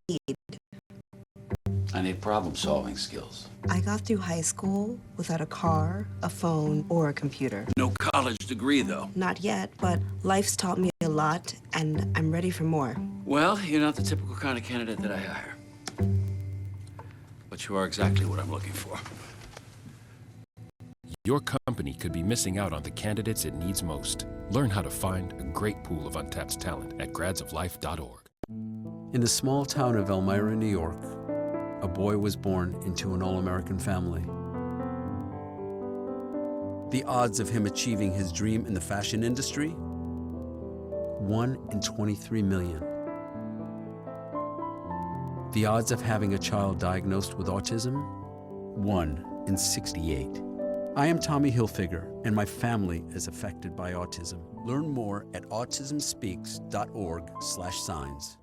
I need problem-solving skills. I got through high school without a car, a phone, or a computer. No college degree, though. Not yet, but life's taught me a lot, and I'm ready for more. Well, you're not the typical kind of candidate that I hire. But you are exactly what I'm looking for. Your company could be missing out on the candidates it needs most. Learn how to find a great pool of untapped talent at gradsoflife.org. In the small town of Elmira, New York, a boy was born into an all-American family. The odds of him achieving his dream in the fashion industry? 1 in 23 million. The odds of having a child diagnosed with autism? 1 in 68. I am Tommy Hilfiger, and my family is affected by autism. Learn more at autismspeaks.org/signs.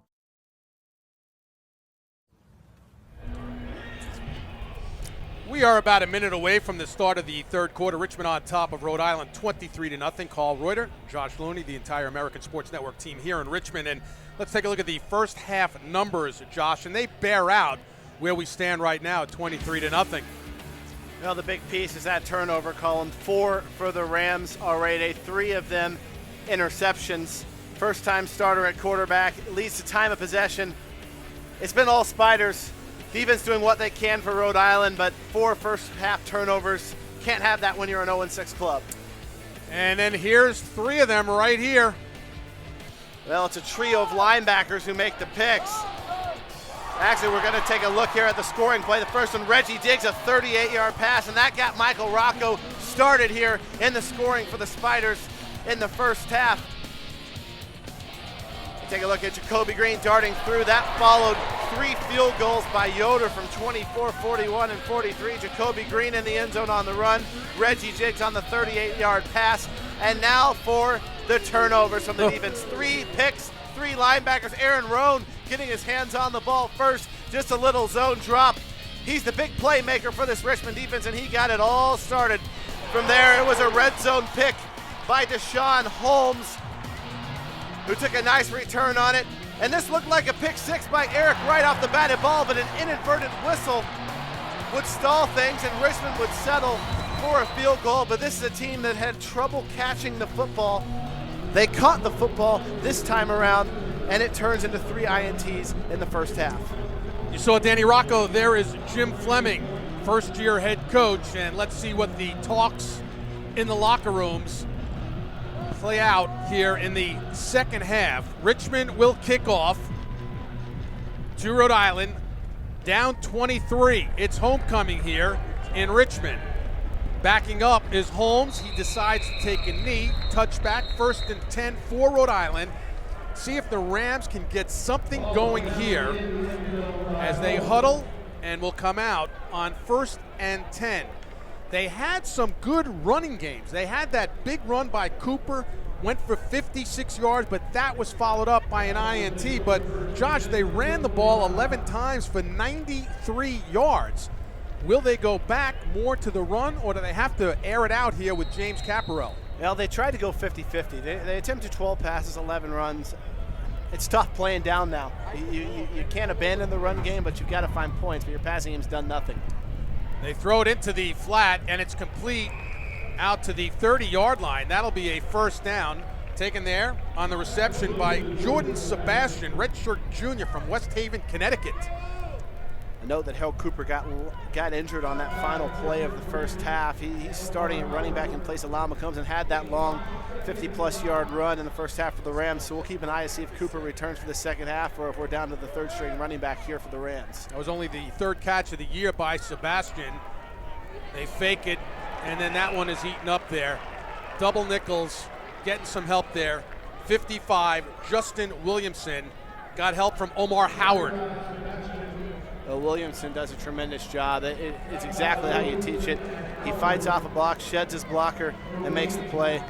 We are about a minute away from the start of the third quarter. Richmond on top of Rhode Island, 23-0. Carl Reuter, Josh Looney, the entire American Sports Network team here in Richmond. And let's take a look at the first half numbers, Josh, and they bear out where we stand right now, 23-0. Well, the big piece is that turnover column. 4 for the Rams already, 3 of them interceptions. First-time starter at quarterback, leads to time of possession. It's been all Spiders. Defense doing what they can for Rhode Island, but 4 first-half turnovers Can't have that when you're an 0-6 club. And then here's 3 of them right here. Well, it's a trio of linebackers who make the picks. Actually, we're going to take a look here at the scoring play. The first one, Reggie Diggs, a 38-yard pass, and that got Michael Rocco started here in the scoring for the Spiders in the first half. Take a look at Jacoby Green darting through. That followed 3 field goals by Yoder from 24, 41, and 43. Jacoby Green in the end zone on the run. Reggie Diggs on the 38-yard pass. And now for the turnovers from the defense. 3 picks, 3 linebackers. Aaron Rohn getting his hands on the ball first. Just a little zone drop. He's the big playmaker for this Richmond defense, and he got it all started. From there, it was a red zone pick by Deshaun Holmes, who took a nice return on it. And this looked like a pick 6 by Eric Wright off the batted ball, but an inadvertent whistle would stall things and Richmond would settle for a field goal. But this is a team that had trouble catching the football. They caught the football this time around, and it turns into 3 INTs in the first half. You saw Danny Rocco. There is Jim Fleming, first-year head coach, and let's see what the talks in the locker rooms play out here in the second half. Richmond will kick off to Rhode Island, down 23. It's homecoming here in Richmond. Backing up is Holmes. He decides to take a knee. Touchback, 1st and 10 for Rhode Island. See if the Rams can get something going here as they huddle and will come out on 1st and 10. They had some good running games. They had that big run by Cooper, went for 56 yards, but that was followed up by an INT. But, Josh, they ran the ball 11 times for 93 yards. Will they go back more to the run, or do they have to air it out here with James Caparell? Well, they tried to go 50-50. They attempted 12 passes, 11 runs. It's tough playing down now. You can't abandon the run game, but you've got to find points, but your passing game's done nothing. They throw it into the flat, and it's complete out to the 30-yard line. That'll be a first down. Taken there on the reception by Jordan Sebastian, redshirt junior from West Haven, Connecticut. A note that Harold Cooper got injured on that final play of the first half. He's starting at running back in place of Lyle McCombs and had that long 50-plus yard run in the first half for the Rams. So we'll keep an eye to see if Cooper returns for the second half or if we're down to the 3rd string running back here for the Rams. That was only the 3rd catch of the year by Sebastian. They fake it, and then that one is eaten up there. Double nickels, getting some help there. 55, Justin Williamson got help from Omar Howard. Williamson does a tremendous job. It's exactly how you teach it. He fights off a block, sheds his blocker, and makes the play.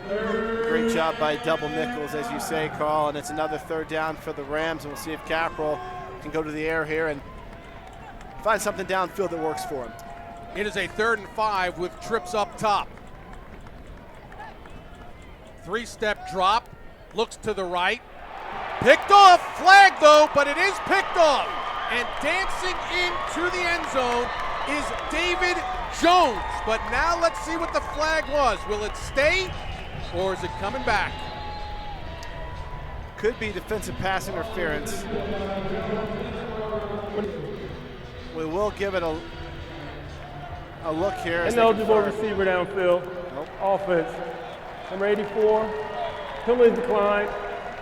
Great job by Double Nichols, as you say, Carl. And it's another 3rd down for the Rams, and we'll see if Caparell can go to the air here and find something downfield that works for him. It is a 3rd and 5 with trips up top. 3-step drop, looks to the right. Picked off, flag though, but it is picked off. And dancing into the end zone is David Jones. But now let's see what the flag was. Will it stay, or is it coming back? Could be defensive pass interference. We will give it a look here. Ineligible receiver downfield. Nope. Offense. Number 84. Penalty declined.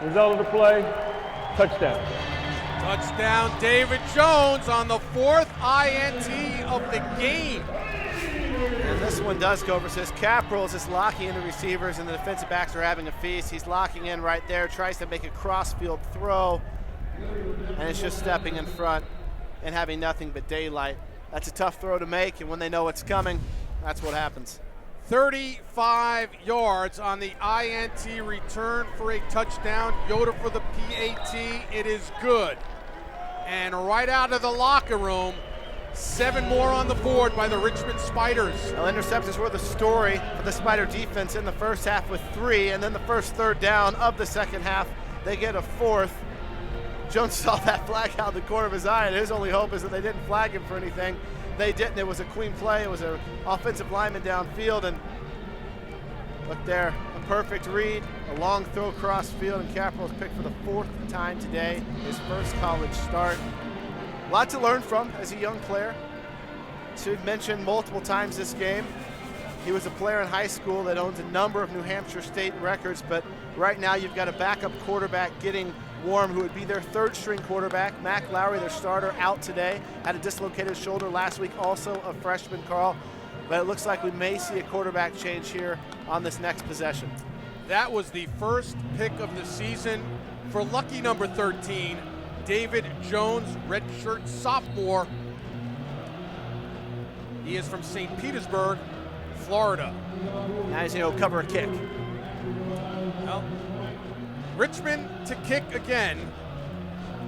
Result of the play. Touchdown. Touchdown, David Jones on the 4th INT of the game. And this one does go over. Says Caparell is just locking in the receivers, and the defensive backs are having a feast. He's locking in right there, tries to make a cross-field throw, and it's just stepping in front and having nothing but daylight. That's a tough throw to make, and when they know it's coming, that's what happens. 35 yards on the INT return for a touchdown. Yoder for the PAT. It is good. And right out of the locker room, 7 more on the board by the Richmond Spiders. Well, interceptions were the story for the Spider defense in the first half with 3, and then the first 3rd down of the second half, they get a 4th. Jones saw that flag out the corner of his eye, and his only hope is that they didn't flag him for anything. They didn't. It was a clean play. It was an offensive lineman downfield, and look there, a perfect read, a long throw across field, and Caparell's picked for the 4th time today, his first college start. A lot to learn from as a young player. As we've mentioned multiple times this game, He was a player in high school that owns a number of New Hampshire state records, but right now you've got a backup quarterback getting warm who would be their third string quarterback. Mac Lowry, their starter, out today. Had a dislocated shoulder last week, also a freshman, Carl. But it looks like we may see a quarterback change here on this next possession. That was the first pick of the season for lucky number 13, David Jones, redshirt sophomore. He is from St. Petersburg, Florida. Now he's going to cover a kick. Well, Richmond to kick again.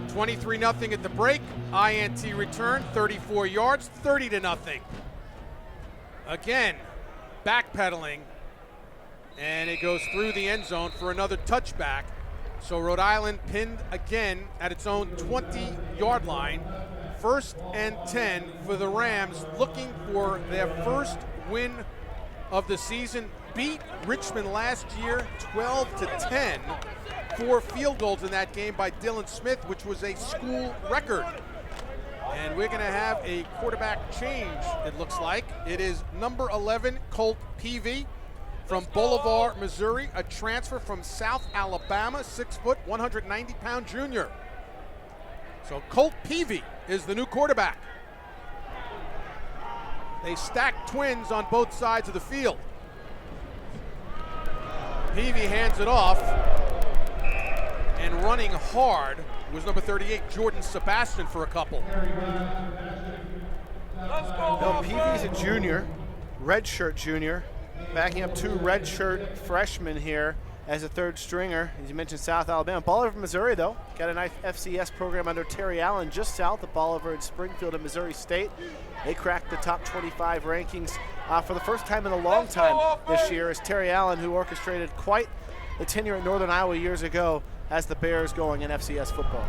23-0 at the break. INT return, 34 yards, 30-0. Again, backpedaling, and it goes through the end zone for another touchback. So Rhode Island pinned again at its own 20-yard line. 1st and 10 for the Rams, looking for their first win of the season. Beat Richmond last year 12-10. 4 field goals in that game by Dylan Smith, which was a school record. And we're going to have a quarterback change, it looks like. It is number 11, Colt Peavy from Bolivar, Missouri, a transfer from South Alabama, 6 foot, 190-pound junior. So Colt Peavy is the new quarterback. They stack twins on both sides of the field. Peavy hands it off, and running hard was number 38, Jordan Sebastian, for a couple. No, Peavy's a junior, redshirt junior, backing up 2 redshirt freshmen here as a third stringer. As you mentioned, South Alabama. Bolivar, Missouri, though. Got a nice FCS program under Terry Allen just south of Bolivar and Springfield in Missouri State. They cracked the top 25 rankings for the first time in a long time this year, as Terry Allen, who orchestrated quite the tenure at Northern Iowa years ago, has the Bears going in FCS football.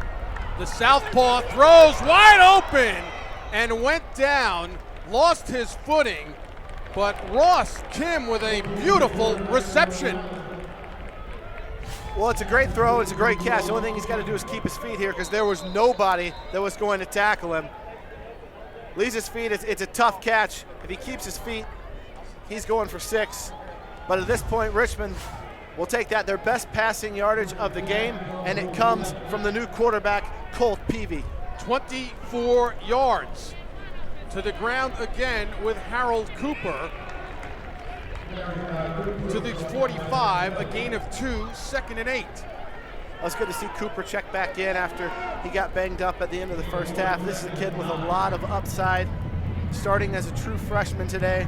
The southpaw throws wide open and went down, lost his footing, but Ross Kim with a beautiful reception. Well, it's a great throw, it's a great catch. The only thing he's got to do is keep his feet here, because there was nobody that was going to tackle him. Leaves his feet, it's a tough catch. If he keeps his feet, he's going for 6. But at this point, Richmond will take that, their best passing yardage of the game, and it comes from the new quarterback, Colt Peavy. 24 yards. To the ground again with Harold Cooper. To the 45, a gain of 2, 2nd and 8. Well, it's good to see Cooper check back in after he got banged up at the end of the first half. This is a kid with a lot of upside, starting as a true freshman today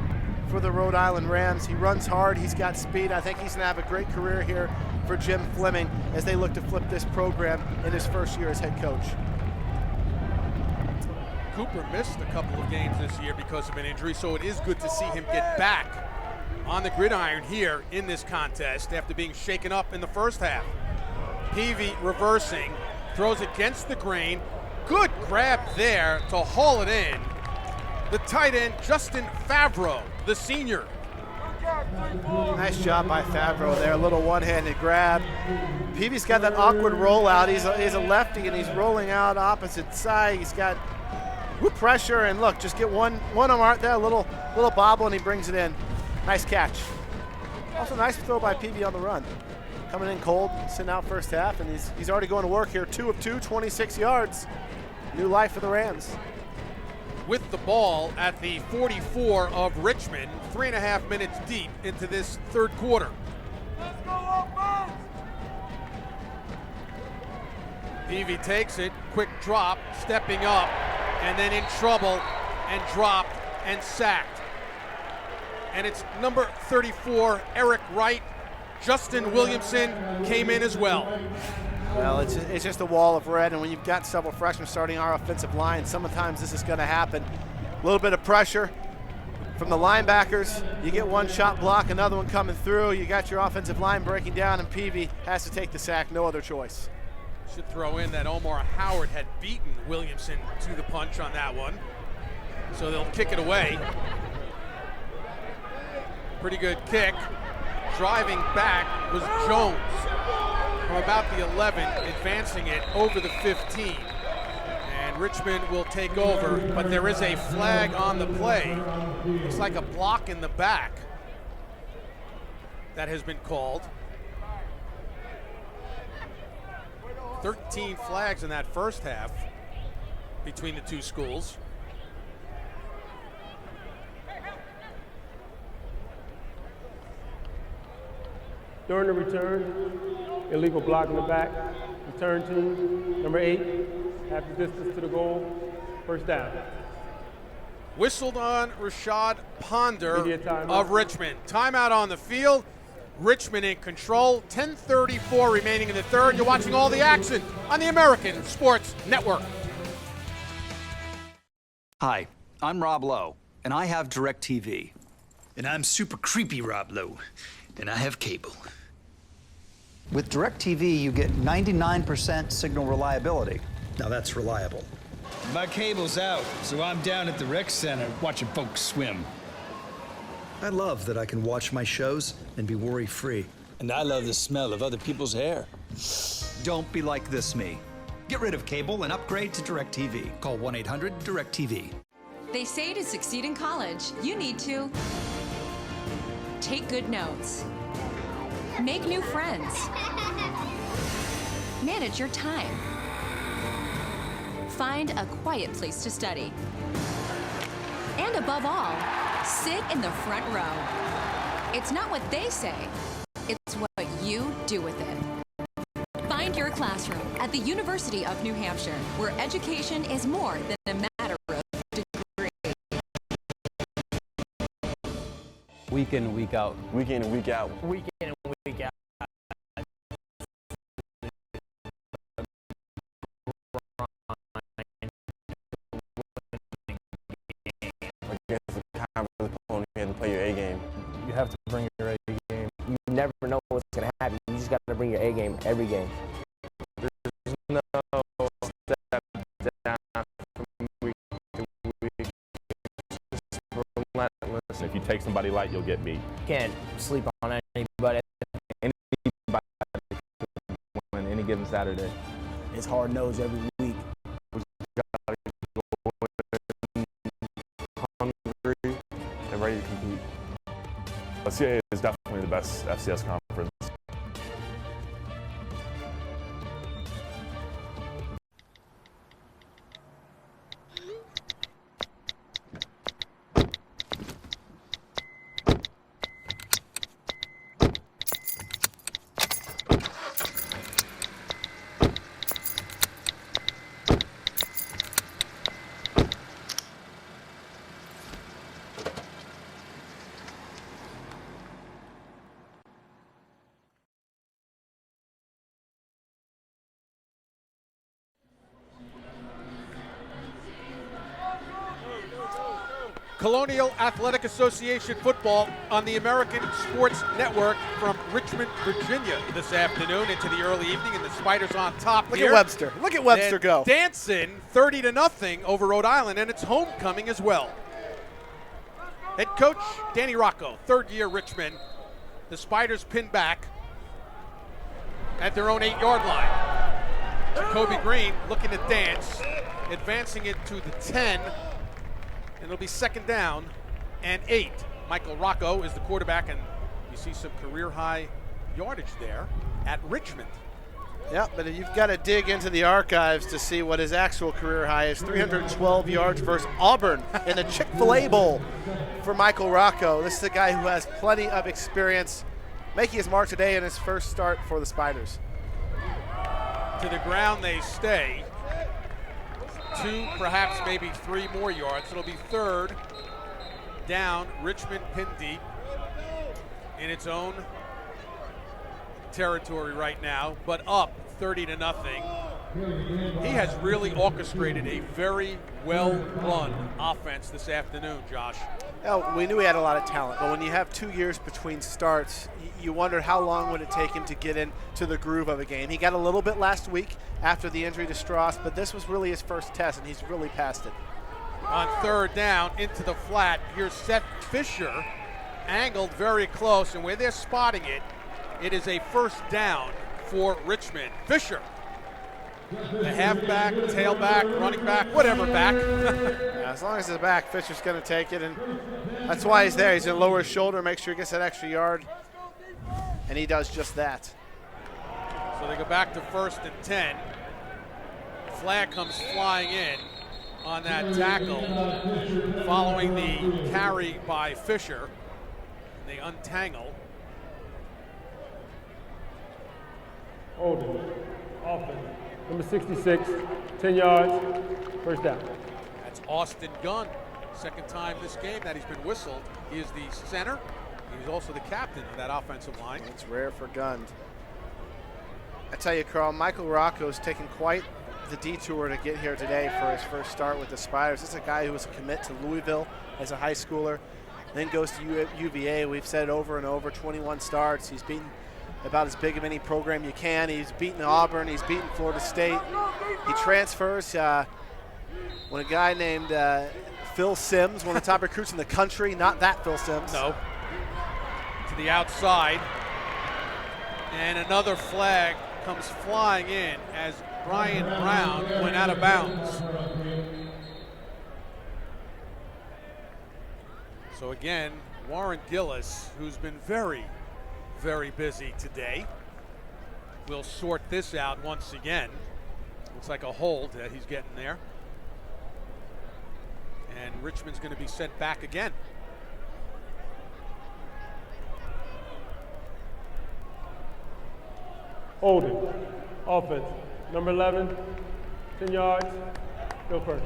for the Rhode Island Rams. He runs hard, he's got speed. I think he's going to have a great career here for Jim Fleming as they look to flip this program in his first year as head coach. Cooper missed a couple of games this year because of an injury, so it is good to see him get back on the gridiron here in this contest after being shaken up in the first half. Peavy reversing, throws against the grain. Good grab there to haul it in. The tight end, Justin Favreau, the senior. Nice job by Favreau there, a little one-handed grab. Peavy's got that awkward rollout. He's a lefty and he's rolling out opposite side. He's got good pressure, and look, just get one arm out there, a little bobble, and he brings it in. Nice catch. Also nice throw by Peavy on the run. Coming in cold, sitting out first half, and he's already going to work here. 2 of 2, 26 yards. New life for the Rams. With the ball at the 44 of Richmond, 3.5 minutes deep into this third quarter. Peavy takes it, quick drop, stepping up, and then in trouble, and dropped, and sacked. And it's number 34, Eric Wright. Justin Williamson came in as well. Well, it's just a wall of red, and when you've got several freshmen starting our offensive line, sometimes this is going to happen. A little bit of pressure from the linebackers. You get one shot block, another one coming through. You got your offensive line breaking down, and Peavy has to take the sack, no other choice. Should throw in that Omar Howard had beaten Williamson to the punch on that one. So they'll kick it away. Pretty good kick. Driving back was Jones from about the 11, advancing it over the 15. And Richmond will take over, but there is a flag on the play. Looks like a block in the back. that has been called. 13 flags in that first half between the two schools. During the return, illegal block in the back. Return team, number 8, half the distance to the goal, first down. Whistled on Rashad Ponder of Richmond. Timeout on the field. Richmond in control. 10:34 remaining in the third. You're watching all the action on the American Sports Network. Hi, I'm Rob Lowe, and I have DirecTV. And I'm super creepy Rob Lowe, and I have cable. With DirecTV, you get 99% signal reliability. Now that's reliable. My cable's out, so I'm down at the rec center watching folks swim. I love that I can watch my shows and be worry-free. And I love the smell of other people's hair. Don't be like this me. Get rid of cable and upgrade to DirecTV. Call 1-800-DirecTV. They say to succeed in college, you need to take good notes, make new friends, manage your time, find a quiet place to study, and above all, sit in the front row. It's not what they say, it's what you do with it. Find your classroom at the University of New Hampshire, where education is more than a matter of degree. Week in and week out. Week in and week out. Week in and week out. Against the conference opponent, you have to play your A game. You have to bring your A game. You never know what's going to happen. You just got to bring your A game every game. There's no step down from week to week. It's relentless. If you take somebody light, you'll get beat. You can't sleep on anybody. Anybody can win any given Saturday. It's hard-nosed every week. We gotta go in hungry and ready to compete. CAA is definitely the best FCS conference. Colonial Athletic Association football on the American Sports Network from Richmond, Virginia this afternoon into the early evening, and the Spiders on top Look here. at Webster. Look at Webster go. Dancing 30-0 over Rhode Island, and it's homecoming as well. Head coach Danny Rocco, third year Richmond. The Spiders pin back at their own 8-yard line. Jacoby Green looking to dance, advancing it to the 10. And it'll be second down and 8. Michael Rocco is the quarterback, and you see some career-high yardage there at Richmond. Yeah, but you've got to dig into the archives to see what his actual career high is. 312 yards versus Auburn in the Chick-fil-A Bowl for Michael Rocco. This is a guy who has plenty of experience, making his mark today in his first start for the Spiders. To the ground they stay. 2, perhaps maybe 3 more yards. It'll be third down. Richmond pin deep in its own territory right now, but up 30-0. He has really orchestrated a very well-run offense this afternoon, Josh. Well, we knew he had a lot of talent, but when you have 2 years between starts, you wonder how long would it take him to get into the groove of a game. He got a little bit last week after the injury to Strauss, but this was really his first test, and he's really passed it. On third down, into the flat, here's Seth Fisher, angled very close, and where they're spotting it, it is a first down for Richmond. Fisher, the halfback, tailback, running back, whatever back. Yeah, as long as it's back, Fisher's going to take it, and that's why he's there. He's going to lower his shoulder, make sure he gets that extra yard. And he does just that. So they go back to 1st and 10. Flag comes flying in on that tackle following the carry by Fisher. And they untangle. Holding. Offense. Number 66, 10 yards, first down. That's Austin Gunn. Second time this game that he's been whistled. He is the center. He was also the captain of that offensive line. It's rare for Gunn. I tell you, Carl, Michael Rocco's taken quite the detour to get here today for his first start with the Spiders. This is a guy who was a commit to Louisville as a high schooler, then goes to UVA. We've said it over and over, 21 starts. He's beaten about as big of any program you can. He's beaten Auburn. He's beaten Florida State. He transfers when a guy named Phil Simms, one of the top recruits in the country, not that Phil Simms. No. To the outside. And another flag comes flying in as Brian Brown went out of bounds. So again, Warren Gillis, who's been very, very busy today, will sort this out once again. Looks like a hold that he's getting there. And Richmond's going to be sent back again. Holding. Offense. Number 11, 10 yards, go first.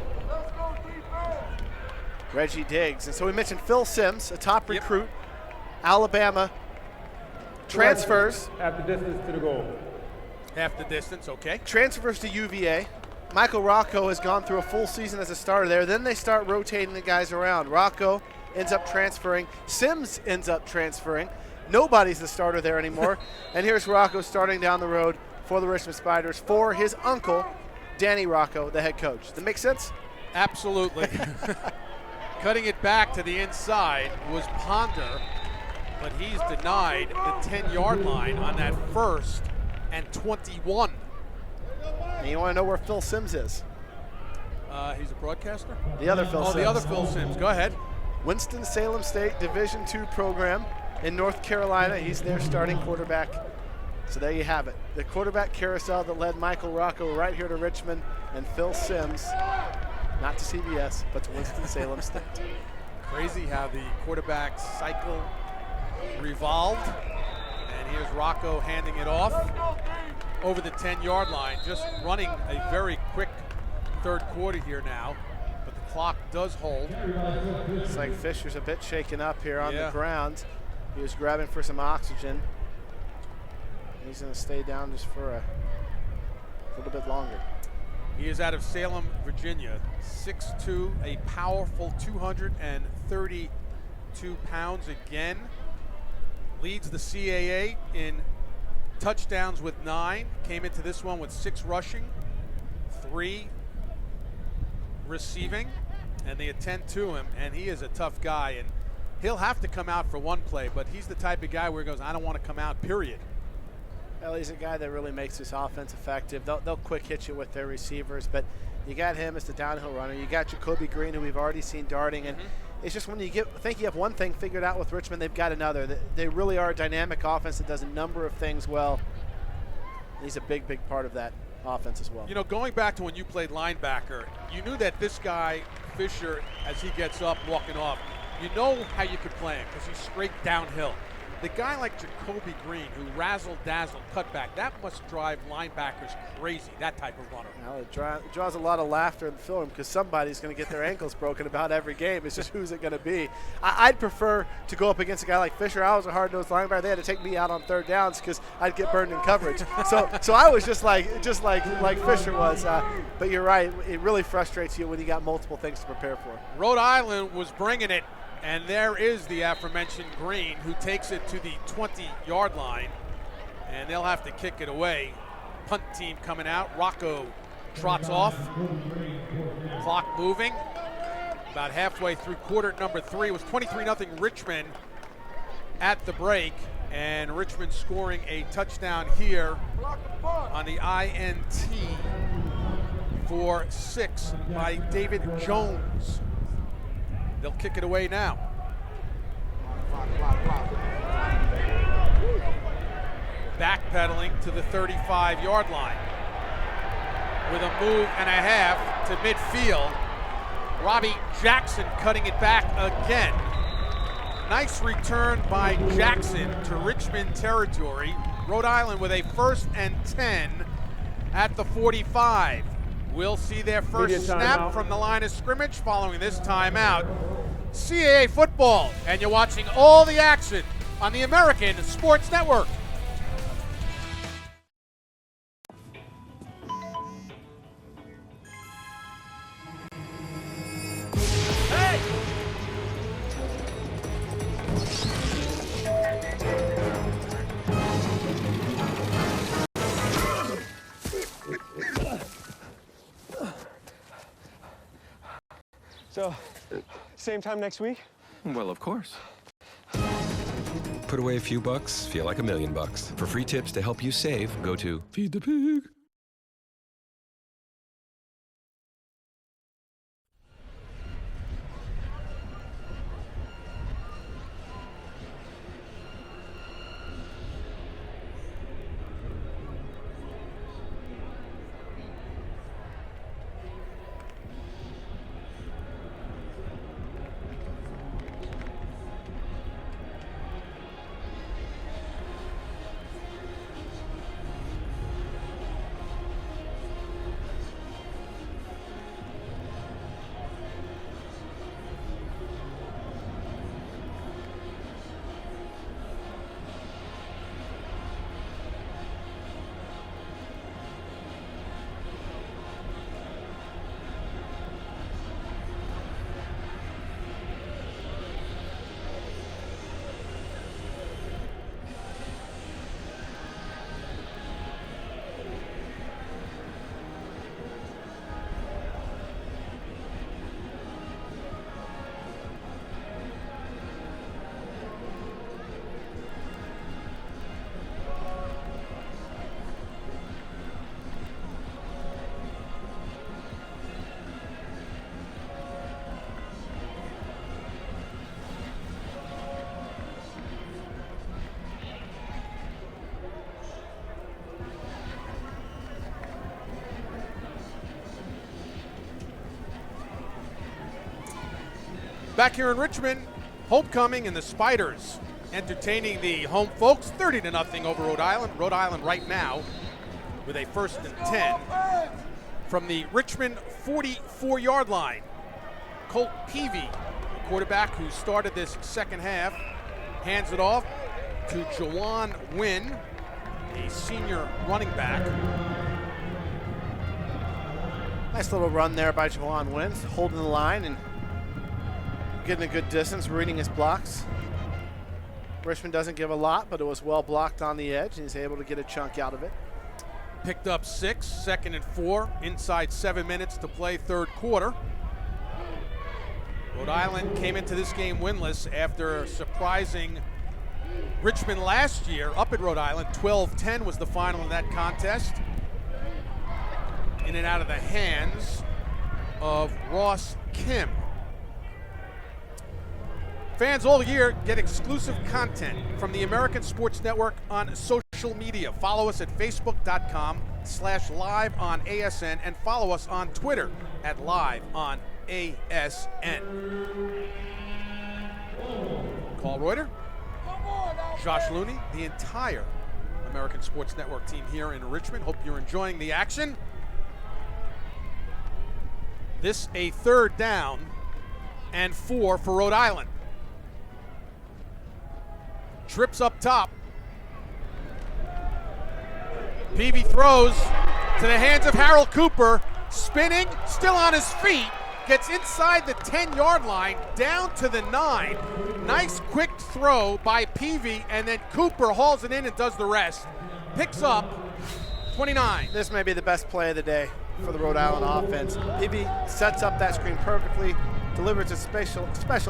Reggie Diggs. And so we mentioned Phil Simms, a top recruit, Alabama, transfers. Half the distance to the goal. Half the distance, okay. Transfers to UVA. Michael Rocco has gone through a full season as a starter there. Then they start rotating the guys around. Rocco ends up transferring. Simms ends up transferring. Nobody's the starter there anymore. And here's Rocco starting down the road for the Richmond Spiders for his uncle, Danny Rocco, the head coach. Does that make sense? Absolutely. Cutting it back to the inside was Ponder, but he's denied the 10-yard line on that 1st and 21. And you want to know where Phil Simms is? He's a broadcaster? The other Phil Simms. Oh, the other Phil Simms. Go ahead. Winston-Salem State Division II program in North Carolina. He's their starting quarterback. So there you have it. The quarterback carousel that led Michael Rocco right here to Richmond, and Phil Simms, not to CBS, but to Winston-Salem State. Crazy how the quarterback cycle revolved. And here's Rocco handing it off over the 10-yard line, just running a very quick third quarter here now. But the clock does hold. It's like Fisher's a bit shaken up here on the ground. He was grabbing for some oxygen. He's going to stay down just for a little bit longer. He is out of Salem, Virginia, 6'2", a powerful 232 pounds again. Leads the CAA in touchdowns with 9. Came into this one with 6 rushing, 3 receiving, and they attend to him, and he is a tough guy. And he'll have to come out for one play, but he's the type of guy where he goes, I don't want to come out, period. Well, he's a guy that really makes this offense effective. They'll quick hit you with their receivers, but you got him as the downhill runner. You got Jacoby Green, who we've already seen darting, and it's just when you think you have one thing figured out with Richmond, they've got another. They really are a dynamic offense that does a number of things well. And he's a big, big part of that offense as well. You know, going back to when you played linebacker, you knew that this guy, Fisher, as he gets up, walking off, you know how you could play him because he's straight downhill. The guy like Jacoby Green, who razzle-dazzle cutback, that must drive linebackers crazy, that type of runner. Well, it draws a lot of laughter in the film because somebody's going to get their ankles broken about every game. It's just who's it going to be. I'd prefer to go up against a guy like Fisher. I was a hard-nosed linebacker. They had to take me out on third downs because I'd get burned in coverage. So I was just like Fisher was. But you're right. It really frustrates you when you got multiple things to prepare for. Rhode Island was bringing it. And there is the aforementioned Green, who takes it to the 20-yard line. And they'll have to kick it away. Punt team coming out. Rocco trots off. Clock moving. About halfway through quarter number 3. It was 23-0 Richmond at the break. And Richmond scoring a touchdown here on the INT for 6 by David Jones. They'll kick it away now. backpedaling to the 35-yard line. With a move and a half to midfield. Robbie Jackson cutting it back again. Nice return by Jackson to Richmond territory. Rhode Island with a 1st and 10 at the 45. We'll see their first snap from the line of scrimmage following this timeout. CAA football, and you're watching all the action on the American Sports Network. So, same time next week? Well, of course. Put away a few bucks, feel like $1 million. For free tips to help you save, go to Feed the Pig. Back here in Richmond, homecoming and the Spiders entertaining the home folks 30-0 over Rhode Island. Rhode Island right now with a 1st and 10 from the Richmond 44-yard line. Colt Peavy, the quarterback who started this second half, hands it off to Jawan Wynn, a senior running back. Nice little run there by Jawan Wynn, holding the line and getting a good distance, reading his blocks. Richmond doesn't give a lot, but it was well blocked on the edge, and he's able to get a chunk out of it. Picked up 6, 2nd and 4, inside 7 minutes to play third quarter. Rhode Island came into this game winless after surprising Richmond last year up at Rhode Island. 12-10 was the final in that contest. In and out of the hands of Ross Kim. Fans all year get exclusive content from the American Sports Network on social media. Follow us at facebook.com/live on ASN and follow us on Twitter at live on ASN. Carl Reuter, Josh Looney, the entire American Sports Network team here in Richmond. Hope you're enjoying the action. This a 3rd down and 4 for Rhode Island. Trips up top. Peavy throws to the hands of Harold Cooper, spinning, still on his feet, gets inside the 10-yard line, down to the 9. Nice quick throw by Peavy, and then Cooper hauls it in and does the rest. Picks up 29. This may be the best play of the day for the Rhode Island offense. Peavy sets up that screen perfectly, delivers to special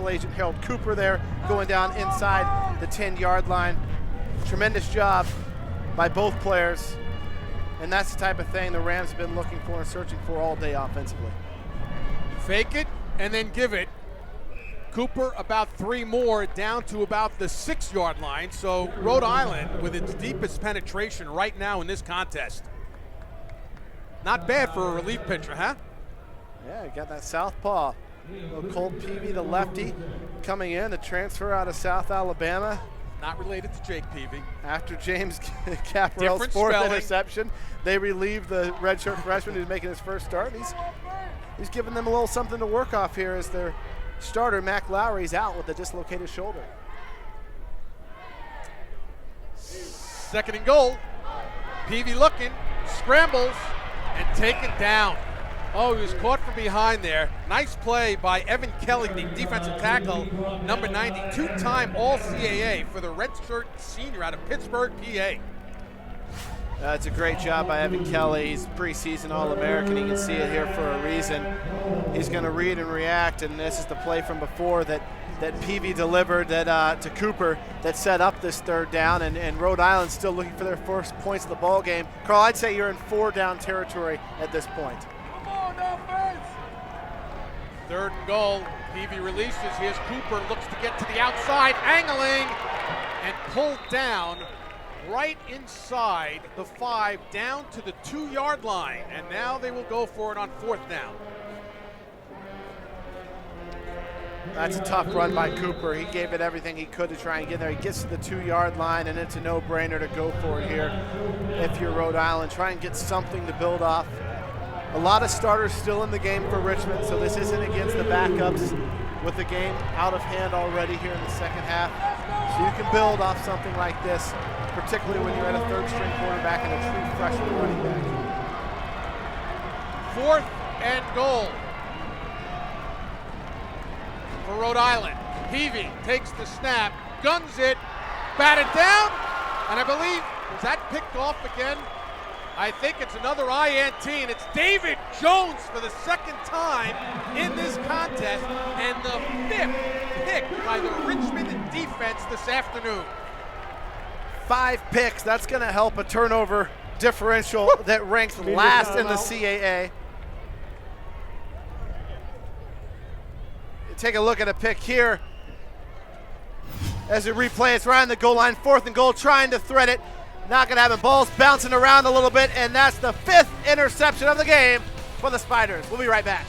agent Harold Cooper there, going down inside the 10-yard line. Tremendous job by both players, and that's the type of thing the Rams have been looking for and searching for all day offensively. Fake it and then give it Cooper about 3 more, down to about the 6-yard line. So Rhode Island with its deepest penetration right now in this contest. Not bad for a relief pitcher, huh? Yeah, you got that southpaw. Colt Peavy, the lefty, coming in, the transfer out of South Alabama. Not related to Jake Peavy. After James Caparell's fourth interception, they relieved the redshirt freshman who's making his first start. He's giving them a little something to work off here as their starter, Mac Lowry's out with a dislocated shoulder. 2nd and goal. Peavy looking, scrambles, and taken down. Oh, he was caught from behind there. Nice play by Evan Kelly, the defensive tackle, number 90, 2-time All-CAA for the redshirt senior out of Pittsburgh, PA. That's a great job by Evan Kelly. He's preseason All-American. You can see it here for a reason. He's going to read and react, and this is the play from before that Peavy delivered to Cooper that set up this 3rd down, and Rhode Island still looking for their first points of the ball game. Carl, I'd say you're in 4-down territory at this point. 3rd and goal. Peavy releases. Here's Cooper, looks to get to the outside, angling, and pulled down right inside the 5, down to the 2-yard line. And now they will go for it on 4th down. That's a tough run by Cooper. He gave it everything he could to try and get there. He gets to the 2-yard line, and it's a no-brainer to go for it here if you're Rhode Island. Try and get something to build off. A lot of starters still in the game for Richmond, so this isn't against the backups with the game out of hand already here in the 2nd half. So you can build off something like this, particularly when you're at a 3rd-string quarterback and a true freshman running back. 4th and goal for Rhode Island. Peavy takes the snap, guns it, batted down, and I believe, was that picked off again? I think it's another INT, and it's David Jones for the 2nd time in this contest, and the 5th pick by the Richmond defense this afternoon. 5 picks, that's going to help a turnover differential that ranks last in the CAA. Take a look at a pick here. As it replays, it's right on the goal line, 4th and goal, trying to thread it. Not gonna happen. Ball's bouncing around a little bit, and that's the 5th interception of the game for the Spiders. We'll be right back.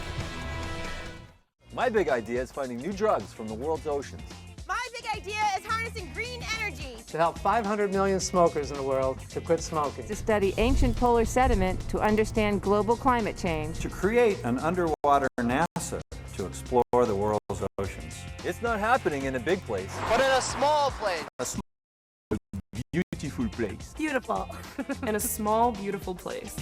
My big idea is finding new drugs from the world's oceans. My big idea is harnessing green energy. To help 500 million smokers in the world to quit smoking. To study ancient polar sediment to understand global climate change. To create an underwater NASA to explore the world's oceans. It's not happening in a big place, but in a small place. A small, beautiful place. Beautiful. In a small, beautiful place.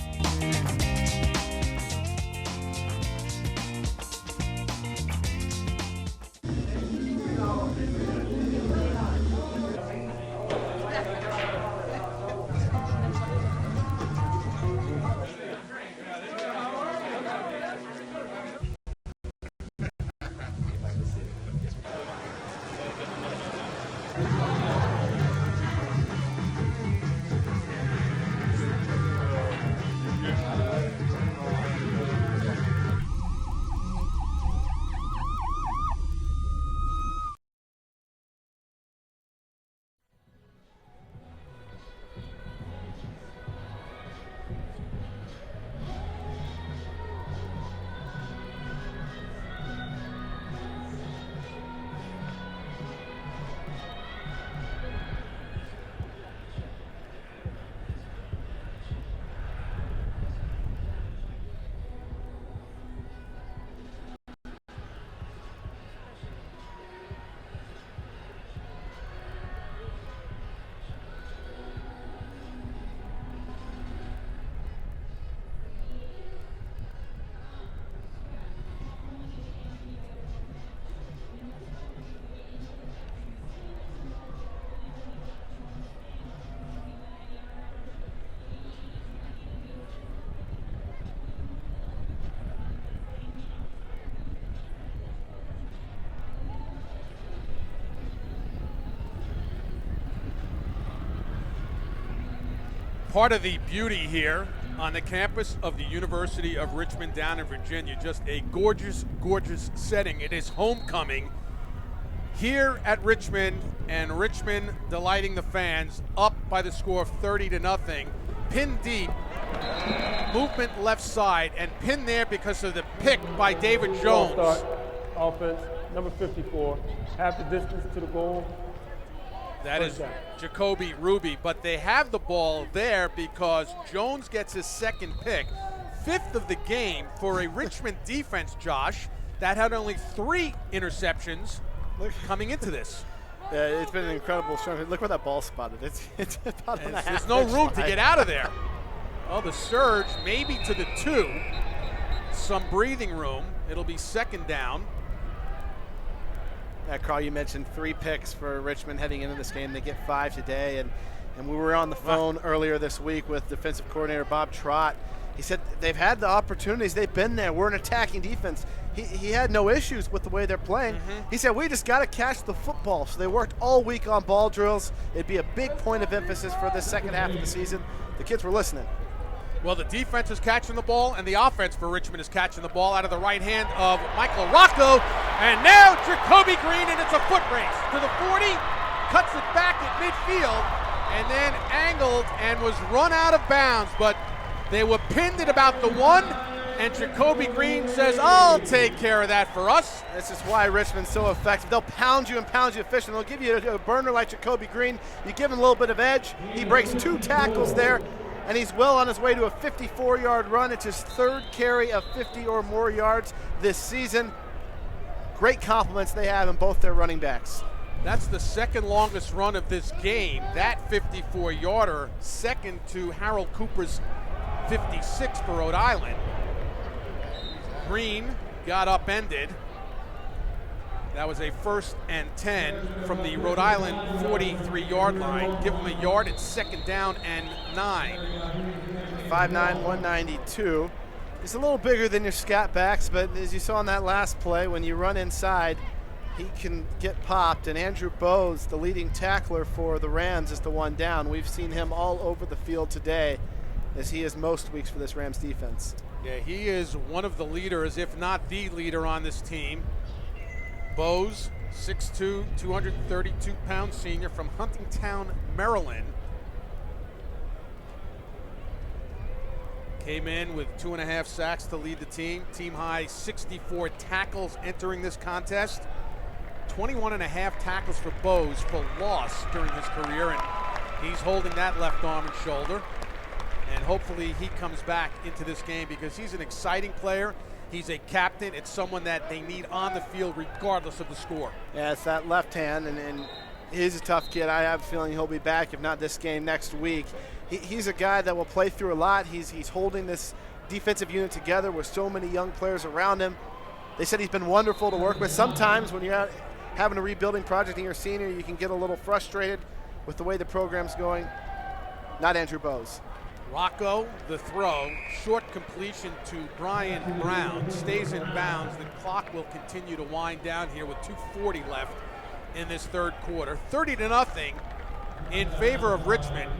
Part of the beauty here on the campus of the University of Richmond down in Virginia. Just a gorgeous, gorgeous setting. It is homecoming, here at Richmond, and Richmond delighting the fans, up by the score of 30-0. Pinned deep, movement left side, and pinned there because of the pick by David Jones. Start, offense, number 54, half the distance to the goal. That is Jacoby Ruby, but they have the ball there because Jones gets his second pick. 5th of the game for a Richmond defense, Josh, that had only 3 interceptions coming into this. Yeah, it's been an incredible show. Look where that ball spotted. It's about on a half. There's no room to line. get out of there. Well, the surge maybe to the 2. Some breathing room. It'll be 2nd down. Yeah, Carl, you mentioned 3 picks for Richmond heading into this game. They get 5 today, and we were on the phone earlier this week with defensive coordinator Bob Trott. He said they've had the opportunities. They've been there. We're an attacking defense. He had no issues with the way they're playing. He said, we just got to catch the football. So they worked all week on ball drills. It'd be a big point of emphasis for this second half of the season. The kids were listening. Well, the defense is catching the ball, and the offense for Richmond is catching the ball out of the right hand of Michael Rocco. And now Jacoby Green, and it's a foot race to the 40, cuts it back at midfield, and then angled and was run out of bounds. But they were pinned at about the 1, and Jacoby Green says, I'll take care of that for us. This is why Richmond's so effective. They'll pound you and pound you efficient. They'll give you a burner like Jacoby Green. You give him a little bit of edge. He breaks 2 tackles there, and he's well on his way to a 54-yard run. It's his 3rd carry of 50 or more yards this season. Great compliments they have in both their running backs. That's the 2nd longest run of this game. That 54-yarder, 2nd to Harold Cooper's 56 for Rhode Island. Green got upended. That was a 1st and 10 from the Rhode Island 43-yard line. Give them a yard. It's 2nd down and 9. 5'9", 192. He's a little bigger than your scat backs, but as you saw in that last play, when you run inside, he can get popped. And Andrew Bowes, the leading tackler for the Rams, is the one down. We've seen him all over the field today, as he is most weeks for this Rams defense. Yeah, he is one of the leaders, if not the leader on this team. Bowes, 6'2", 232-pound senior from Huntingtown, Maryland. Came in with 2.5 sacks to lead the team. Team high 64 tackles entering this contest. 21.5 tackles for Bowes for loss during his career, and he's holding that left arm and shoulder. And hopefully he comes back into this game because he's an exciting player. He's a captain. It's someone that they need on the field regardless of the score. Yeah, it's that left hand, and he's a tough kid. I have a feeling he'll be back, if not this game, next week. He's a guy that will play through a lot. He's holding this defensive unit together with so many young players around him. They said he's been wonderful to work with. Sometimes when you're out having a rebuilding project and you're a senior, you can get a little frustrated with the way the program's going. Not Andrew Bowes. Rocco, the throw, short completion to Brian Brown, stays in bounds. The clock will continue to wind down here with 2:40 left in this 3rd quarter. 30-0 in favor of Richmond.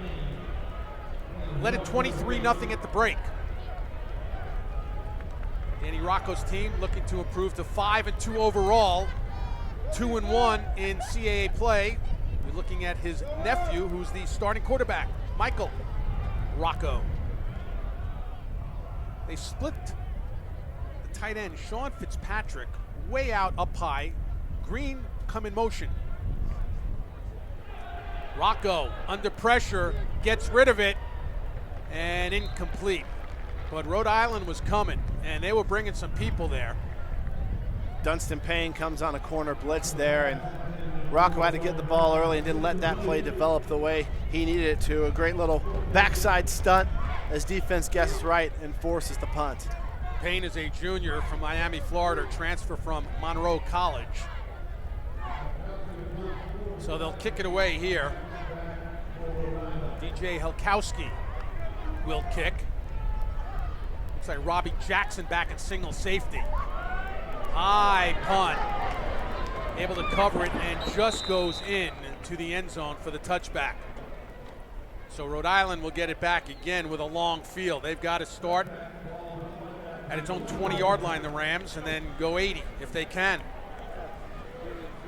Led it 23-0 at the break. Danny Rocco's team looking to improve to 5-2 overall, 2-1 in CAA play. We're looking at his nephew, who's the starting quarterback, Michael Rocco. They split the tight end, Sean Fitzpatrick, way out up high. Green come in motion. Rocco under pressure, gets rid of it, and incomplete. But Rhode Island was coming, and they were bringing some people there. Dunstan Payne comes on a corner blitz there, and Rocco had to get the ball early and didn't let that play develop the way he needed it to. A great little backside stunt as defense guesses right and forces the punt. Payne is a junior from Miami, Florida, transfer from Monroe College. So they'll kick it away here. DJ Helkowski will kick. Looks like Robbie Jackson back in single safety. High punt. Able to cover it and just goes in to the end zone for the touchback. So Rhode Island will get it back again with a long field. They've got to start at its own 20-yard line, the Rams, and then go 80 if they can.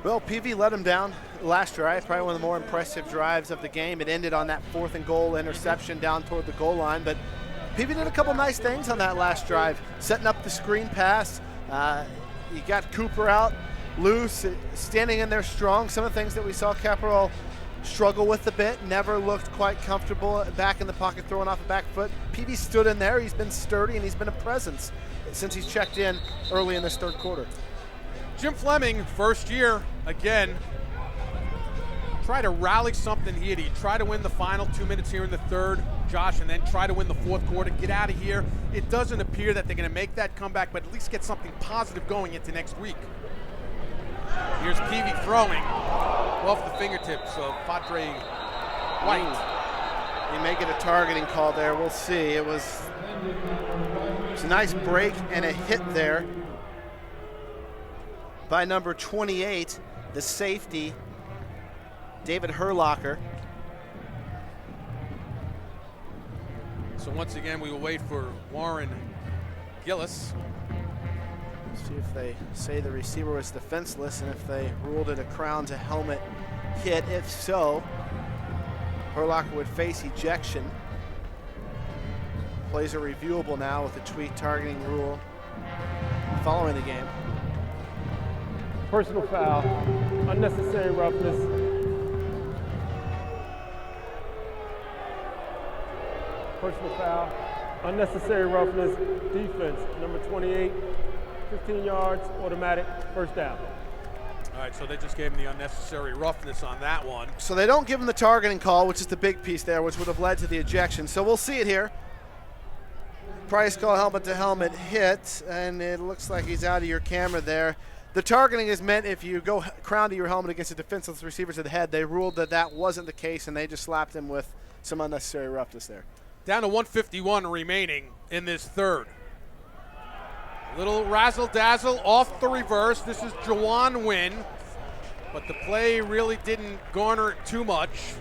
Well, PV let him down last drive, probably one of the more impressive drives of the game. It ended on that 4th and goal interception down toward the goal line, but PV did a couple nice things on that last drive, setting up the screen pass. You got Cooper out loose, standing in there strong. Some of the things that we saw Caparol struggle with a bit, never looked quite comfortable back in the pocket throwing off the back foot. PV stood in there, he's been sturdy, and he's been a presence since he's checked in early in this 3rd quarter. Jim Fleming, first year, again, try to rally something here. He try to win the final 2 minutes here in the 3rd, Josh, and then try to win the 4th quarter, get out of here. It doesn't appear that they're going to make that comeback, but at least get something positive going into next week. Here's Peavy throwing off the fingertips of Padre White. He may get a targeting call there. We'll see. It was a nice break and a hit there by number 28, the safety, David Herlocker. So once again, we will wait for Warren Gillis. See if they say the receiver was defenseless and if they ruled it a crown to helmet hit. If so, Herlocker would face ejection. Plays are reviewable now with the tweak targeting rule following the game. Personal foul, unnecessary roughness. Personal foul, unnecessary roughness, defense, number 28, 15 yards, automatic, first down. All right, so they just gave him the unnecessary roughness on that one. So they don't give him the targeting call, which is the big piece there, which would have led to the ejection. So we'll see it here. Price call helmet to helmet hit, and it looks like he's out of your camera there. The targeting is meant if you go crown to your helmet against a defenseless receiver to the head. They ruled that that wasn't the case, and they just slapped him with some unnecessary roughness there. Down to 1:51 remaining in this 3rd. Little razzle-dazzle off the reverse. This is Jawan Wynn, but the play really didn't garner too much,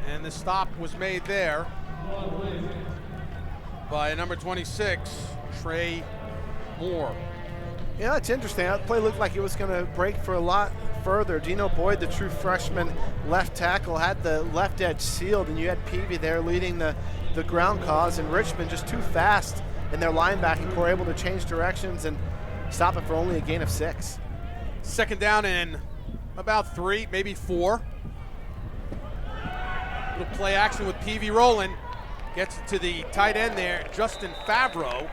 and the stop was made there by number 26, Trey Moore. Yeah, it's interesting. That play looked like it was going to break for a lot further. Dino Boyd, the true freshman left tackle, had the left edge sealed, and you had Peavy there leading the ground cause, and Richmond just too fast in their linebacking core, able to change directions and stop it for only a gain of 6. 2nd down and about 3, maybe 4. Little play action with Peavy rolling. Gets to the tight end there, Justin Favreau.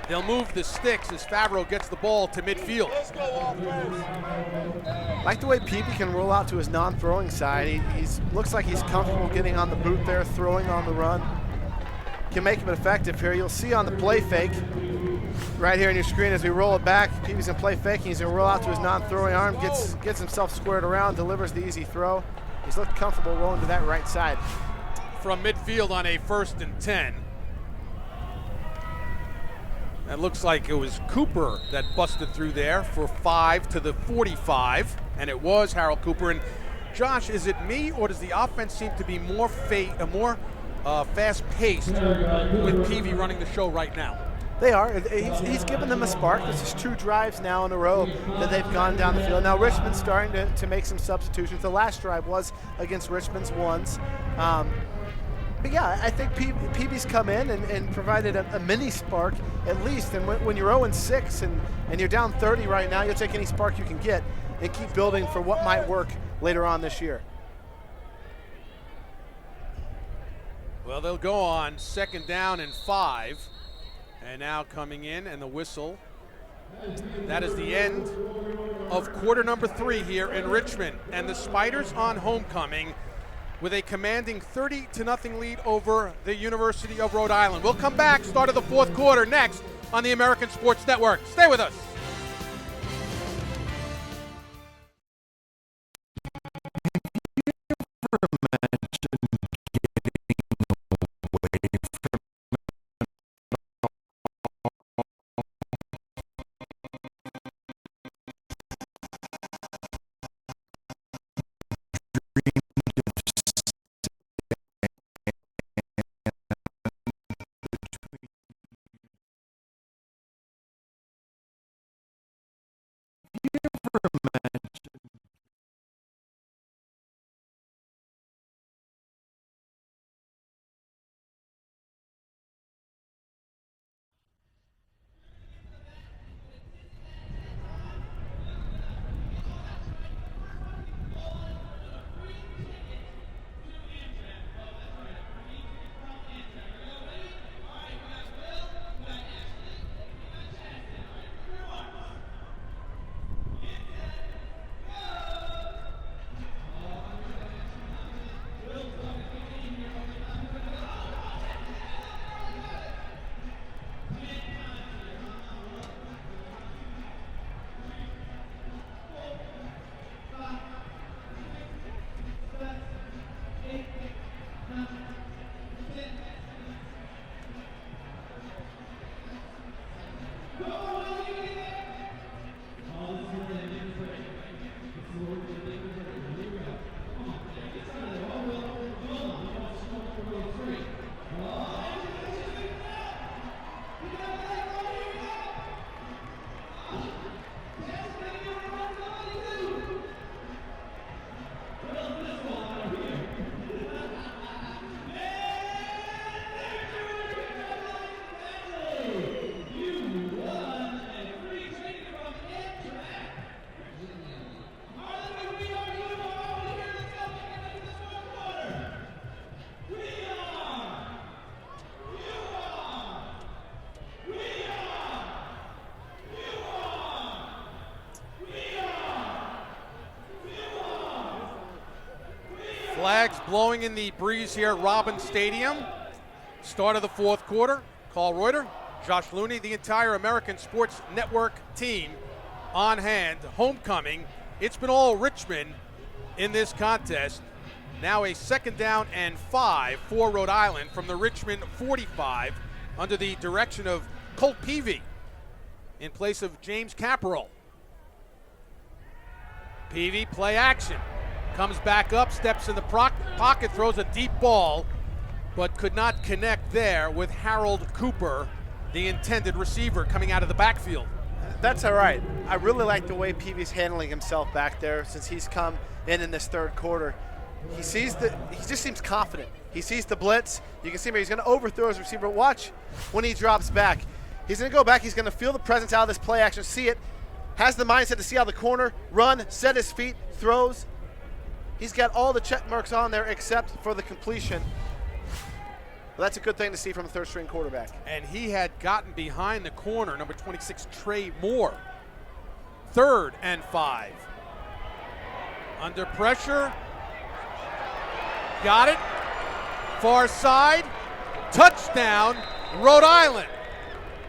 They'll move the sticks as Favreau gets the ball to midfield. Like the way Peavy can roll out to his non-throwing side. He looks like he's comfortable getting on the boot there, throwing on the run. Can make him effective here. You'll see on the play fake right here on your screen as we roll it back. Peavy's gonna play faking. He's gonna roll out to his non-throwing arm, gets himself squared around, delivers the easy throw. He's looked comfortable rolling to that right side. From midfield on a 1st and 10. It looks like it was Cooper that busted through there for 5 to the 45, and it was Harold Cooper. And Josh, is it me, or does the offense seem to be more fast-paced with Peavy running the show right now? They are. He's given them a spark. This is 2 drives now in a row that they've gone down the field. Now Richmond's starting to make some substitutions. The last drive was against Richmond's ones. But yeah, I think Peavy's come in and provided a mini spark at least. And when you're 0-6 and you're down 30 right now, you'll take any spark you can get and keep building for what might work later on this year. Well, they'll go on 2nd down and 5. And now coming in, and the whistle. That is the end of quarter number 3 here in Richmond. And the Spiders on homecoming with a commanding 30-0 lead over the University of Rhode Island. We'll come back, start of the 4th quarter next on the American Sports Network. Stay with us. Flags blowing in the breeze here at Robin Stadium. Start of the fourth quarter. Carl Reuter, Josh Looney, the entire American Sports Network team on hand. Homecoming. It's been all Richmond in this contest. Now a 2nd down and 5 for Rhode Island from the Richmond 45 under the direction of Colt Peavy in place of James Caparol. Peavy, play action. Comes back up, steps in the pocket, throws a deep ball, but could not connect there with Harold Cooper, the intended receiver, coming out of the backfield. That's all right. I really like the way Peavy's handling himself back there since he's come in this third quarter. He just seems confident. He sees the blitz. You can see him, he's going to overthrow his receiver. Watch when he drops back. He's going to go back. He's going to feel the presence out of this play action, see it, has the mindset to see out the corner, run, set his feet, throws. He's got all the check marks on there except for the completion. Well, that's a good thing to see from a third-string quarterback. And he had gotten behind the corner, number 26, Trey Moore. 3rd and 5. Under pressure. Got it. Far side. Touchdown, Rhode Island.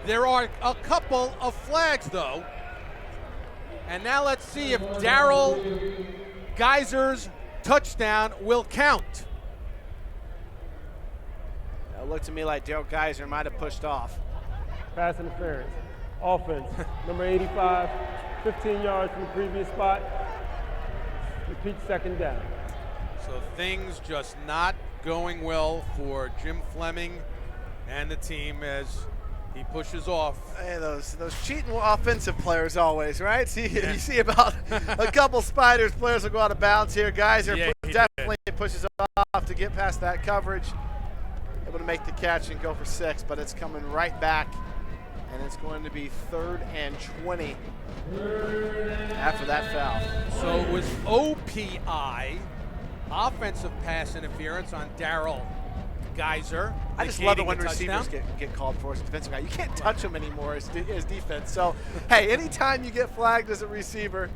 There are a couple of flags, though. And now let's see if Darrell Geyser's touchdown will count. It looked to me like Darrell Geyser might have pushed off. Pass interference. Offense, number 85, 15 yards from the previous spot. Repeat 2nd down. So things just not going well for Jim Fleming and the team as he pushes off. Hey, those cheating offensive players always, right? See, yeah. You see about a couple spiders, players will go out of bounds here. Geyser definitely pushes off to get past that coverage. Able to make the catch and go for 6, but it's coming right back, and it's going to be 3rd and 20 after that foul. So it was OPI, offensive pass interference on Darrell Geyser. I just love it when receivers get called for as a defensive guy. You can't touch them anymore as defense. So, hey, anytime you get flagged as a receiver,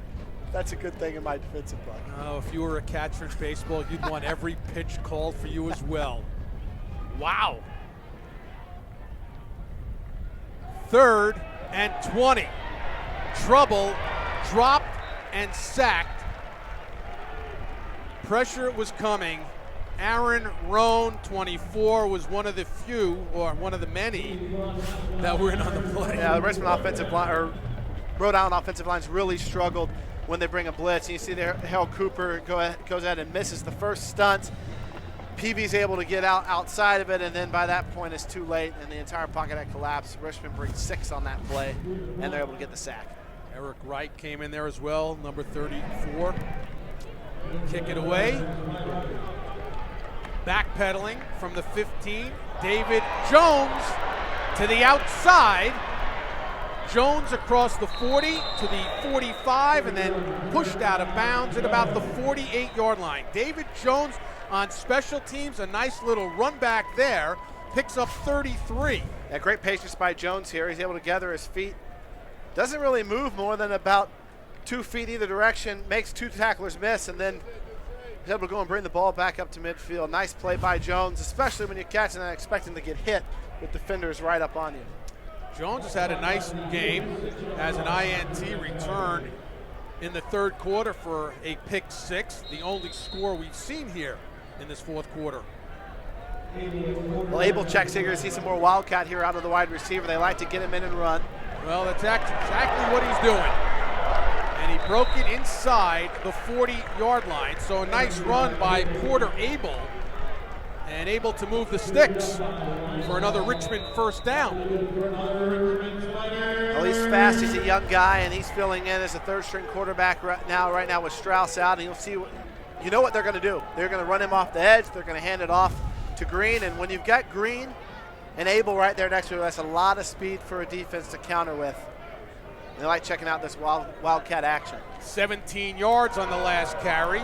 that's a good thing in my defensive book. Oh, if you were a catcher in baseball, you'd want every pitch called for you as well. Wow. 3rd and 20. Trouble, dropped and sacked. Pressure was coming. Aaron Roan, 24, was one of the few, or one of the many, that were in on the play. Yeah, the Richmond offensive line, or Rhode Island offensive lines really struggled when they bring a blitz. And you see there, Harold Cooper goes ahead and misses the first stunt. Peavy's able to get outside of it, and then by that point it's too late, and the entire pocket had collapsed. Richmond brings 6 on that play, and they're able to get the sack. Eric Wright came in there as well, number 34. Kick it away. Backpedaling from the 15. David Jones to the outside. Jones across the 40 to the 45, and then pushed out of bounds at about the 48-yard line. David Jones on special teams, a nice little run back there, picks up 33. Yeah, great patience by Jones here. He's able to gather his feet. Doesn't really move more than about 2 feet either direction, makes 2 tacklers miss, and then he's able to go and bring the ball back up to midfield. Nice play by Jones, especially when you're catching and expecting to get hit with defenders right up on you. Jones has had a nice game as an INT return in the third quarter for a pick 6, the only score we've seen here in this fourth quarter. Well, Abel checks here to see some more Wildcat here out of the wide receiver. They like to get him in and run. Well, that's exactly what he's doing. And he broke it inside the 40-yard line. So a nice run by Porter Abel. and able to move the sticks for another Richmond first down. Well, he's fast. He's a young guy, and he's filling in as a third-string quarterback right now with Strauss out. And you'll see, you know what they're going to do. They're going to run him off the edge. They're going to hand it off to Green. And when you've got Green and Abel right there next to him, that's a lot of speed for a defense to counter with. They like checking out this wildcat action. 17 yards on the last carry.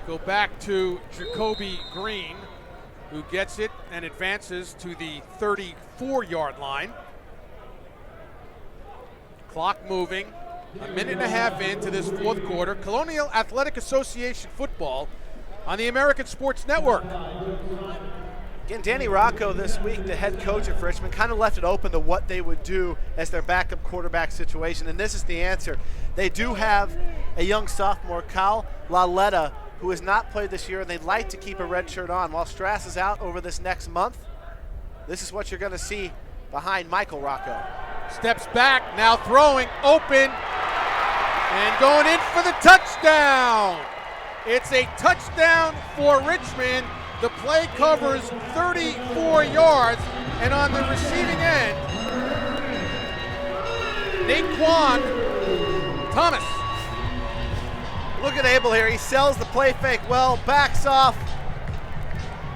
Go back to Jacoby Green, who gets it and advances to the 34-yard line. Clock moving. A minute and a half into this fourth quarter. Colonial Athletic Association football on the American Sports Network. Again, Danny Rocco this week, the head coach of Richmond, kind of left it open to what they would do as their backup quarterback situation, and this is the answer. They do have a young sophomore, Kyle Laletta, who has not played this year, and they'd like to keep a red shirt on. While Strass is out over this next month, this is what you're going to see behind Michael Rocco. Steps back, now throwing, open, and going in for the touchdown. It's a touchdown for Richmond. The play covers 34 yards, and on the receiving end, Naquan Thomas. Look at Abel here. He sells the play fake well, backs off.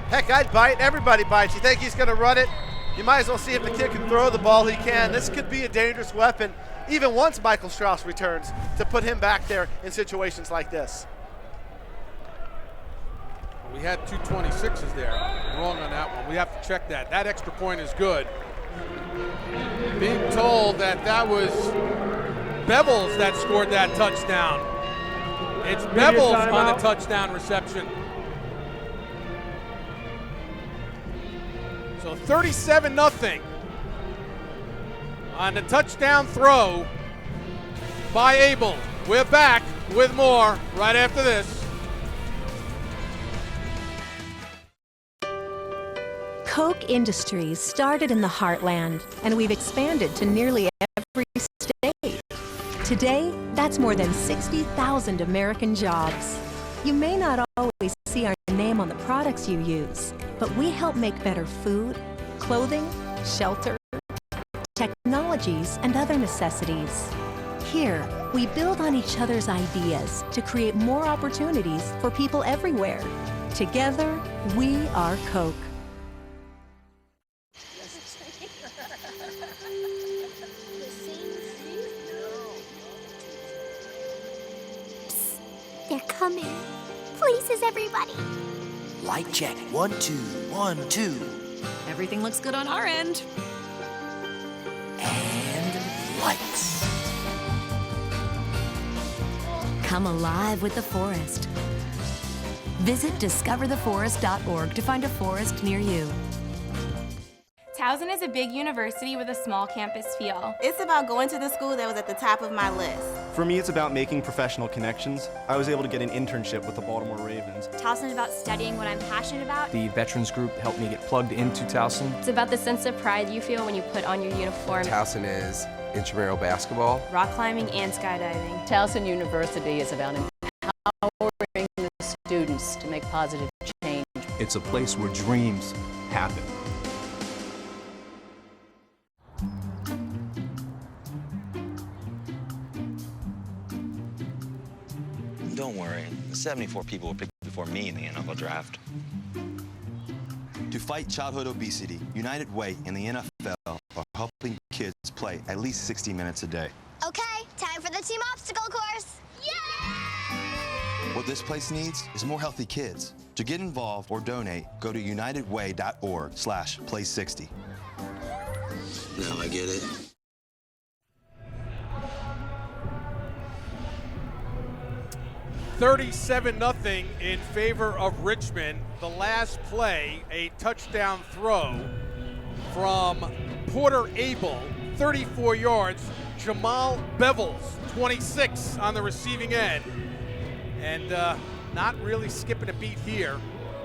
Heck, I'd bite. Everybody bites. You think he's going to run it? You might as well see if the kid can throw the ball. He can. This could be a dangerous weapon, even once Michael Strauss returns, to put him back there in situations like this. We had 226s there. Wrong on that one. We have to check that. That extra point is good. Being told that that was Bevels that scored that touchdown. It's Bevels on the touchdown reception. So 37-0 on the touchdown throw by Abel. We're back with more right after this. Koch Industries started in the heartland, and we've expanded to nearly every state. Today, that's more than 60,000 American jobs. You may not always see our name on the products you use, but we help make better food, clothing, shelter, technologies, and other necessities. Here, we build on each other's ideas to create more opportunities for people everywhere. Together, we are Koch. They're coming. Places, everybody. Light check. 1, 2, 1, 2. Everything looks good on our end. And lights. Come alive with the forest. Visit discovertheforest.org to find a forest near you. Towson is a big university with a small campus feel. It's about going to the school that was at the top of my list. For me, it's about making professional connections. I was able to get an internship with the Baltimore Ravens. Towson is about studying what I'm passionate about. The Veterans Group helped me get plugged into Towson. It's about the sense of pride you feel when you put on your uniform. Towson is intramural basketball, rock climbing, and skydiving. Towson University is about empowering the students to make positive change. It's a place where dreams happen. Don't worry, 74 people were picked before me in the NFL draft. To fight childhood obesity, United Way and the NFL are helping kids play at least 60 minutes a day. Okay, time for the team obstacle course. Yay! What this place needs is more healthy kids. To get involved or donate, go to unitedway.org/play60. Now I get it. $37-0 in favor of Richmond. The last play, a touchdown throw from Porter Abel, 34 yards. Jamal Bevels, 26 on the receiving end. And not really skipping a beat here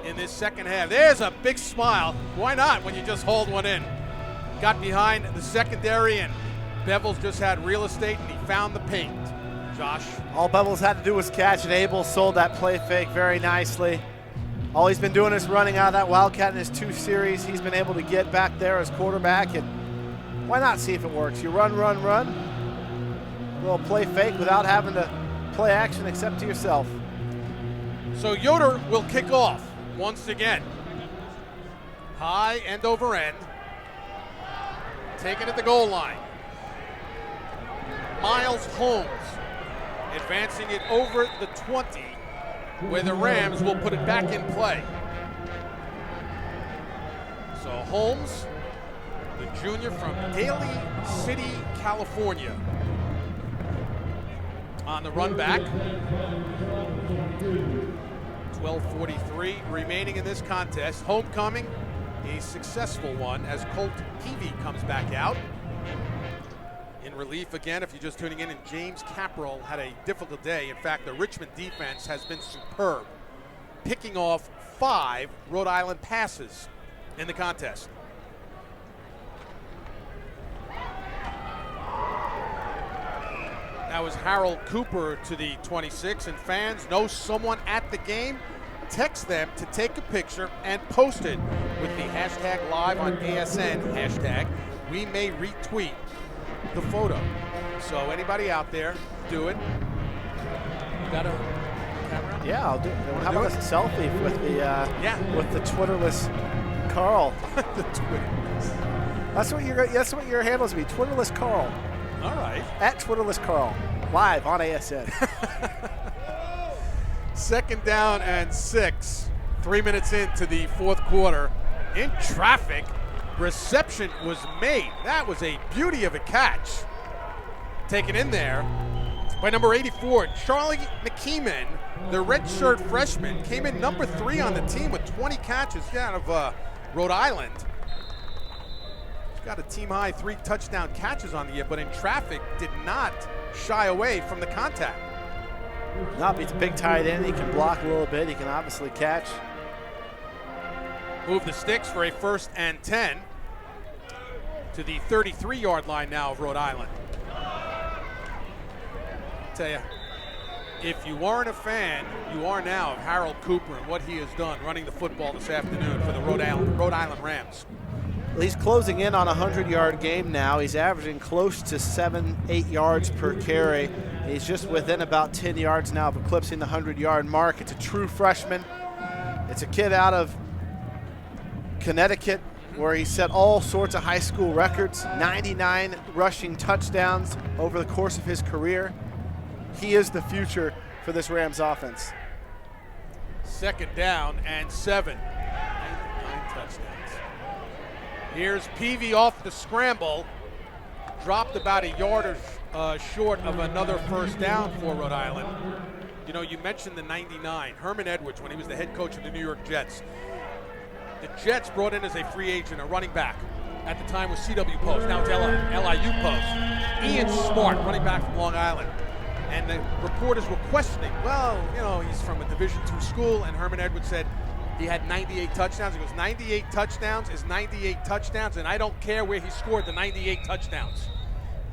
in this second half. There's a big smile. Why not when you just hold one in? Got behind the secondary, and Bevels just had real estate, and he found the paint. Josh? All Bevels had to do was catch, and Abel sold that play fake very nicely. All he's been doing is running out of that Wildcat in his 2 series. He's been able to get back there as quarterback, and why not see if it works? You run, run, run. A little play fake without having to play action except to yourself. So Yoder will kick off once again. High end over end. Taken at the goal line. Miles Holmes advancing it over the 20, where the Rams will put it back in play. So Holmes, the junior from Daly City, California, on the run back. 12:43 remaining in this contest. Homecoming, a successful one as Colt Peavy comes back out. In relief again, if you're just tuning in, and James Capperell had a difficult day. In fact, the Richmond defense has been superb, picking off 5 Rhode Island passes in the contest. That was Harold Cooper to the 26, and fans know someone at the game. Text them to take a picture and post it with the hashtag live on ASN hashtag. We may retweet the photo. So anybody out there, do it. You got a camera? Yeah, I'll do it. How about a selfie with the with the Twitterless Carl? The Twitterless. That's what your handles be. Twitterless Carl. All right. At Twitterless Carl, live on ASN. 2nd down and 6. 3 minutes into the 4th quarter. In traffic, reception was made. That was a beauty of a catch. Taken in there by number 84, Charlie McKeeman, the redshirt freshman, came in number 3 on the team with 20 catches out of Rhode Island. He's got a team-high 3 touchdown catches on the year, but in traffic did not shy away from the contact. Not beats a big tight end. He can block a little bit. He can obviously catch. Move the sticks for a 1st and 10 to the 33-yard line now of Rhode Island. Tell you, if you weren't a fan, you are now of Harold Cooper and what he has done running the football this afternoon for the Rhode Island Rams. He's closing in on a 100-yard game now. He's averaging close to 7-8 yards per carry. He's just within about 10 yards now of eclipsing the 100-yard mark. It's a true freshman. It's a kid out of Connecticut where he set all sorts of high school records, 99 rushing touchdowns over the course of his career. He is the future for this Rams offense. 2nd down and 7. 9 touchdowns. Here's Peavy off the scramble. Dropped about a yard or short of another 1st down for Rhode Island. You know, you mentioned the 99. Herman Edwards, when he was the head coach of the New York Jets. The Jets brought in as a free agent a running back. At the time was CW Post. Now it's LIU Post. Ian Smart, running back from Long Island. And the reporters were questioning, well, you know, he's from a Division II school, and Herman Edwards said he had 98 touchdowns. He goes, 98 touchdowns is 98 touchdowns, and I don't care where he scored the 98 touchdowns.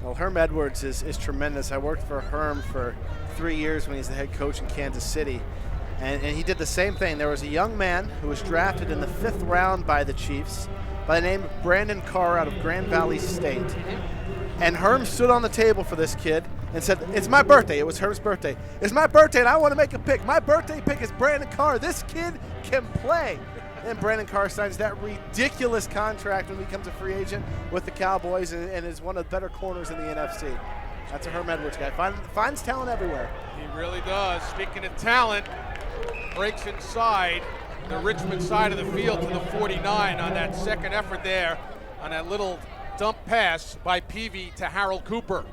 Well, Herm Edwards is tremendous. I worked for Herm for 3 years when he was the head coach in Kansas City, and he did the same thing. There was a young man who was drafted in the 5th round by the Chiefs by the name of Brandon Carr out of Grand Valley State. And Herm stood on the table for this kid and said, it's my birthday. It was Herm's birthday. It's my birthday, and I want to make a pick. My birthday pick is Brandon Carr. This kid can play. And Brandon Carr signs that ridiculous contract when he becomes a free agent with the Cowboys and is one of the better corners in the NFC. That's a Herm Edwards guy. Finds talent everywhere. He really does. Speaking of talent, breaks inside the Richmond side of the field to the 49 on that 2nd effort there on that little dump pass by Peavy to Harold Cooper.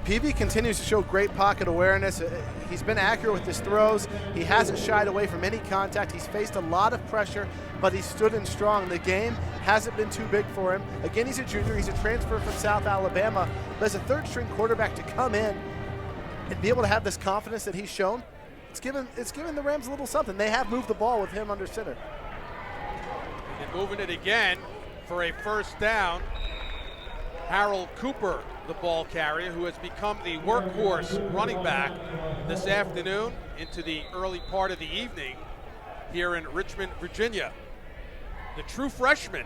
Peavy continues to show great pocket awareness. He's been accurate with his throws. He hasn't shied away from any contact. He's faced a lot of pressure, but he stood in strong. The game hasn't been too big for him. Again, he's a junior. He's a transfer from South Alabama. But as a 3rd-string quarterback to come in and be able to have this confidence that he's shown, it's given the Rams a little something. They have moved the ball with him under center. And moving it again for a 1st down. Harold Cooper, the ball carrier, who has become the workhorse running back this afternoon into the early part of the evening. here in Richmond, Virginia. The true freshman,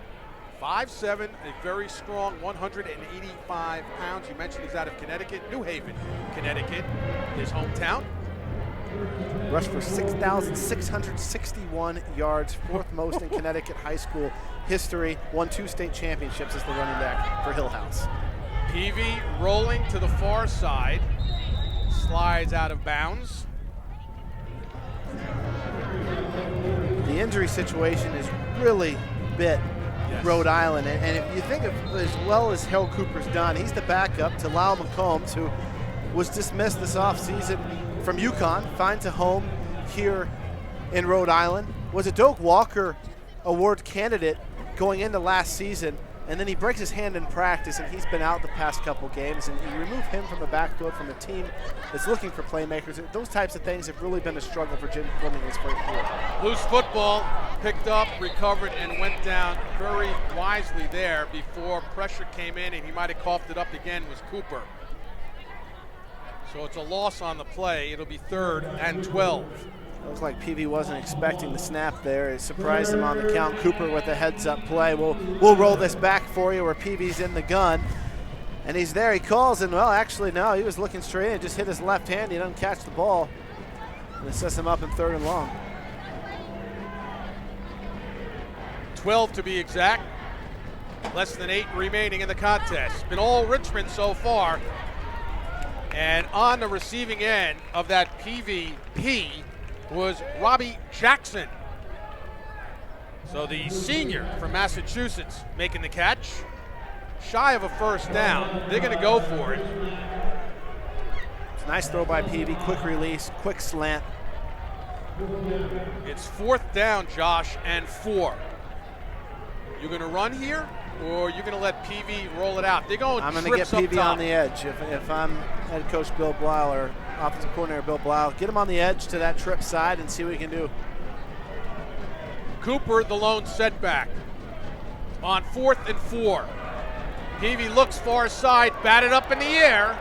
5'7", a very strong 185 pounds. You mentioned he's out of Connecticut, New Haven, Connecticut, his hometown. Rushed for 6,661 yards, fourth most in Connecticut high school history. Won 2 state championships as the running back for Hill House. Peavy rolling to the far side, slides out of bounds. The injury situation is really bit Rhode Island, and if you think of as well as Harold Cooper's done, he's the backup to Lyle McCombs, who was dismissed this offseason from UConn, finds a home here in Rhode Island, was a Doak Walker Award candidate going into last season, and then he breaks his hand in practice, and he's been out the past couple games, and you remove him from the backfield from a team that's looking for playmakers. Those types of things have really been a struggle for Jim Fleming his first year. Loose football, picked up, recovered, and went down very wisely there before pressure came in, and he might have coughed it up again, was Cooper. So it's a loss on the play. It'll be 3rd and 12. Looks like Peavy wasn't expecting the snap there. It surprised him on the count. Cooper with a heads-up play. We'll roll this back for you where Peavy's in the gun. And he's there. He calls, and, well, actually, no. He was looking straight in. Just hit his left hand. He doesn't catch the ball. And it sets him up in 3rd and long. 12 to be exact. Less than 8 remaining in the contest. Been all Richmond so far. And on the receiving end of that PVP was Robbie Jackson. So the senior from Massachusetts making the catch. Shy of a first down. They're going to go for it. It's a nice throw by Peavy. Quick release, quick slant. It's 4th down, Josh, and 4. You're going to run here, or you're going to let Peavy roll it out? They're going I'm going to get Peavy on the edge. If I'm head coach Bill Blau or offensive coordinator Bill Blau, get him on the edge to that trip side and see what he can do. Cooper, the lone setback. On 4th and 4. Peavy looks far side, batted up in the air,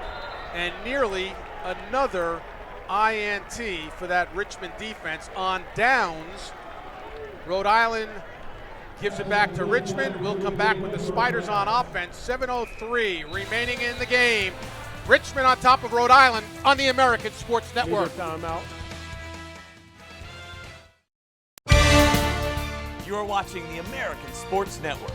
and nearly another INT for that Richmond defense on downs. Rhode Island gives it back to Richmond. We'll come back with the Spiders on offense. 7:03 remaining in the game. Richmond on top of Rhode Island on the American Sports Network. Timeout. You're watching the American Sports Network.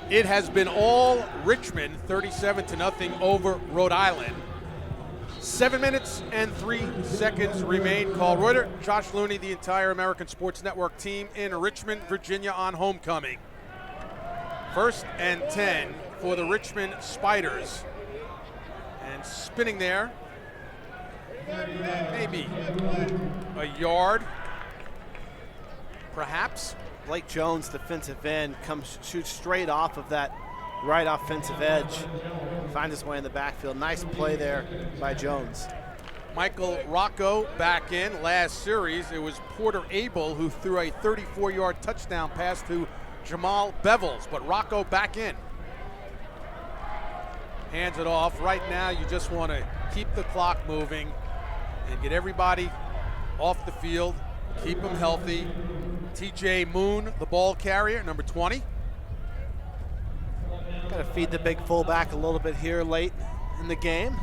It has been all Richmond, 37-0 over Rhode Island. 7 minutes and 3 seconds remain. Call Rhode, Josh Looney, the entire American Sports Network team in Richmond, Virginia on homecoming. 1st and 10 for the Richmond Spiders. And spinning there, maybe a yard, perhaps. Blake Jones, defensive end, shoots straight off of that right offensive edge. Finds his way in the backfield. Nice play there by Jones. Michael Rocco back in. Last series, it was Porter Abel who threw a 34-yard touchdown pass to Jamal Bevels, but Rocco back in. Hands it off. Right now, you just want to keep the clock moving and get everybody off the field, keep them healthy. TJ Moon, the ball carrier, number 20. Got to feed the big fullback a little bit here late in the game.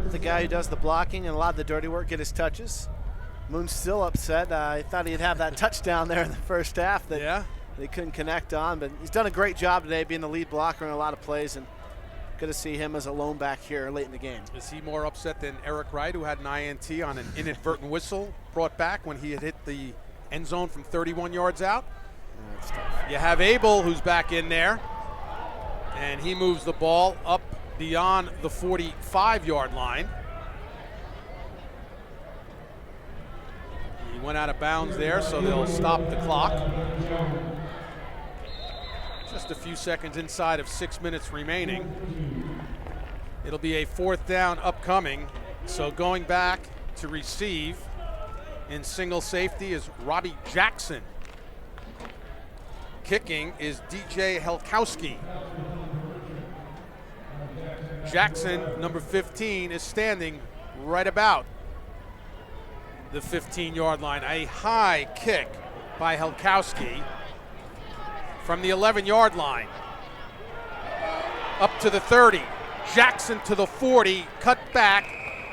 The guy who does the blocking and a lot of the dirty work, get his touches. Moon's still upset. He thought he'd have that touchdown there in the first half that they couldn't connect on, but he's done a great job today being the lead blocker in a lot of plays, and good to see him as a lone back here late in the game. Is he more upset than Eric Wright, who had an INT on an inadvertent whistle brought back when he had hit the end zone from 31 yards out? That's tough. You have Abel, who's back in there, and he moves the ball up beyond the 45-yard line. He went out of bounds there, so they'll stop the clock. Just a few seconds inside of 6 minutes remaining. It'll be a 4th down upcoming, so going back to receive in single safety is Robbie Jackson. Kicking is DJ Helkowski. Jackson, number 15, is standing right about the 15-yard line. A high kick by Helkowski from the 11-yard line. Up to the 30. Jackson to the 40, cut back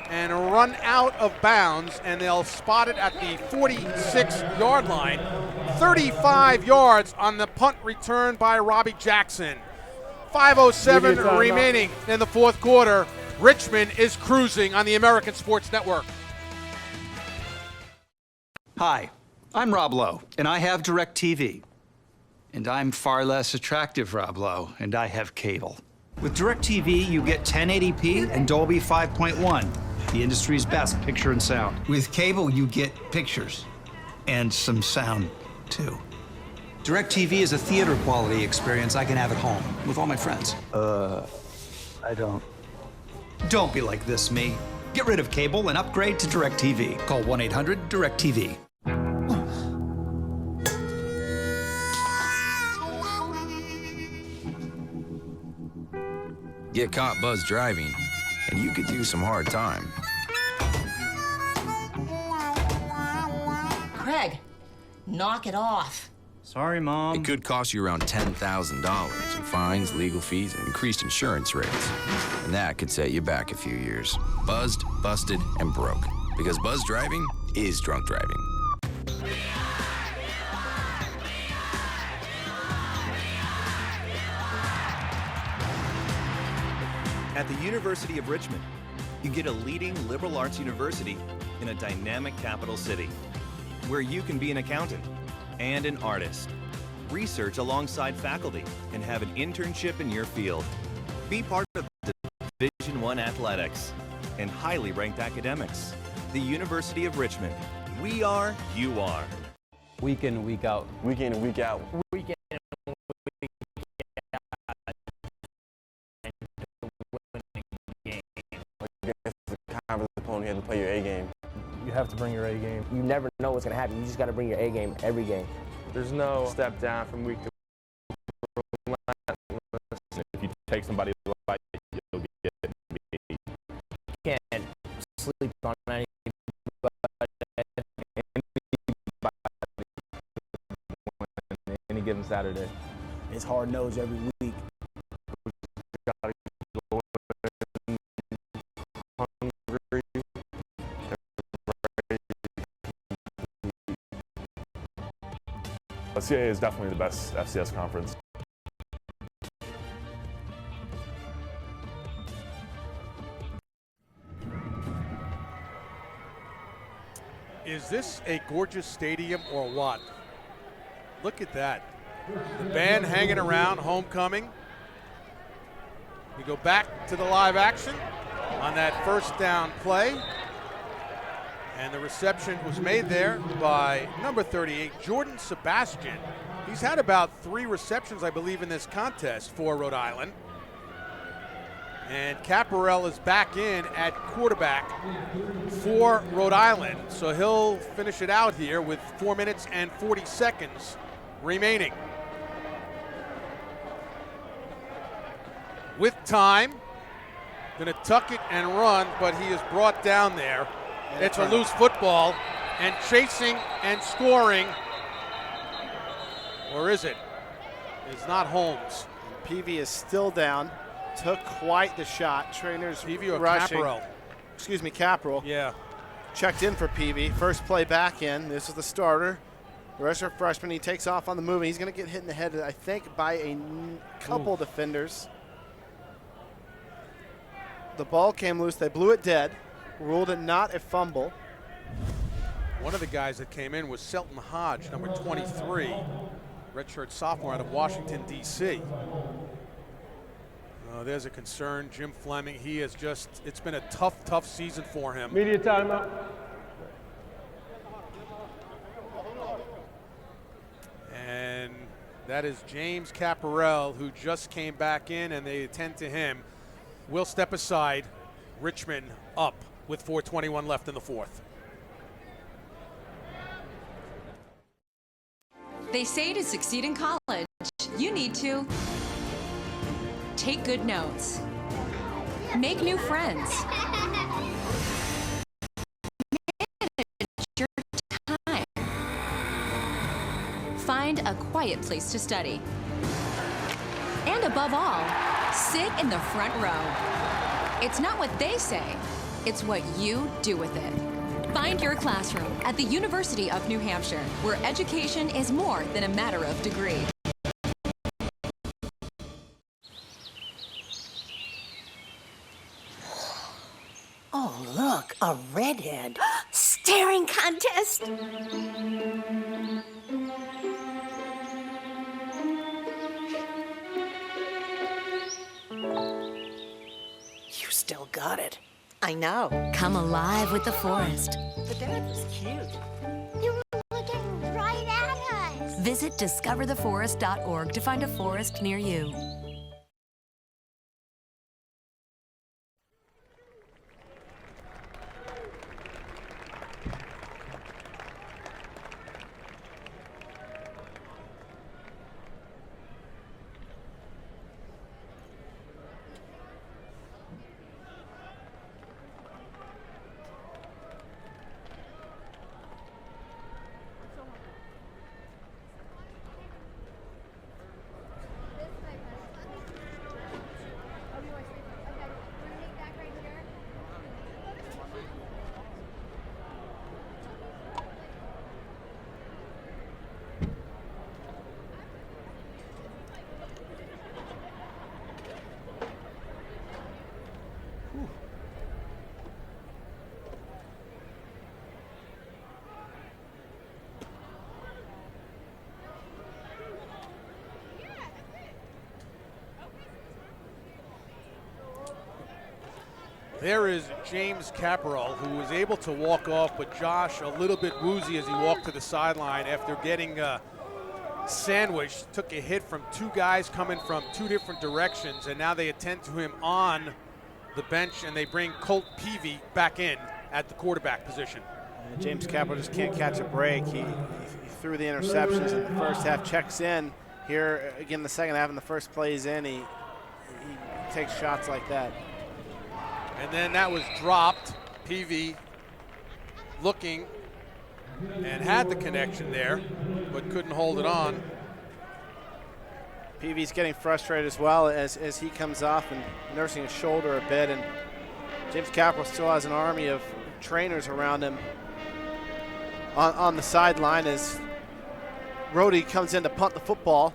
and run out of bounds, and they'll spot it at the 46-yard line. 35 yards on the punt return by Robbie Jackson. 5:07 remaining in the 4th quarter. Richmond is cruising on the American Sports Network. Hi, I'm Rob Lowe, and I have DirecTV. And I'm far less attractive, Rob Lowe, and I have cable. With DirecTV, you get 1080p and Dolby 5.1, the industry's best picture and sound. With cable, you get pictures and some sound, too. DirecTV is a theater quality experience I can have at home with all my friends. I don't. Don't be like this, me. Get rid of cable and upgrade to DirecTV. Call 1-800-DirecTV. Get caught buzz driving, and you could do some hard time. Craig, knock it off. Sorry, Mom. It could cost you around $10,000 in fines, legal fees, and increased insurance rates. And that could set you back a few years. Buzzed, busted, and broke. Because buzz driving is drunk driving. At the University of Richmond, you get a leading liberal arts university in a dynamic capital city, where you can be an accountant and an artist, research alongside faculty, and have an internship in your field. Be part of Division I athletics and highly ranked academics. The University of Richmond. We are, you are. Week in and week out. Week in and week out. Week in and week out. Against the conference opponent, you have to play your A game. You have to bring your A game. You never know what's going to happen. You just got to bring your A game every game. There's no step down from week to week. If you take somebody like you'll get beat. You can't sleep on anybody. Any given Saturday. It's hard-nosed every week. CAA is definitely the best FCS conference. Is this a gorgeous stadium or what? Look at that. The band hanging around, homecoming. We go back to the live action on that first down play. And the reception was made there by number 38, Jordan Sebastian. He's had about 3 receptions, I believe, in this contest for Rhode Island. And Caparell is back in at quarterback for Rhode Island. So he'll finish it out here with 4 minutes and 40 seconds remaining. With time, gonna tuck it and run, but he is brought down there. It's a loose football, and chasing and scoring, or is it? It's not Holmes. And Peavy is still down. Took quite the shot. Trainers Peavy or rushing. Caparell? Excuse me, Caparell. Yeah. Checked in for Peavy. First play back in. This is the starter. The rest are freshmen. He takes off on the move. He's going to get hit in the head, I think, by a couple defenders. The ball came loose. They blew it dead. Ruled it not a fumble. One of the guys that came in was Selton Hodge, number 23, redshirt sophomore out of Washington, D.C. There's a concern. Jim Fleming, he has just, it's been a tough season for him. Media timeout. And that is James Caparell, who just came back in, and they attend to him. We'll step aside. Richmond up with 4:21 left in the fourth. They say to succeed in college, you need to take good notes, make new friends, manage your time, find a quiet place to study, and above all, sit in the front row. It's not what they say, it's what you do with it. Find your classroom at the University of New Hampshire, where education is more than a matter of degree. Oh, look, a redhead. Staring contest. You still got it. I know. Come alive with the forest. The dad was cute. You were looking right at us. Visit discovertheforest.org to find a forest near you. There is James Caparell, who was able to walk off, but Josh a little bit woozy as he walked to the sideline after getting sandwiched. Took a hit from 2 guys coming from 2 different directions, and now they attend to him on the bench, and they bring Colt Peavy back in at the quarterback position. James Caparell just can't catch a break. He threw the interceptions in the first half, checks in here again the second half, and the first play is in. He takes shots like that. And then that was dropped. Peavy looking and had the connection there, but couldn't hold it on. Peavy's getting frustrated as well as he comes off and nursing his shoulder a bit. And James Caparell still has an army of trainers around him on the sideline as Rhode comes in to punt the football.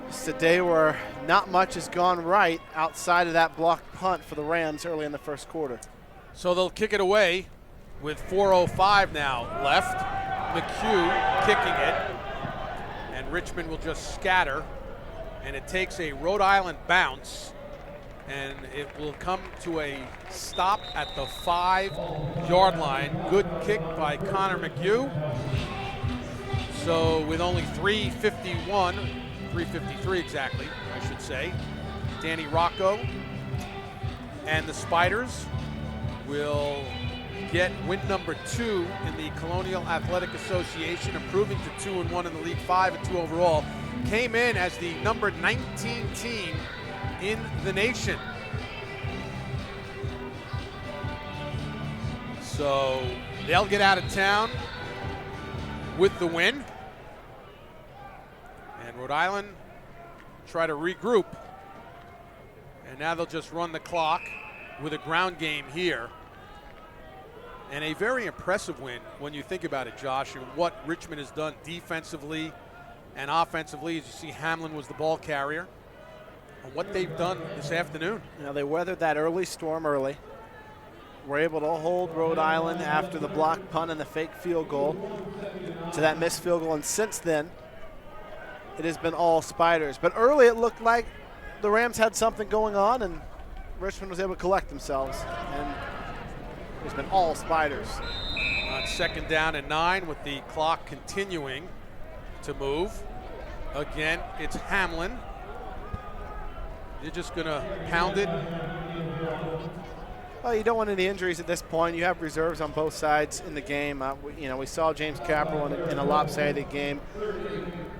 It's a day where not much has gone right outside of that blocked punt for the Rams early in the first quarter. So they'll kick it away with 4:05 now left. McHugh kicking it, and Richmond will just scatter, and it takes a Rhode Island bounce, and it will come to a stop at the 5-yard line. Good kick by Connor McHugh. So with only 3:53 exactly, I should say, Danny Rocco and the Spiders will get win number 2 in the Colonial Athletic Association, improving to 2-1 in the league, 5-2 overall. Came in as the number 19 team in the nation. So they'll get out of town with the win. And Rhode Island try to regroup. And now they'll just run the clock with a ground game here. And a very impressive win when you think about it, Josh, and what Richmond has done defensively and offensively. As you see, Hamlin was the ball carrier. And what they've done this afternoon. You know, they weathered that early storm early. Were able to hold Rhode Island after the block punt and the fake field goal to that missed field goal. And since then, it has been all Spiders. But early it looked like the Rams had something going on, and Richmond was able to collect themselves. And it's been all Spiders. On 2nd down and 9 with the clock continuing to move. Again, it's Hamlin. You're just going to pound it. Well, you don't want any injuries at this point. You have reserves on both sides in the game. We saw James Capperell in a lopsided game,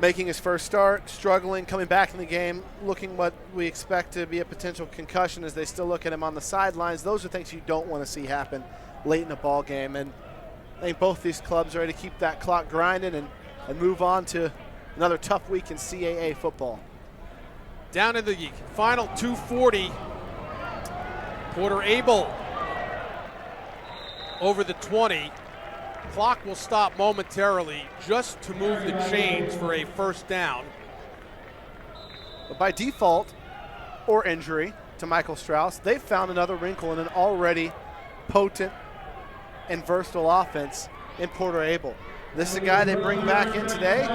making his first start, struggling, coming back in the game, looking what we expect to be a potential concussion as they still look at him on the sidelines. Those are things you don't want to see happen late in a ball game. And I think both these clubs are ready to keep that clock grinding and move on to another tough week in CAA football. Down in the final 2:40. Porter Abel over the 20. Clock will stop momentarily just to move the chains for a first down. But by default or injury to Michael Strauss, they've found another wrinkle in an already potent and versatile offense in Porter Abel. This is a guy they bring back in today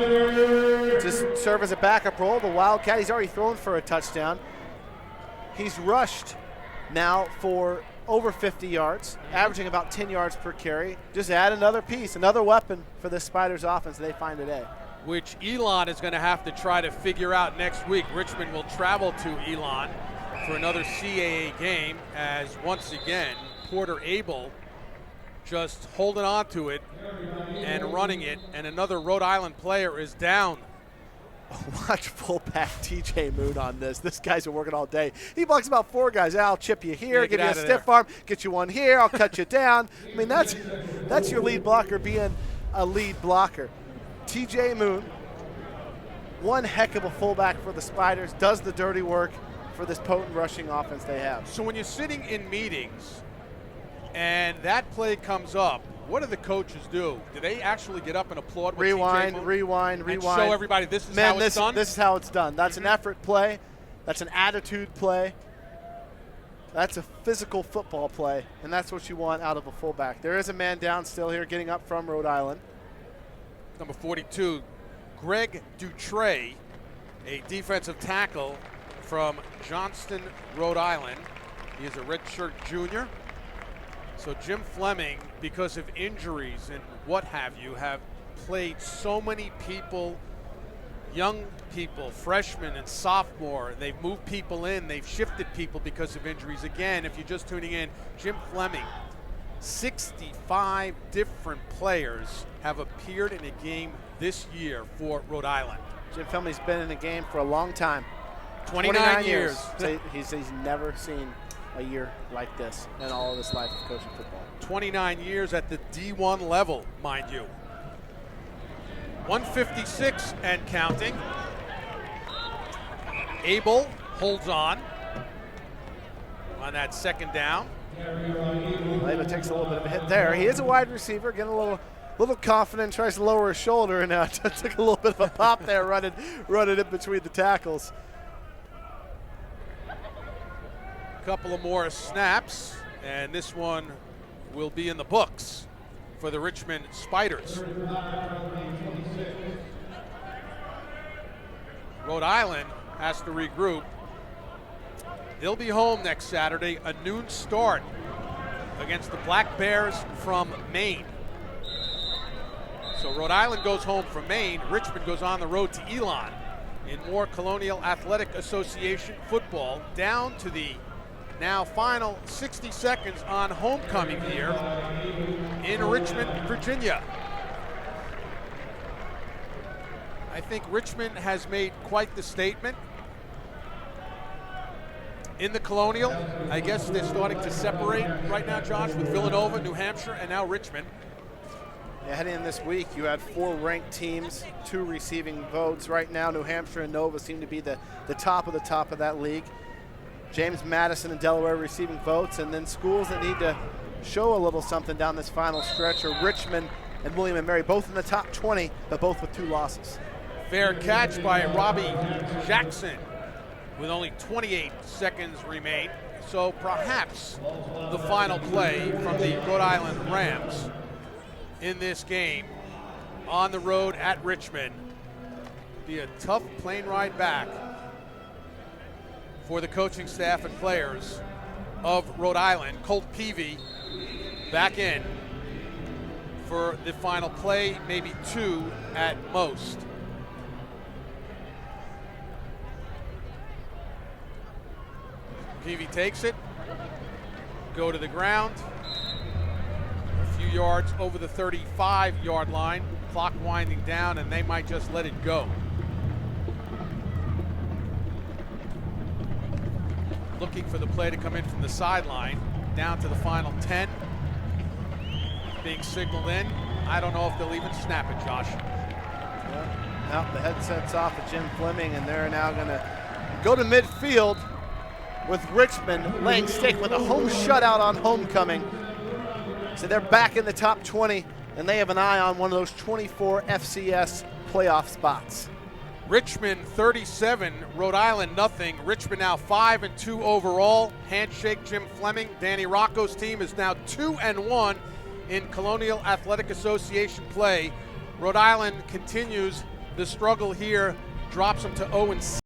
to serve as a backup role. The Wildcat, he's already thrown for a touchdown. He's rushed now for over 50 yards, averaging about 10 yards per carry. Just add another piece, another weapon for the Spiders offense they find today. Which Elon is going to have to try to figure out next week. Richmond will travel to Elon for another CAA game, as once again, Porter Abel just holding on to it and running it, and another Rhode Island player is down. Watch fullback TJ Moon on this. This guy's been working all day. He blocks about 4 guys. I'll chip you here, give you a stiff arm, get you one here, I'll cut you down. I mean, that's your lead blocker being a lead blocker. TJ Moon, one heck of a fullback for the Spiders, does the dirty work for this potent rushing offense they have. So when you're sitting in meetings and that play comes up, what do the coaches do? Do they actually get up and applaud? Rewind. And show everybody this is how it's done? This is how it's done. That's an effort play. That's an attitude play. That's a physical football play, and that's what you want out of a fullback. There is a man down still here getting up from Rhode Island. Number 42, Greg Dutray, a defensive tackle from Johnston, Rhode Island. He is a redshirt junior. So Jim Fleming, because of injuries and what have you, have played so many people, young people, freshmen and sophomore. They've moved people in, they've shifted people because of injuries. Again, if you're just tuning in, Jim Fleming, 65 different players have appeared in a game this year for Rhode Island. Jim Fleming's been in the game for a long time. 29 years. He's never seen a year like this in all of his life of coaching football. 29 years at the D1 level, mind you. 156 and counting. Abel holds on that 2nd down. Abel takes a little bit of a hit there. He is a wide receiver, getting a little confident, tries to lower his shoulder, and took a little bit of a pop there running in between the tackles. Couple of more snaps, and this one will be in the books. for the Richmond Spiders. Rhode Island has to regroup. They'll be home next Saturday, a noon start against the Black Bears from Maine. So Rhode Island goes home from Maine. Richmond goes on the road to Elon in more Colonial Athletic Association football. Down to the now final 60 seconds on homecoming here in Richmond, Virginia. I think Richmond has made quite the statement. In the Colonial, I guess they're starting to separate right now, Josh, with Villanova, New Hampshire, and now Richmond. Yeah, heading in this week, you had 4 ranked teams, 2 receiving votes. Right now, New Hampshire and Nova seem to be the top of that league. James Madison and Delaware receiving votes, and then schools that need to show a little something down this final stretch are Richmond and William and Mary, both in the top 20, but both with 2 losses. Fair catch by Robbie Jackson with only 28 seconds remain. So perhaps the final play from the Rhode Island Rams in this game on the road at Richmond. Be a tough plane ride back for the coaching staff and players of Rhode Island. Colt Peavy back in for the final play, maybe 2 at most. Peavy takes it, go to the ground, a few yards over the 35-yard line, clock winding down, and they might just let it go. Looking for the play to come in from the sideline, down to the final 10. Being signaled in. I don't know if they'll even snap it, Josh. Now the headset's off of Jim Fleming, and they're now going to go to midfield with Richmond laying stake with a home shutout on homecoming. So they're back in the top 20, and they have an eye on one of those 24 FCS playoff spots. Richmond 37, Rhode Island nothing. Richmond now 5-2 overall. Handshake Jim Fleming. Danny Rocco's team is now 2-1 in Colonial Athletic Association play. Rhode Island continues the struggle here, drops them to 0-6.